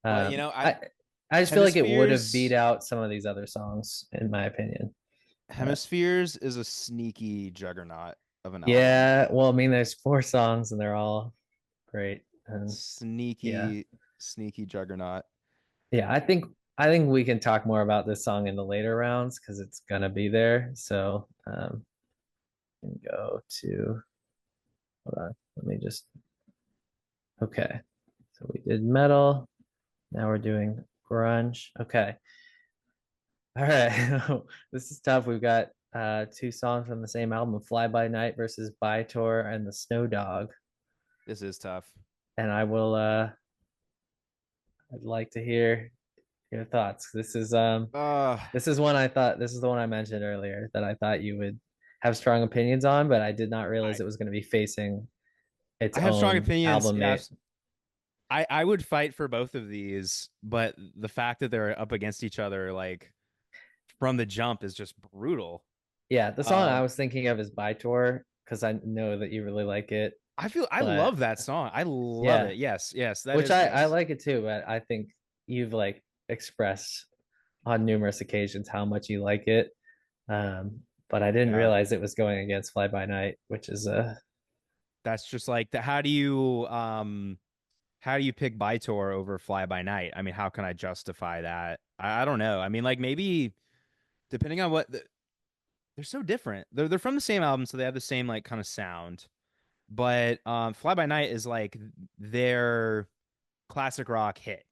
Well, I I just feel like it would have beat Hemispheres out some of these other songs in my opinion. But Hemispheres is a sneaky juggernaut of an album. yeah, well, I mean, there's four songs and they're all great, and yeah, Sneaky, sneaky juggernaut. yeah. I think we can talk more about this song in the later rounds because it's gonna be there. So and go to hold on, let me just okay. So we did metal. Now we're doing grunge. Okay. All right. This is tough. We've got two songs from the same album, Fly By Night versus By Tour and the Snow Dog. This is tough. And I will I'd like to hear your thoughts. Uh, This is one I thought this is the one I mentioned earlier that I thought you would have strong opinions on, but I did not realize I it was going to be facing its I have strong own opinions. album mate. Yes, I would fight for both of these, but the fact that they're up against each other like from the jump is just brutal. Yeah, the song I Um, was thinking of is By Tour because I know that you really like it, I but love that song. I love yeah, it. Yes, that which is I yes. like it too, but I think you've like expressed on numerous occasions how much you like it. But I didn't Yeah. realize it was going against Fly By Night, which is That's just like the how do you pick Bytor over Fly By Night? I mean, how can I justify that? I don't know. I mean, like maybe depending on they're so different. They're from the same album, so they have the same like kind of sound. But Fly By Night is like their classic rock hit,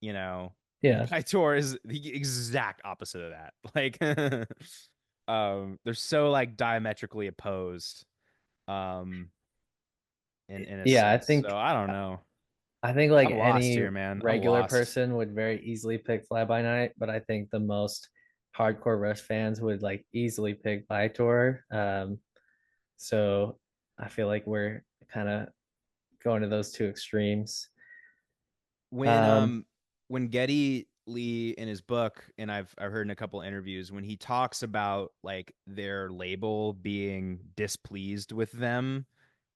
you know. yeah, Bytor is the exact opposite of that. Like they're so like diametrically opposed um in a yeah. sense. So I don't know. I think like I'm lost any here, man. I'm regular lost. person would very easily pick Fly By Night, but I think the most hardcore Rush fans would like easily pick By Tour. So I feel like we're kind of going to those two extremes. when Um, um when Getty Lee in his book, and I've heard in a couple interviews when he talks about like their label being displeased with them,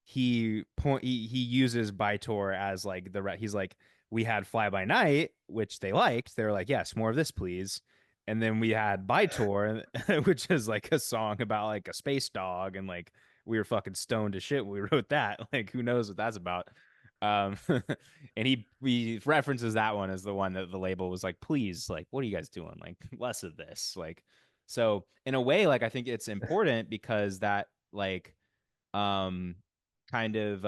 he uses Bytor as like he's like we had Fly By Night, which they liked. They were like, yes, more of this, please. And then we had Bytor, which is like a song about like a space dog, and like we were fucking stoned to shit when we wrote that. Like, who knows what that's about? Um, and he references that one as the one that the label was like, please, like, what are you guys doing? Like, less of this. Like, so in a way, like, I think it's important because that, like, um, kind of,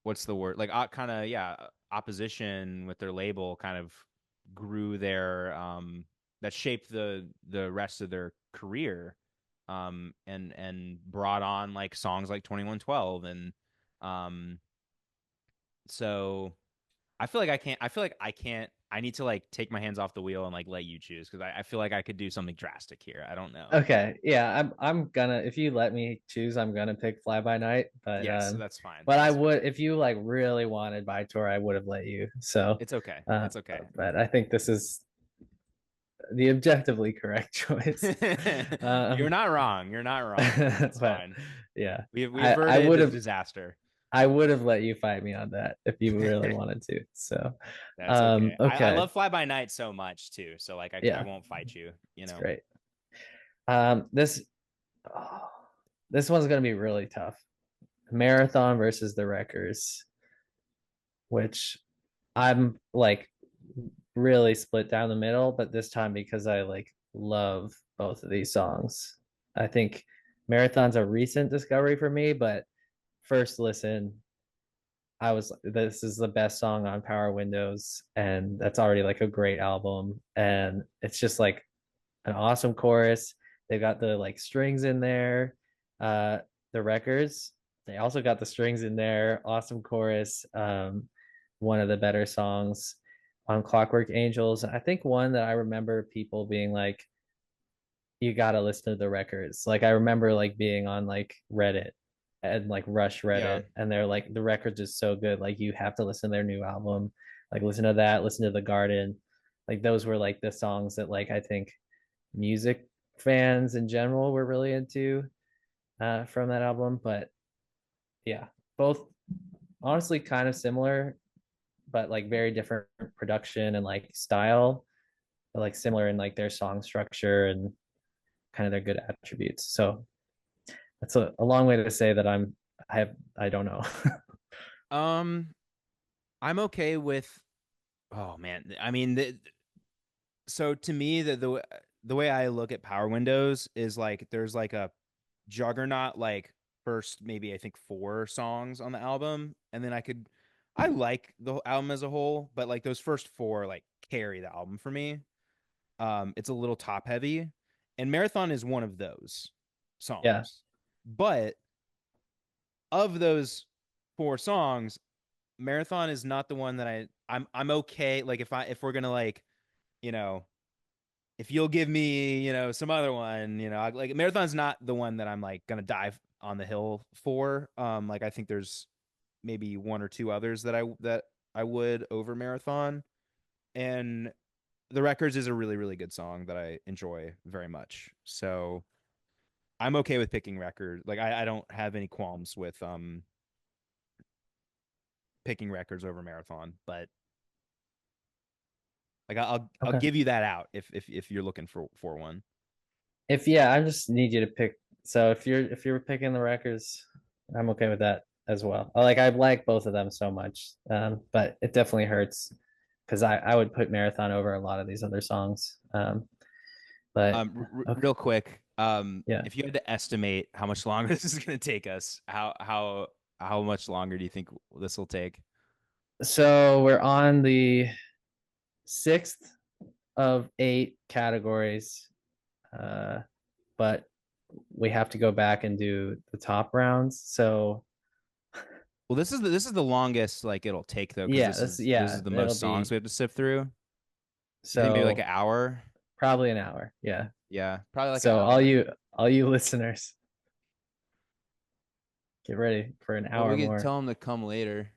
what's the word? Like, kind of, yeah, opposition with their label kind of grew their, that shaped the rest of their career, and brought on like songs like 2112 and, um, so I feel like I can't. I feel like I can't. I need to like take my hands off the wheel and like let you choose because I feel like I could do something drastic here. I don't know. Okay, yeah, I'm gonna if you let me choose, I'm gonna pick Fly By Night, Yes, that's fine. but I That's fine. would if you like really wanted By Tour, I would have let you. So, It's okay. uh, It's okay. but I think this is the objectively correct choice. You're not wrong. You're not wrong. It's But fine. yeah, We I averted would the have disaster. I would have let you fight me on that if you really wanted to. So, That's okay. I okay, love Fly By Night so much too. So like I yeah, won't fight you. You it's know. great. This oh, this one's gonna be really tough. Marathon versus the Wreckers, which I'm like really split down the middle, but this time because I like love both of these songs. I think Marathon's a recent discovery for me, but first listen, I was this is the best song on Power Windows, and that's already like a great album. And it's just like an awesome chorus. They got the like strings in there. The records, they also got the strings in there. Awesome chorus. One of the better songs on Clockwork Angels. I think one that I remember people being like, you gotta listen to the records. Like I remember like being on like Reddit and like Rush Yeah. Reddit, and they're like, the records is so good. Like you have to listen to their new album. Like listen to that, listen to The Garden. Like those were like the songs that like I think music fans in general were really into from that album. But yeah, both honestly kind of similar, but like very different production and like style, but like similar in like their song structure and kind of their good attributes. So that's a long way to say that I don't know. Um, I'm okay with. Oh man, I mean, so to me, the way I look at Power Windows is like there's like a juggernaut like first maybe I think four songs on the album, and then I like the whole album as a whole, but like those first four like carry the album for me. It's a little top heavy, and Marathon is one of those Yeah, songs. But of those four songs, Marathon is not the one that I'm okay. Like if we're gonna like, you know, if you'll give me, some other one, like Marathon's not the one that I'm like gonna dive on the hill for. Like I think there's maybe one or two others that I would over Marathon. And The Records is a really, really good song that I enjoy very much. So I'm okay with picking Record. Like I don't have any qualms with picking Records over Marathon, but like I'll okay. give you that out if you're looking for one. If yeah, I just need you to pick. So if you're picking the records, I'm okay with that as well. I like both of them so much, but it definitely hurts because I would put Marathon over a lot of these other songs. But okay, Real quick, yeah. if you had to estimate how much longer this is going to take us, how much longer do you think this will take? So we're on the sixth of eight categories, uh, but we have to go back and do the top rounds. So Well, this is the longest like it'll take though, because yeah, this is the it'll most be songs we have to sift through. You think maybe like so an hour? probably an hour. Yeah. Yeah, probably like an So hour. all you listeners, get ready for an Well, hour we could more. tell them to come later.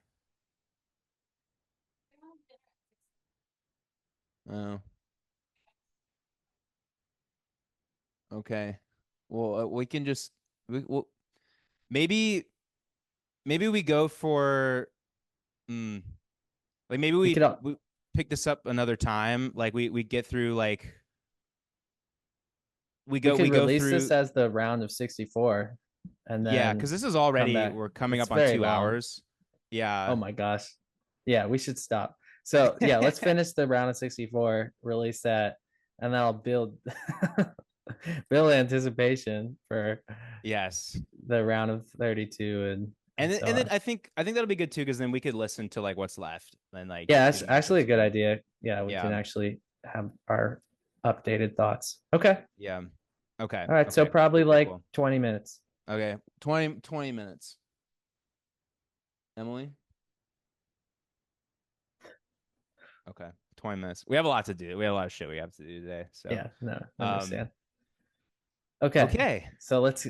Oh, okay. Well, we can just well maybe we go for mm, like maybe We could we pick this up another time. Like we get through like we we go could we go release this through. as the round of 64 and Yeah, then because this is come already back. we're coming It's up on very two long. hours. Yeah. Oh my gosh. Yeah, we should stop. So yeah, let's finish the round of 64, release that, and then I'll build build anticipation for Yes. the round of 32 and so And then on. I think that'll be good too, because then we could listen to like what's left and like Yeah, do that's the actually a matchups good again. idea. Yeah, we Yeah. can actually have our updated thoughts. Okay. Yeah. Okay. All right. So Okay. probably Cool. Cool. like Cool. 20 minutes. Okay. 20 minutes. Emily. Okay. 20 minutes. We have a lot to do. We have a lot of shit we have to do today. So, Yeah, no, I um, understand. Okay. okay. So let's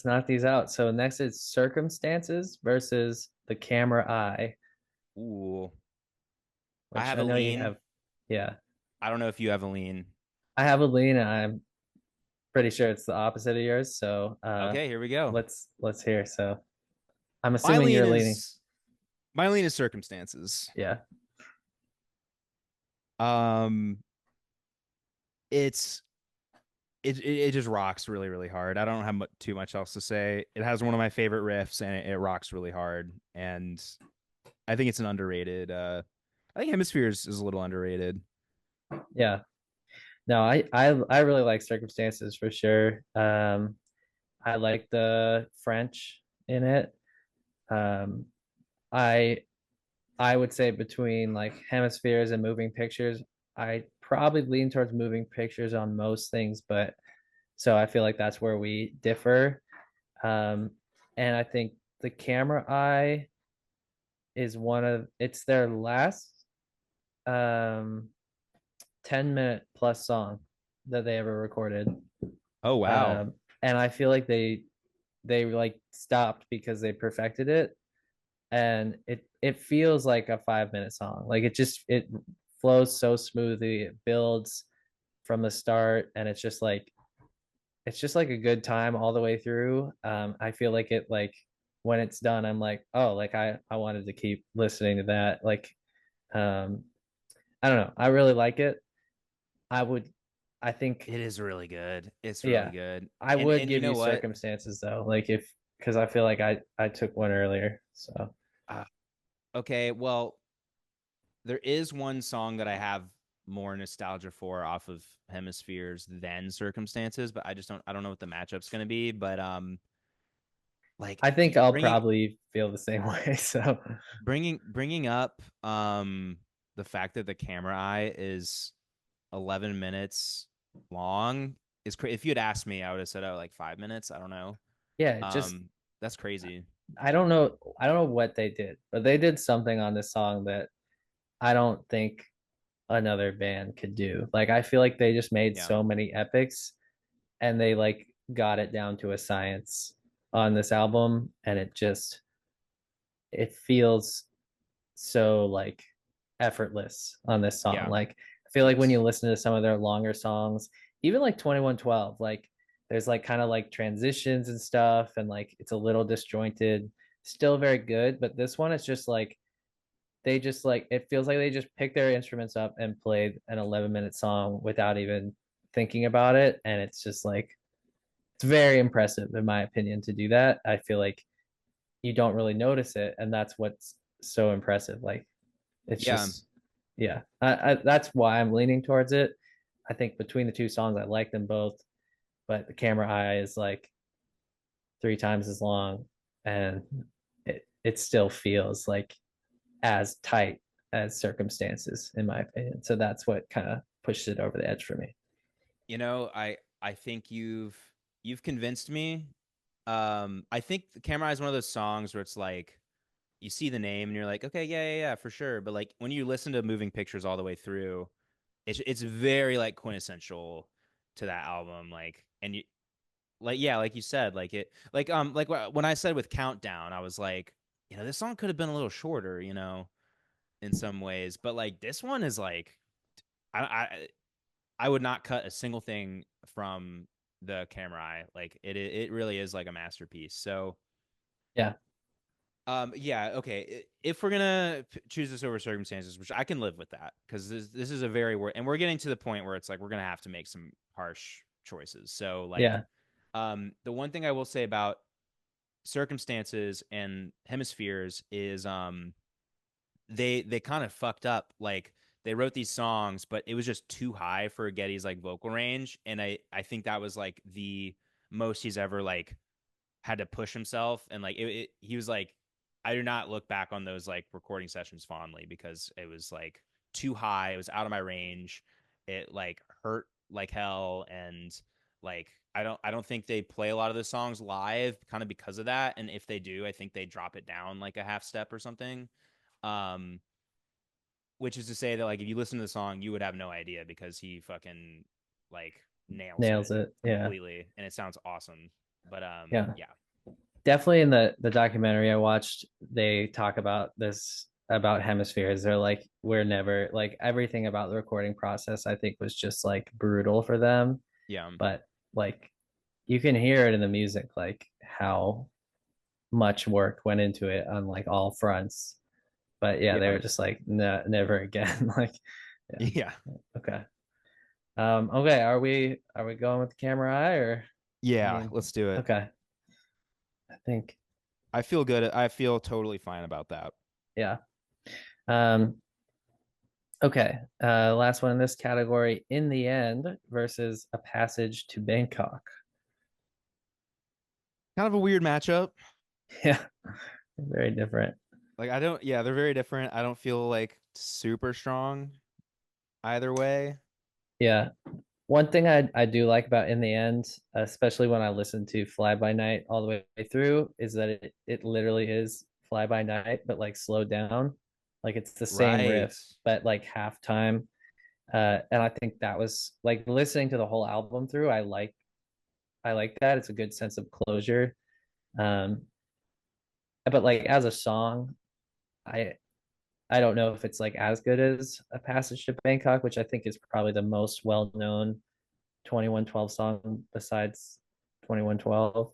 knock these out. So next is circumstances versus the camera eye, Ooh. I which have I a know you lean. have. Yeah. I don't know if you have a lean. I have a lean and I'm pretty sure it's the opposite of yours. So Okay, here we go. let's hear. So I'm My assuming lean you're leaning. is my lean is circumstances. Yeah. Um, it's it just rocks really really hard. I don't have too much else to say. It has one of my favorite riffs and it rocks really hard. And I think it's an underrated. I think Hemispheres is a little underrated. Yeah. No, I really like circumstances for sure. I like the French in it. Um, I I would say between like hemispheres and moving pictures, I probably lean towards moving pictures on most things, but so I feel like that's where we differ. Um, and I think the camera eye is it's their last um 10-minute plus song that they ever recorded. Oh wow. And I feel like they like stopped because they perfected it and it feels like a 5-minute song. Like it flows so smoothly, it builds from the start, and it's just like a good time all the way through. I feel like it like when it's done, I'm like, oh, like I wanted to keep listening to that. Like um I don't know, I really like it. I would I think It is really good. It's really yeah, good. I would And you give know you what? circumstances though, like if because I feel like I took one earlier. So Uh, okay, well, there is one song that I have more nostalgia for off of Hemispheres than Circumstances, but I don't know what the matchup's gonna be. But like I think I'll bringing probably feel the same way. So bringing up the fact that the camera eye is 11 minutes long is crazy. If you had asked me, I would have said, oh, like 5 minutes. I don't know. yeah, just That's crazy. I don't know what they did, but they did something on this song that I don't think another band could do. Like I feel like they just made Yeah. so many epics and they like got it down to a science on this album and it feels so like effortless on this song. Yeah. Like I feel like when Yes. you listen to some of their longer songs, even like 2112, like there's like kind of like transitions and stuff and like it's a little disjointed, still very good, but this one is just like they just like it feels like they just picked their instruments up and played an 11-minute song without even thinking about it and it's just like it's very impressive in my opinion to do that. I feel like you don't really notice it and that's what's so impressive. Like it's Yeah. just yeah, that's why I'm leaning towards it. I think between the two songs I like them both, but the camera eye is like 3 times as long and it still feels like as tight as circumstances in my opinion, so that's what kind of pushed it over the edge for me. You know, I think you've convinced me. I think the Camera Eye is one of those songs where it's like you see the name and you're like, okay, yeah, yeah, yeah, for sure. But like when you listen to Moving Pictures all the way through, it's very like quintessential to that album. Like, and you like yeah, like you said, like it like when I said with Countdown, I was like, you know, this song could have been a little shorter, you know, in some ways, but like this one is like I I would not cut a single thing from the Camera Eye. Like it really is like a masterpiece. So Yeah, yeah, okay. If we're gonna choose this over Circumstances, which I can live with that, because this is a very word, and we're getting to the point where it's like we're gonna have to make some harsh choices. So like, yeah, the one thing I will say about Circumstances and Hemispheres is they kind of fucked up. Like they wrote these songs, but it was just too high for Getty's like vocal range, and I think that was like the most he's ever like had to push himself, and like he was like, I do not look back on those like recording sessions fondly because it was like too high, it was out of my range, it like hurt like hell, and like I don't think they play a lot of the songs live kind of because of that, and if they do, I think they drop it down like a half step or something. Um, which is to say that like if you listen to the song, you would have no idea because he fucking like nails Nails it it. Yeah. completely, and it sounds awesome. But Yeah. yeah, Definitely in the documentary I watched, they talk about this about hemispheres. They're like, we're never like everything about the recording process, I think, was just like brutal for them. yeah, But like you can hear it in the music, like how much work went into it on like all fronts. But yeah, they yeah, were just like, no, never again. Like, yeah, yeah, okay. Okay, are we going with the camera eye or I yeah. mean, Let's do it. okay. I think, I feel good. I feel totally fine about that. yeah. Um, okay. Last one in this category, In the End versus A Passage to Bangkok. Kind of a weird matchup. Yeah, very different. Like I don't. Yeah, they're very different. I don't feel like super strong either way. Yeah. One thing I do like about In the End, especially when I listen to Fly By Night all the way through, is that it literally is Fly By Night, but like slowed down. Like it's the same Right. riff, but like halftime. And I think that was like listening to the whole album through, I like that. It's a good sense of closure. Um, but like as a song, I I don't know if it's like as good as A Passage to Bangkok, which I think is probably the most well-known 2112 song besides 2112.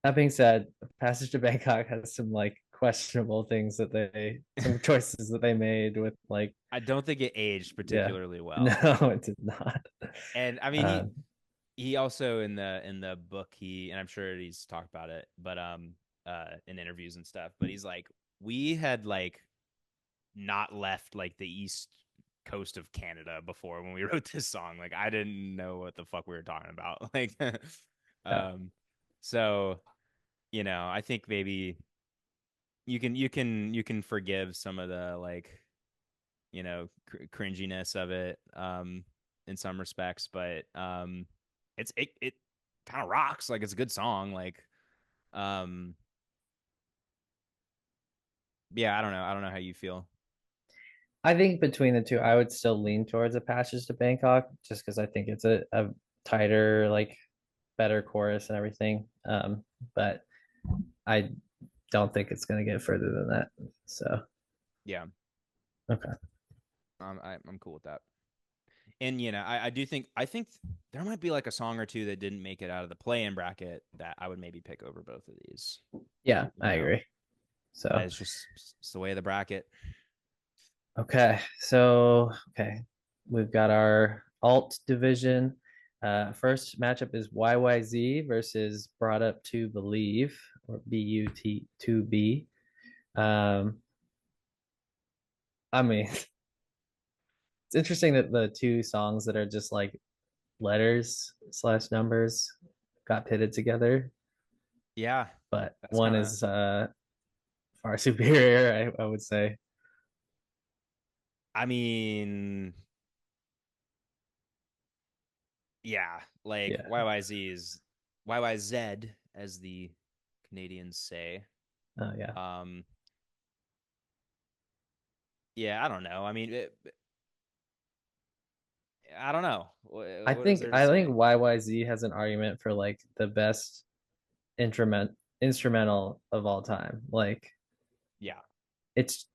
That being said, Passage to Bangkok has some like questionable things that some choices that they made with like, I don't think it aged yeah, particularly no, well. it did not. And I mean Um, he also in the book and I'm sure he's talked about it, but in interviews and stuff, but he's like, we had like not left like the east coast of Canada before when we wrote this song. Like I didn't know what the fuck we were talking about. Like yeah. um so I think maybe you can forgive some of the like cringiness of it in some respects, but it kind of rocks. Like it's a good song. Like um yeah, I don't know how you feel. I think between the two, I would still lean towards A Passage to Bangkok just because I think it's a tighter, like better chorus and everything. But I don't think it's gonna get further than that. So Yeah, okay. I'm cool with that. And I do think there might be like a song or two that didn't make it out of the play-in bracket that I would maybe pick over both of these. Yeah, You I know, agree. but So it's the way of the bracket. okay. Okay. We've got our alt division. First matchup is YYZ versus Brought Up to Believe or BUT2B. Um, I mean, it's interesting that the two songs that are just like letters slash numbers got pitted together, Yeah, but that's one kind of. is far superior, I would say. I mean, yeah, like Yeah. YYZ as the Canadians say. Oh yeah. Um, yeah, I don't know. I mean, I don't know. I What is think there to I think say? YYZ has an argument for like the best instrumental of all time. Like Yeah, it's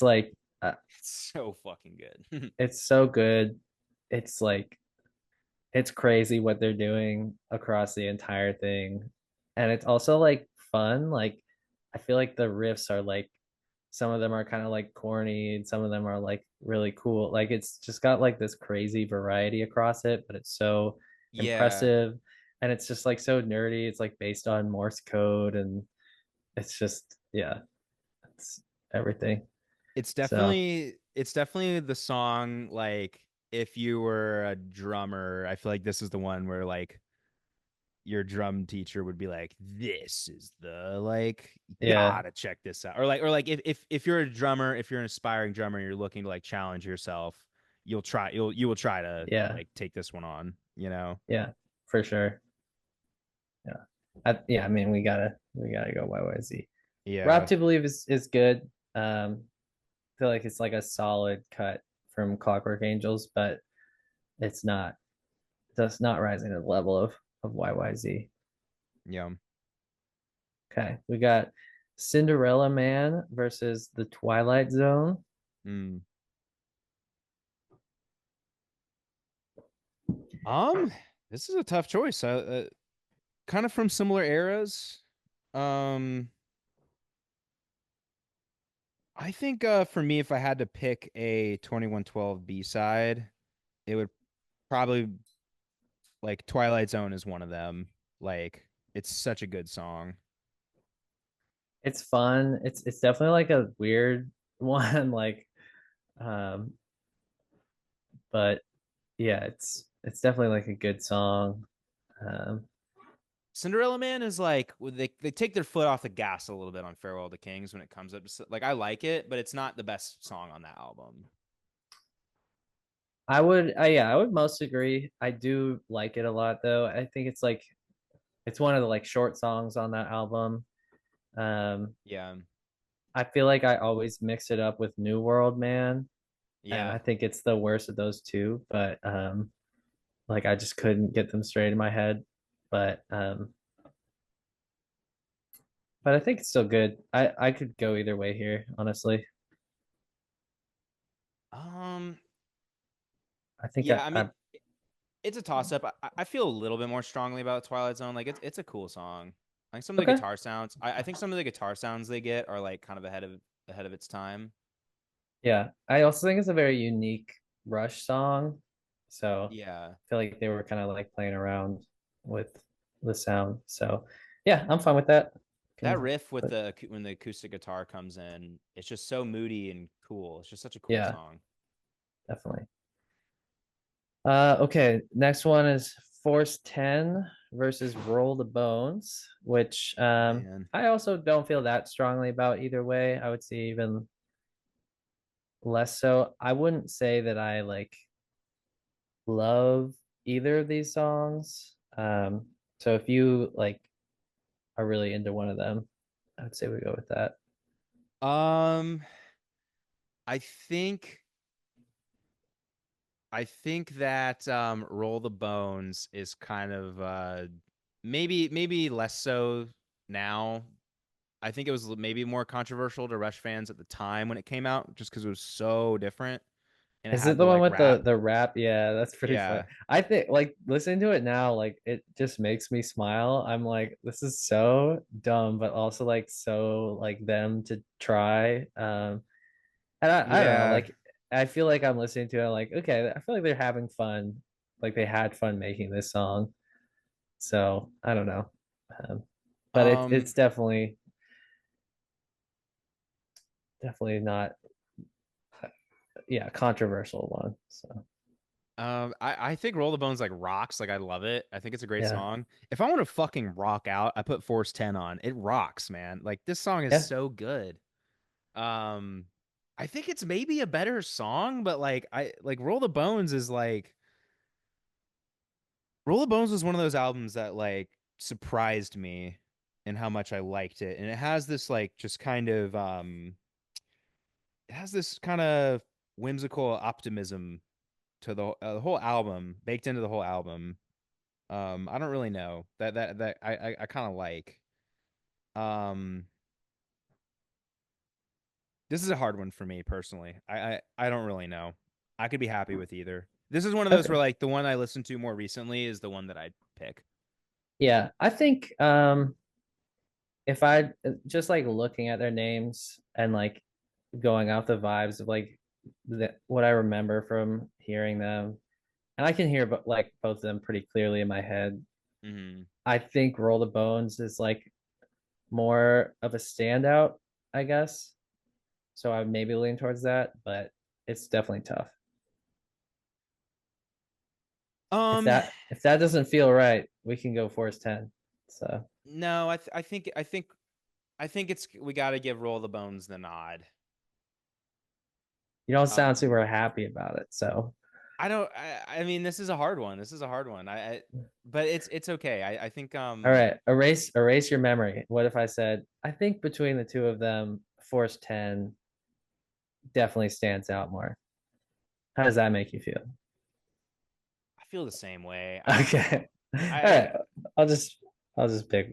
like it's so fucking good. it's so good. It's like it's crazy what they're doing across the entire thing. And it's also like fun. Like I feel like the riffs are like some of them are kind of like corny and some of them are like really cool. Like it's just got like this crazy variety across it, but it's so Yeah, impressive and it's just like so nerdy. It's like based on Morse code and it's just yeah, it's everything. So It's definitely the song like if you were a drummer, I feel like this is the one where like your drum teacher would be like, "This is the like yeah, gotta check this out," or like if you're a drummer, if you're an aspiring drummer, and you're looking to like challenge yourself, you will try to yeah, like take this one on, you know? yeah, for sure. Yeah, yeah. I mean, we gotta go YYZ. Rob Yeah, to Believe is good. I feel like it's like a solid cut from Clockwork Angels, but it's not that's not rising to the level of YYZ. yeah. Okay, we got Cinderella Man versus The Twilight Zone. Mm. This is a tough choice. Kind of from similar eras. Um, I think for me, if I had to pick a 2112 B side, it would probably like Twilight Zone is one of them. Like it's such a good song. It's fun. It's definitely like a weird one, like um, but yeah, it's definitely like a good song. Um, Cinderella Man is like they take their foot off the gas a little bit on Farewell to Kings when it comes up to like I like it, but it's not the best song on that album. yeah, I would most agree. I do like it a lot though. I think it's like it's one of the like short songs on that album. Um, Yeah, I feel like I always mix it up with New World Man, and yeah. I think it's the worst of those two, but like I just couldn't get them straight in my head. But but I think it's still good. I could go either way here, honestly. Um, I think yeah. I mean, I it's a toss up. I feel a little bit more strongly about Twilight Zone. Like it's a cool song. Like some of the okay. guitar sounds. I think some of the guitar sounds they get are like kind of ahead of its time. Yeah, I also think it's a very unique Rush song. So Yeah. I feel like they were kind of like playing around with the sound. So yeah, I'm fine with that. That Can riff with put the when the acoustic guitar comes in, it's just so moody and cool. It's just such a cool yeah, song. definitely. Okay, next one is Force 10 versus Roll the Bones, which Man. I also don't feel that strongly about either way. I would say even less so. I wouldn't say that I like love either of these songs. So if you like are really into one of them, I would say we go with that. Um, I think I think that Roll the Bones is kind of maybe less so now. I think it was maybe more controversial to Rush fans at the time when it came out, just because it was so different and it Is it had the the one like with rap. the rap? Yeah, that's pretty fun. Yeah, I think like listening to it now, like it just makes me smile. I'm like, this is so dumb, but also like so like them to try. And I don't know, yeah. like I feel like I'm listening to it like, okay, I feel like they're having fun. Like they had fun making this song. So I don't know. Um, but Um, it's definitely not yeah, controversial one. So I think Roll the Bones like rocks. Like I love it. I think it's a great yeah. song. If I want to fucking rock out, I put Force 10 on. It rocks, man. Like this song is Yeah. so good. Um, I think it's maybe a better song, but like I like Roll the Bones is like Roll the Bones was one of those albums that like surprised me in how much I liked it. And it has this like just kind of it has this kind of whimsical optimism to the whole album, baked into the whole album. I don't really know. That I kind of like. Um this is a hard one for me personally. I don't really know. I could be happy with either. This is one of those Okay. where like the one I listened to more recently is the one that I'd pick. Yeah. I think if I just like looking at their names and like going off the vibes of like what I remember from hearing them, and I can hear like both of them pretty clearly in my head. Hmm. I think Roll the Bones is like more of a standout, I guess. So I would maybe lean towards that, but it's definitely tough. Um, If that doesn't feel right, we can go Force 10. So no, I think it's we got to give Roll the Bones the nod. you don't sound Um, super happy about it. So I don't. I mean, this is a hard one. This is a hard one. But it's okay. I think all right, erase your memory. What if I said I think between the two of them, Force 10 definitely stands out more. How does that make you feel? I feel the same way. Okay. All I right. I'll just I'll just pick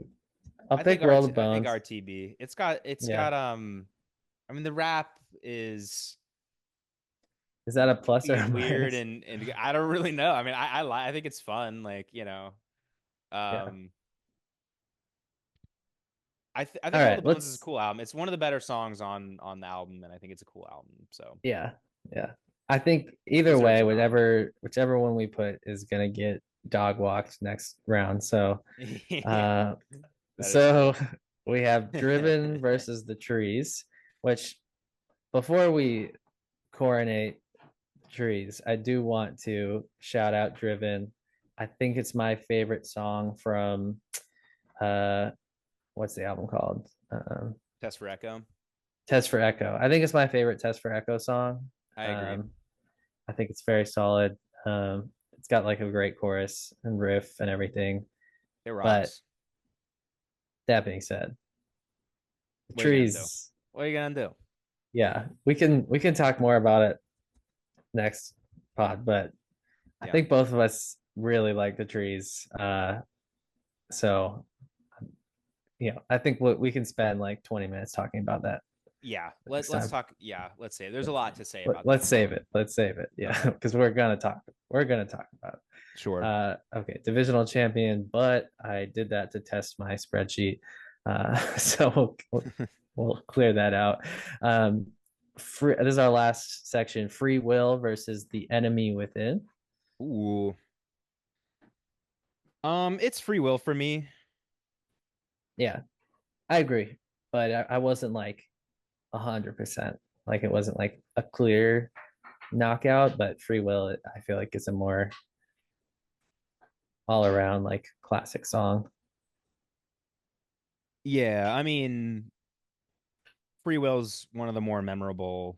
I'll I think pick Roll the I think Bones. RTB. It's Yeah. got I mean the rap is Is that a plus or a weird minus? and I don't really know. I mean I think it's fun like, Yeah. um I All think Roll the right. Bones is a Let's cool album. It's one of the better songs on the album and I think it's a cool album. So, yeah. Yeah. I think either deserves way, a nod. whichever one we put is gonna get dog walked next round. So Yeah, uh that is so true. we have Driven versus the Trees, which before we coronate Trees, I do want to shout out Driven. I think it's my favorite song from uh what's the album called? Test for Echo. Test for Echo. I think it's my favorite Test for Echo song. I agree. Um I think it's very solid. It's got like a great chorus and riff and everything. It But rocks. that being said, the What are you gonna do? Trees, What are you gonna do? yeah, we can talk more about it next pod, but I Yeah. think both of us really like the Trees. So I think we can spend like 20 minutes talking about that Yeah. next Let's time. talk. Yeah, let's say there's a lot to say about Let's that save song. it. Let's save it. Yeah, Okay. because we're gonna talk about it. Sure. Okay, divisional champion, but I did that to test my spreadsheet. So we'll clear that out. This is our last section: free will versus the enemy within. Ooh. It's Free Will for me. Yeah, I agree, but I wasn't like 100%. Like it wasn't like a clear knockout, but free will, I feel like it's a more all around like classic song. Yeah, I mean, Free Will's one of the more memorable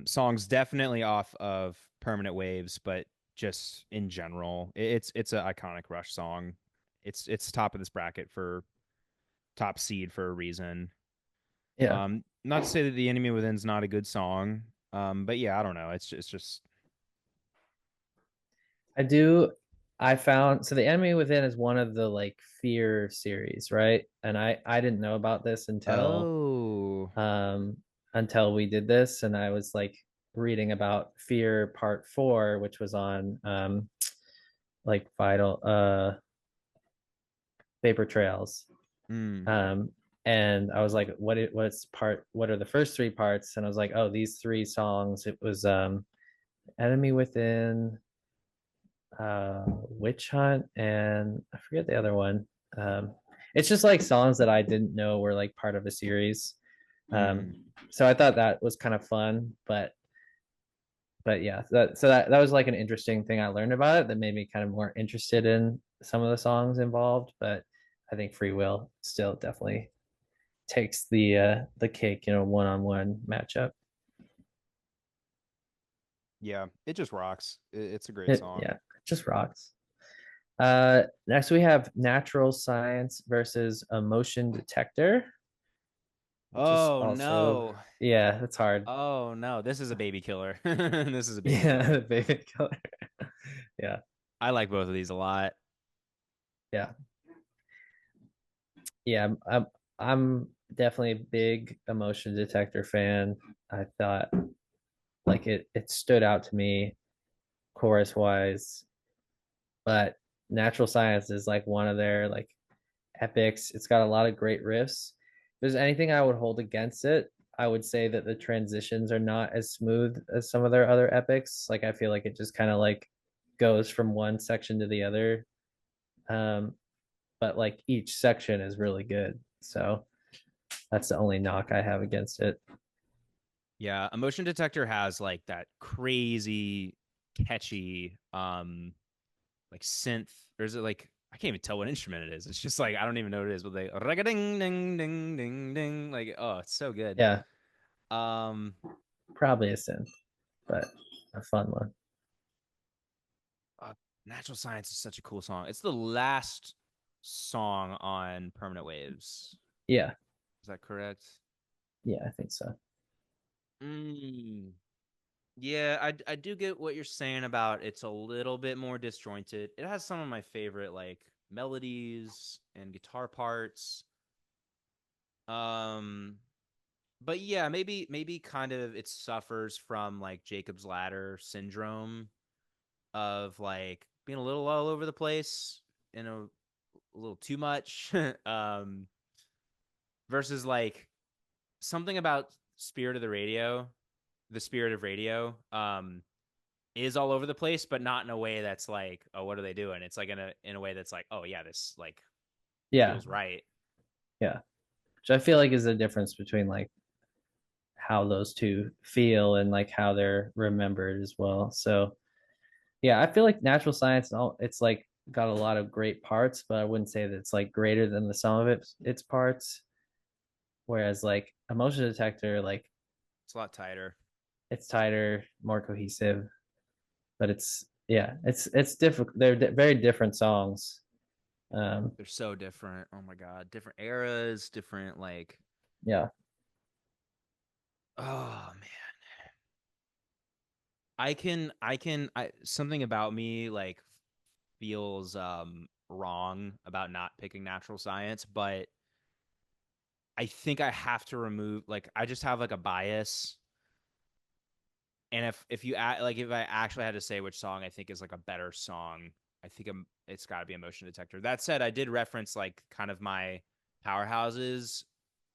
songs, definitely off of Permanent Waves, but just in general, it's an iconic Rush song. It's top of this bracket for top seed for a reason. Yeah, Not to say that The Enemy Within's not a good song, but yeah, I don't know. It's just I do. I found so the enemy within is one of the like fear series, right? And I didn't know about this oh. until we did this, and I was like reading about Fear Part 4, which was on like Vital Vapor Trails. Mm. Um and I was like, what are the first three parts? And I was like, oh, these three songs. It was Enemy Within, Witch Hunt, and I forget the other one. It's just like songs that I didn't know were like part of a series. Mm. So I thought that was kind of fun, but yeah, that was like an interesting thing I learned about it that made me kind of more interested in some of the songs involved. But I think Free Will still definitely takes the cake in a one-on-one matchup. Yeah, it just rocks. It's a great It song. yeah, it just rocks. Next we have Natural Science versus Emotion Detector, which is Oh also no. yeah, it's hard. Oh no, this is a baby killer. This is a baby Yeah, killer. baby killer. Yeah, I like both of these a lot. yeah, yeah. I'm definitely a big Emotion Detector fan. I thought like it stood out to me chorus wise, but Natural Science is like one of their like epics. It's got a lot of great riffs. If there's anything I would hold against it, I would say that the transitions are not as smooth as some of their other epics. Like I feel like it just kind of like goes from one section to the other. Um, but like each section is really good. So that's the only knock I have against it. Yeah, Emotion Detector has like that crazy catchy like synth, or is it like I can't even tell what instrument it is. It's just like I don't even know what it is, but they ding ding ding ding ding, like oh, it's so good. Yeah, Um probably a synth, but a fun one. uh, Natural Science is such a cool song. It's the last song on Permanent Waves. Yeah, Is that correct? yeah, I think so. Mm. Yeah, I do get what you're saying about it's a little bit more disjointed. It has some of my favorite like melodies and guitar parts. Um, but yeah, maybe kind of it suffers from like Jacob's Ladder syndrome of like being a little all over the place and a little too much. um, versus like something about the spirit of radio. Is all over the place, but not in a way that's like, oh, what are they doing? It's like in a way that's like, oh yeah, this like Yeah, feels right. yeah. Which I feel like is the difference between like how those two feel and like how they're remembered as well. So yeah, I feel like Natural Science, it's like got a lot of great parts, but I wouldn't say that it's like greater than the sum of its parts. Whereas like Emotion Detector, like It's a lot tighter. it's tighter, more cohesive, but it's yeah, it's difficult. They're very different songs. They're so different. Oh my god, different eras, different like. Yeah, Oh man, I something about me like feels wrong about not picking Natural Science, but I think I have to remove like I just have like a bias. And if you like if I actually had to say which song I think is like a better song, I think it's got to be Emotion Detector. That said, I did reference like kind of my powerhouses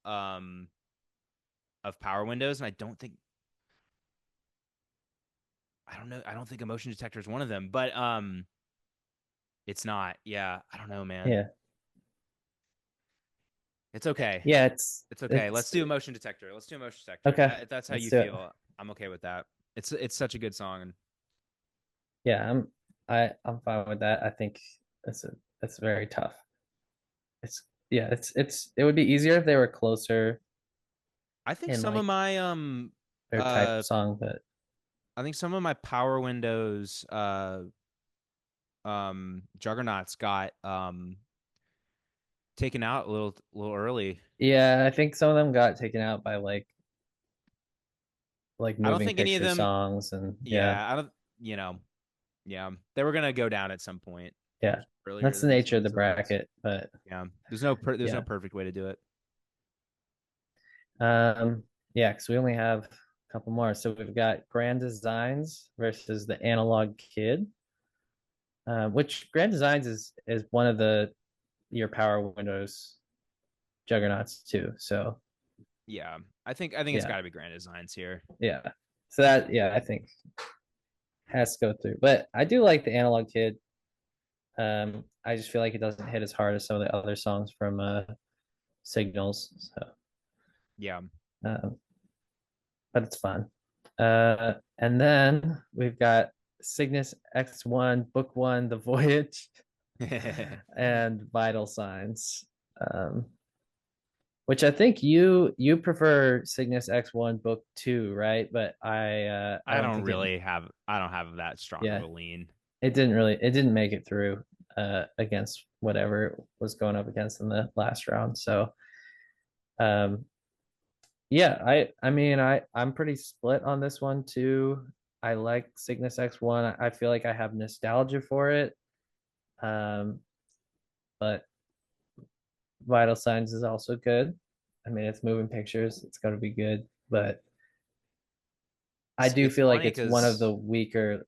um of Power Windows, and I don't think Emotion Detector is one of them, but it's not. Yeah, I don't know, man. yeah, It's okay. yeah. It's okay. It's Let's do Emotion Detector. Let's do Emotion Detector. okay. If that's how Let's you do it. feel, I'm okay with that. It's such a good song, and Yeah, I'm fine with that. I think it's a it's very tough. It's yeah, it would be easier if they were closer I think in some of like my their type of song, but I think some of my Power Windows juggernauts got taken out a little early. yeah, I think some of them got taken out by like I don't moving think any of picture them. songs and yeah, Yeah, I don't. You know, yeah, they were gonna go down at some point yeah. earlier That's the than nature of the some of those. bracket, but Yeah, there's no yeah. perfect way to do it. Yeah, because we only have a couple more. So we've got Grand Designs versus the Analog Kid, which Grand Designs is one of the your Power Windows juggernauts too. So Yeah, I think it's yeah, got to be Grand Designs here. yeah. So that yeah, I think has to go through. But I do like the Analog Kid. I just feel like it doesn't hit as hard as some of the other songs from Signals. So Yeah, um, but it's fun. And then we've got Cygnus X1, Book One, The Voyage, and Vital Signs. Um, which I think you prefer Cygnus X1 Book Two, right? But I don't think it. I don't have that strong of Yeah, a lean. it didn't make it through against whatever was going up against in the last round. So um, yeah, I mean I'm pretty split on this one too. I like Cygnus X1. I feel like I have nostalgia for it. Um, but Vital Signs is also good. I mean, it's moving pictures. It's going to be good, but I do It's feel like funny it's one of because the weaker.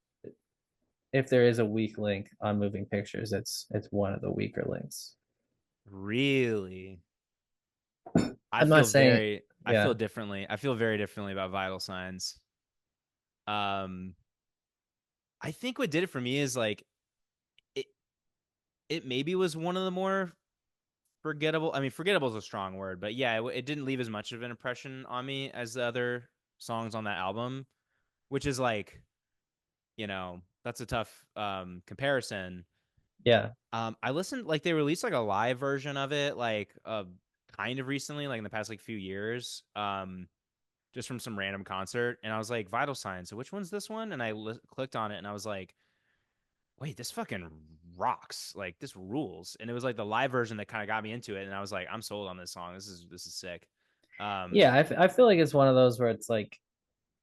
If there is a weak link on moving pictures, it's one of the weaker links. really, I'm not saying, I feel yeah, differently. I feel very differently about Vital Signs. Um, I think what did it for me is like it. It maybe was one of the more forgettable. I mean, forgettable is a strong word, but yeah, it didn't leave as much of an impression on me as the other songs on that album, which is like, that's a tough comparison. Yeah. I listened, like, they released like a live version of it, like kind of recently, like in the past like few years, just from some random concert, and I was like, Vital Signs. So which one's this one? And I clicked on it, and I was like, wait, this fucking rocks. Like, this rules. And it was like the live version that kind of got me into it, and I was like, I'm sold on this song. This is sick. Yeah, I feel like it's one of those where it's like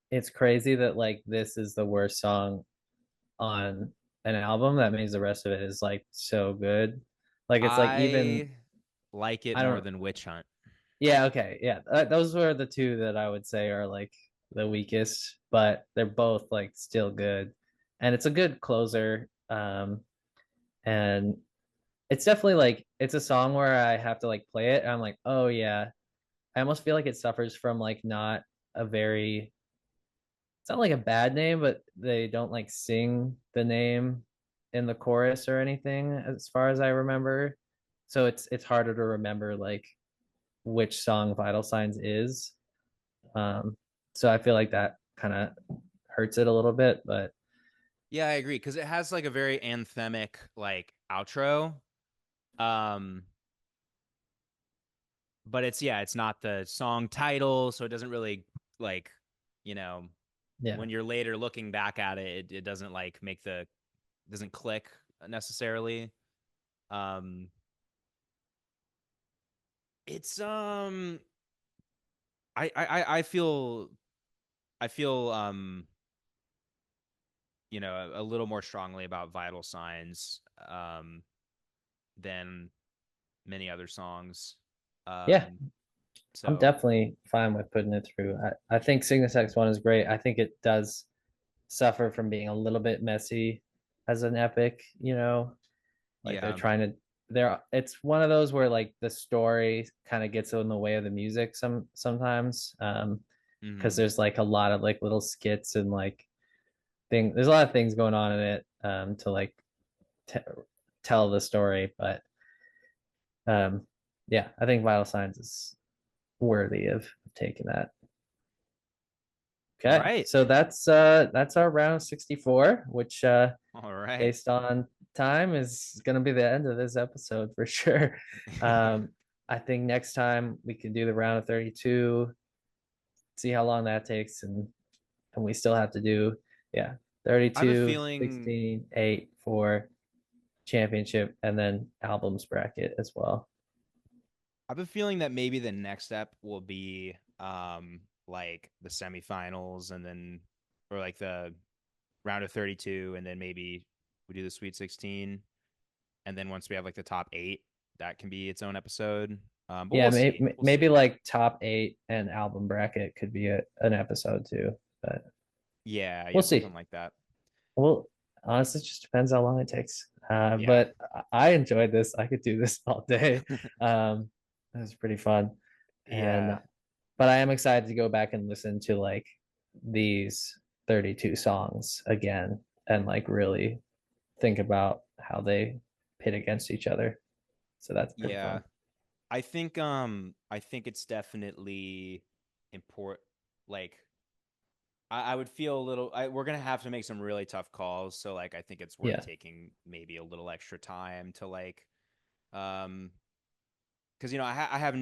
it's crazy that like this is the worst song on an album. That means the rest of it is like so good. Like it's like even I like it I more don't. than Witch Hunt. Yeah, okay, yeah. Those were the two that I would say are like the weakest, but they're both like still good, and it's a good closer. And it's definitely like it's a song where I have to like play it. And I'm like, oh yeah. I almost feel like it suffers from like not a very. It's not like a bad name, but they don't like sing the name in the chorus or anything, as far as I remember. So it's harder to remember like which song Vital Signs is. Um, so I feel like that kind of hurts it a little bit, but Yeah, I agree, because it has like a very anthemic like outro. Um, but it's not the song title, so it doesn't really like, you know, yeah, when you're later looking back at it, it doesn't like doesn't click necessarily. Um, it's I feel a little more strongly about Vital Signs than many other songs. yeah, Um, I'm so definitely fine with putting it through. I think Cygnus X1 is great. I think it does suffer from being a little bit messy as an epic, like they're yeah. trying to it's one of those where like the story kind of gets in the way of the music sometimes because Hmm. there's like a lot of like little skits and like there's a lot of things going on in it to like t- tell the story, but um yeah, I think Vital Signs is worthy of taking that. All Okay, right. so that's our round 64, which All right. based on time is going to be the end of this episode for sure. um I think next time we can do the round of 32, see how long that takes, and we still have to do, yeah, I have a 32, feeling 16, 8 for championship, and then albums bracket as well. I have a feeling that maybe the next step will be like the semifinals, and then, or like the round of 32, and then maybe we do the Sweet 16, and then once we have like the top 8, that can be its own episode. But Yeah, we'll see. We'll maybe see. like top 8 and album bracket could be an episode too, but Yeah, we'll yeah, something see. like that. Well, honestly, it just depends how long it takes. Yeah. But I enjoyed this. I could do this all day. It was pretty fun. And Yeah. but I am excited to go back and listen to like these 32 songs again and like really think about how they pit against each other. So that's pretty Yeah. fun. I think it's definitely important. Like, I would feel a little. We're gonna have to make some really tough calls, so like I think it's worth Yeah. taking maybe a little extra time to like, um, because I have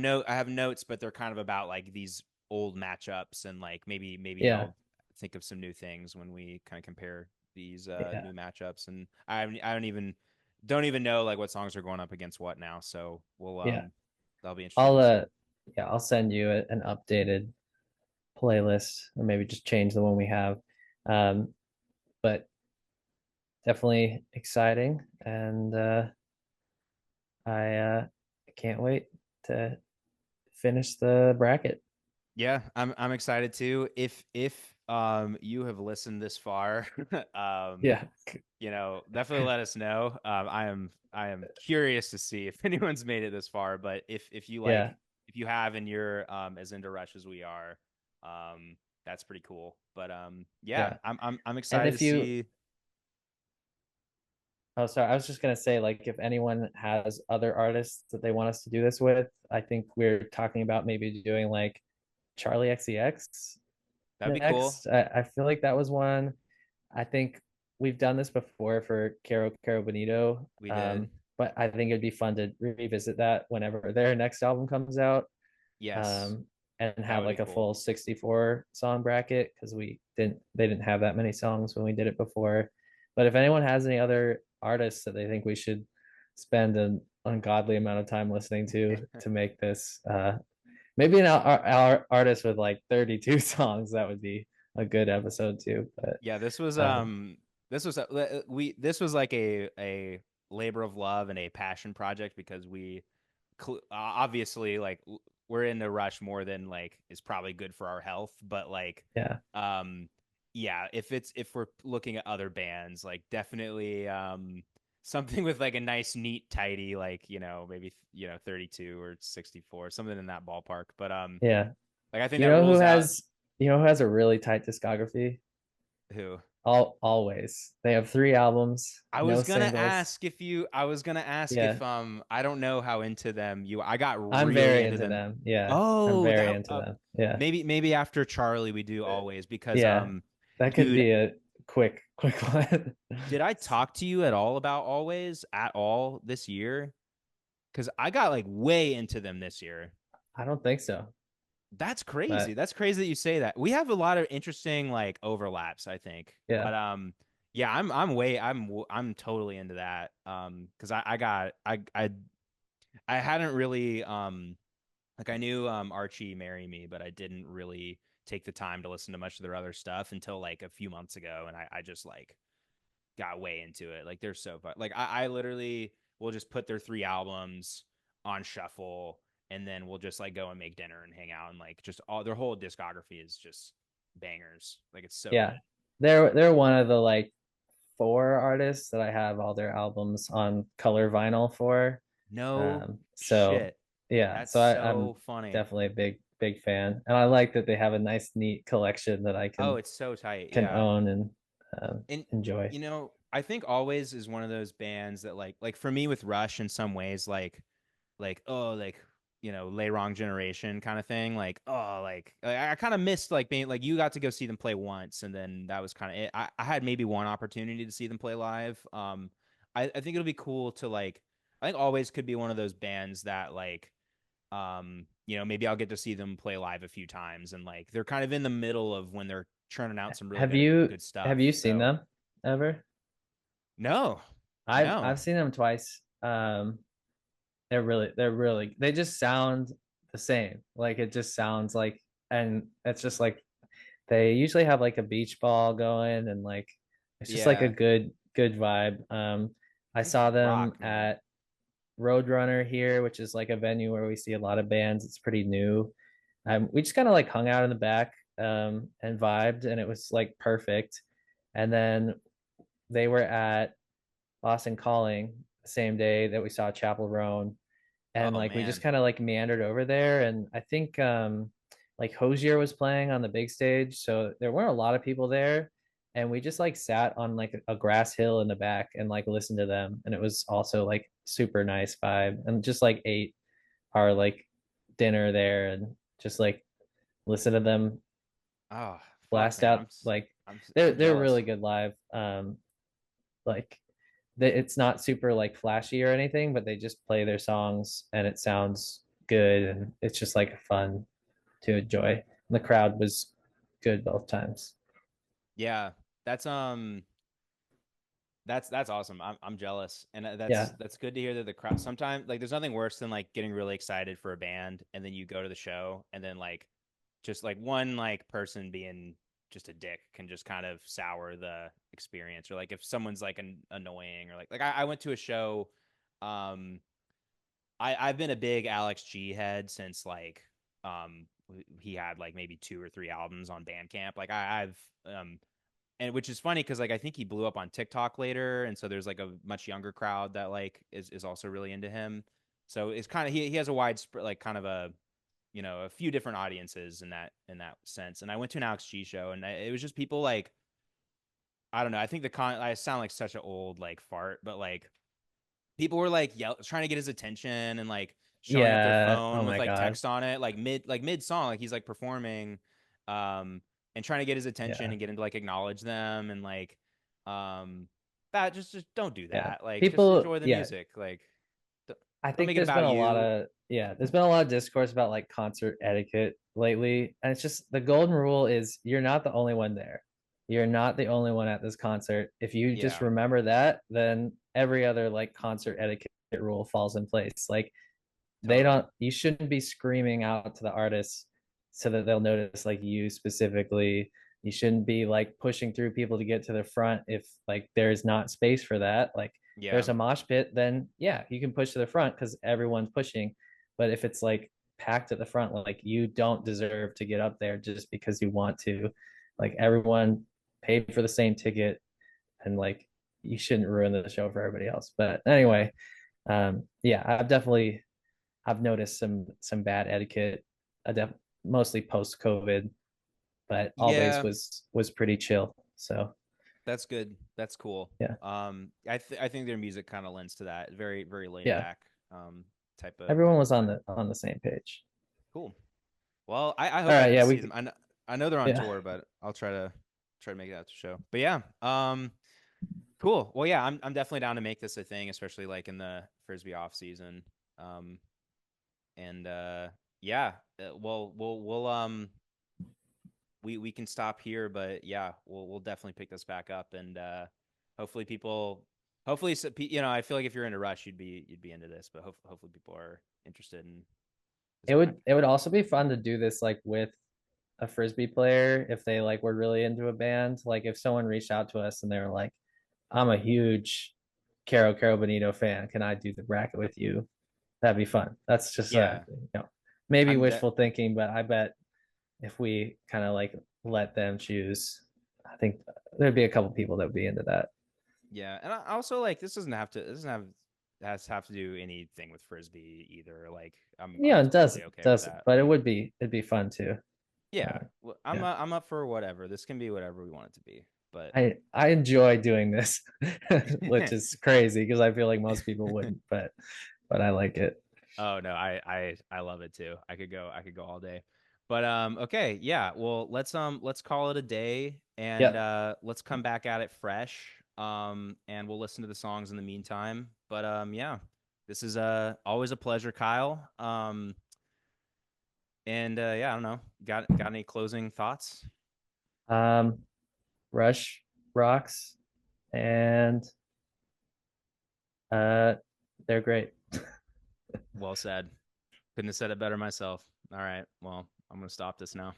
notes, but they're kind of about like these old matchups, and like maybe Yeah. I'll think of some new things when we kind of compare these Yeah. new matchups, and I don't even know like what songs are going up against what now, so we'll Yeah. that'll be interesting I'll to see. yeah, I'll send you an updated playlist, or maybe just change the one we have. But definitely exciting, and I can't wait to finish the bracket. Yeah, I'm excited too. If you have listened this far, um, Yeah, definitely let us know. I am curious to see if anyone's made it this far. But if you yeah, like, if you have, and you're as into Rush as we are, that's pretty cool. But yeah, yeah. I'm And excited to if you see. Oh, sorry. I was just gonna say, like, if anyone has other artists that they want us to do this with, I think we're talking about maybe doing like Charlie XCX That'd be cool. next. I feel like that was one. I think we've done this before for Caro Caro Bonito, We did. but I think it'd be fun to revisit that whenever their next album comes out, Yes, um, and that have would be like a cool. full 64 song bracket because they didn't have that many songs when we did it before. But if anyone has any other artists that they think we should spend an ungodly amount of time listening to make this, maybe our artist with like 32 songs, that would be a good episode too. But Yeah, um, this was like a labor of love and a passion project because obviously like we're in the rush more than like is probably good for our health, but like yeah, um yeah, if we're looking at other bands, like definitely something with like a nice neat tidy like, maybe 32 or 64, something in that ballpark. But yeah. like I think You that know who rules out has you know who has a really tight discography? who. Always. They have 3 albums, no singles. I was gonna ask Yeah, if I don't know how into them I got I'm really very into into them. them. Yeah, I'm Oh, very that into them. Yeah, maybe after Charlie we do always because yeah. That could dude, be a quick one. did I talk to you at all about always at all this year? Because I got like way into them this year. I don't think so, That's crazy. but That's crazy that you say that. We have a lot of interesting like overlaps, I think. yeah. But yeah, I'm totally into that. Because I hadn't really like I knew Archie Marry Me, but I didn't really take the time to listen to much of their other stuff until like a few months ago, and I just like got way into it. Like they're so fun. Like I literally will just put their 3 albums on shuffle, and then we'll just like go and make dinner and hang out, and like just all their whole discography is just bangers. Like it's so Yeah. good. They're one of the like 4 artists that I have all their albums on color vinyl for. No So shit. yeah, That's so I'm so funny. definitely a big fan, and I like that they have a nice, neat collection that I Oh, it's so tight. can Yeah. own and And enjoy. I think Always is one of those bands that like for me with Rush in some ways like oh like lay wrong generation kind of thing like oh like I kind of missed like being like you got to go see them play once and then that was kind of it. I had maybe one opportunity to see them play live. I think it'll be cool to like I think Always could be one of those bands that like maybe I'll get to see them play live a few times and like they're kind of in the middle of when they're churning out some really good Have stuff. you seen So them ever? no, I've no, seen them twice. They're really they just sound the same. Like it just sounds like, and it's just like they usually have like a beach ball going, and like it's just like a yeah, good vibe. I they saw them rock, man. at Roadrunner here, which is like a venue where we see a lot of bands. It's pretty new. We just kind of like hung out in the back, and vibed, and it was like perfect. And then they were at Boston Calling the same day that we saw Chapel Roan, and Oh like we just man, kind of like meandered over there, and I think like Hosier was playing on the big stage, so there weren't a lot of people there, and we just like sat on like a grass hill in the back and like listened to them, and it was also like super nice vibe, and just like ate our like dinner there and just like listen to them oh fuck, blast man, out. Like I'm they're really jealous. good live. Like it's not super like flashy or anything, but they just play their songs and it sounds good, and it's just like fun to enjoy. And the crowd was good both times. Yeah, that's that's awesome. I'm jealous, and Yeah, that's good to hear that the crowd. Sometimes like there's nothing worse than like getting really excited for a band, and then you go to the show, and then like just like one like person being just a dick can just kind of sour the experience, or like if someone's like annoying, or like I went to a show. Um, I've been a big Alex G head since like he had like maybe 2 or 3 albums on Bandcamp. Like I've and which is funny because like I think he blew up on TikTok later, and so there's like a much younger crowd that like is also really into him. So it's kind of he has a wide spread like kind of a few different audiences in that sense. And I went to an Alex G show, and it was just people like I don't know. I think I sound like such an old like fart, but like people were like trying to get his attention and like showing up their Yeah. Oh phone with my like god. text on it, like mid song, like he's like performing, and trying to get his attention Yeah. and get him to like acknowledge them and like, um, that just don't do Yeah. that. Like just People. enjoy the Yeah. music. Like I don't think make it there's been about a lot you. of there's been a lot of discourse about like concert etiquette lately, and it's just the golden rule is you're not the only one there. You're not the only one at this concert. If you just Yeah, remember that, then every other like concert etiquette rule falls in place. Like totally. you shouldn't be screaming out to the artists so that they'll notice like you specifically. You shouldn't be like pushing through people to get to the front if like there's not space for that. Like Yeah, there's a mosh pit, then yeah, you can push to the front because everyone's pushing. But if it's like packed at the front, like you don't deserve to get up there just because you want to. Like everyone paid for the same ticket, and like you shouldn't ruin the show for everybody else. But anyway, yeah, I've noticed some bad etiquette, mostly post COVID, but always yeah. was pretty chill. So That's good. That's cool. yeah, I think their music kind of lends to that. Very very laid yeah, back, type everyone of was vibe. on the same page. Cool. Well, I All hope I right, get yeah, to see them. I know they're on yeah, tour, but I'll try to make it out to show. But yeah, cool. Well, yeah, I'm definitely down to make this a thing, especially like in the frisbee off season. Um, and yeah, we can stop here, but yeah, we'll definitely pick this back up, and hopefully people, hopefully you know, I feel like if you're in a rush, you'd be into this, but hopefully people are interested in this back. it would also be fun to do this like with a frisbee player if they like were really into a band. Like if someone reached out to us and they were like, "I'm a huge Caro Bonito fan. Can I do the bracket with you?" That'd be fun. That's just Yeah, maybe I'm de- wishful thinking, but I bet if we kind of like let them choose, I think there'd be a couple people that would be into that. Yeah, and I also like this doesn't have to do anything with frisbee either. Like I'm Yeah, it totally okay with does, that. but it'd be fun too. Yeah, Uh, I'm yeah, I'm up for whatever. This can be whatever we want it to be. But I enjoy doing this, which is crazy because I feel like most people wouldn't, but I like it. oh no, I love it too. I could go all day. But okay, yeah. Well, let's call it a day, and Yep. let's come back at it fresh. And we'll listen to the songs in the meantime. But yeah, this is always a pleasure, Kyle. And yeah, I don't know. Got any closing thoughts? Um, Rush rocks, and uh, they're great. Well said. Couldn't have said it better myself. All right. Well, I'm gonna stop this now.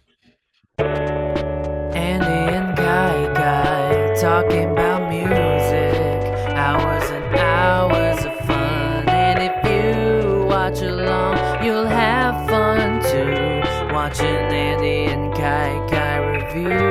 Andy and Kyky talking about music, hours and hours of fun. And if you watch along, you'll have fun too. Watching Andy and Kyky review.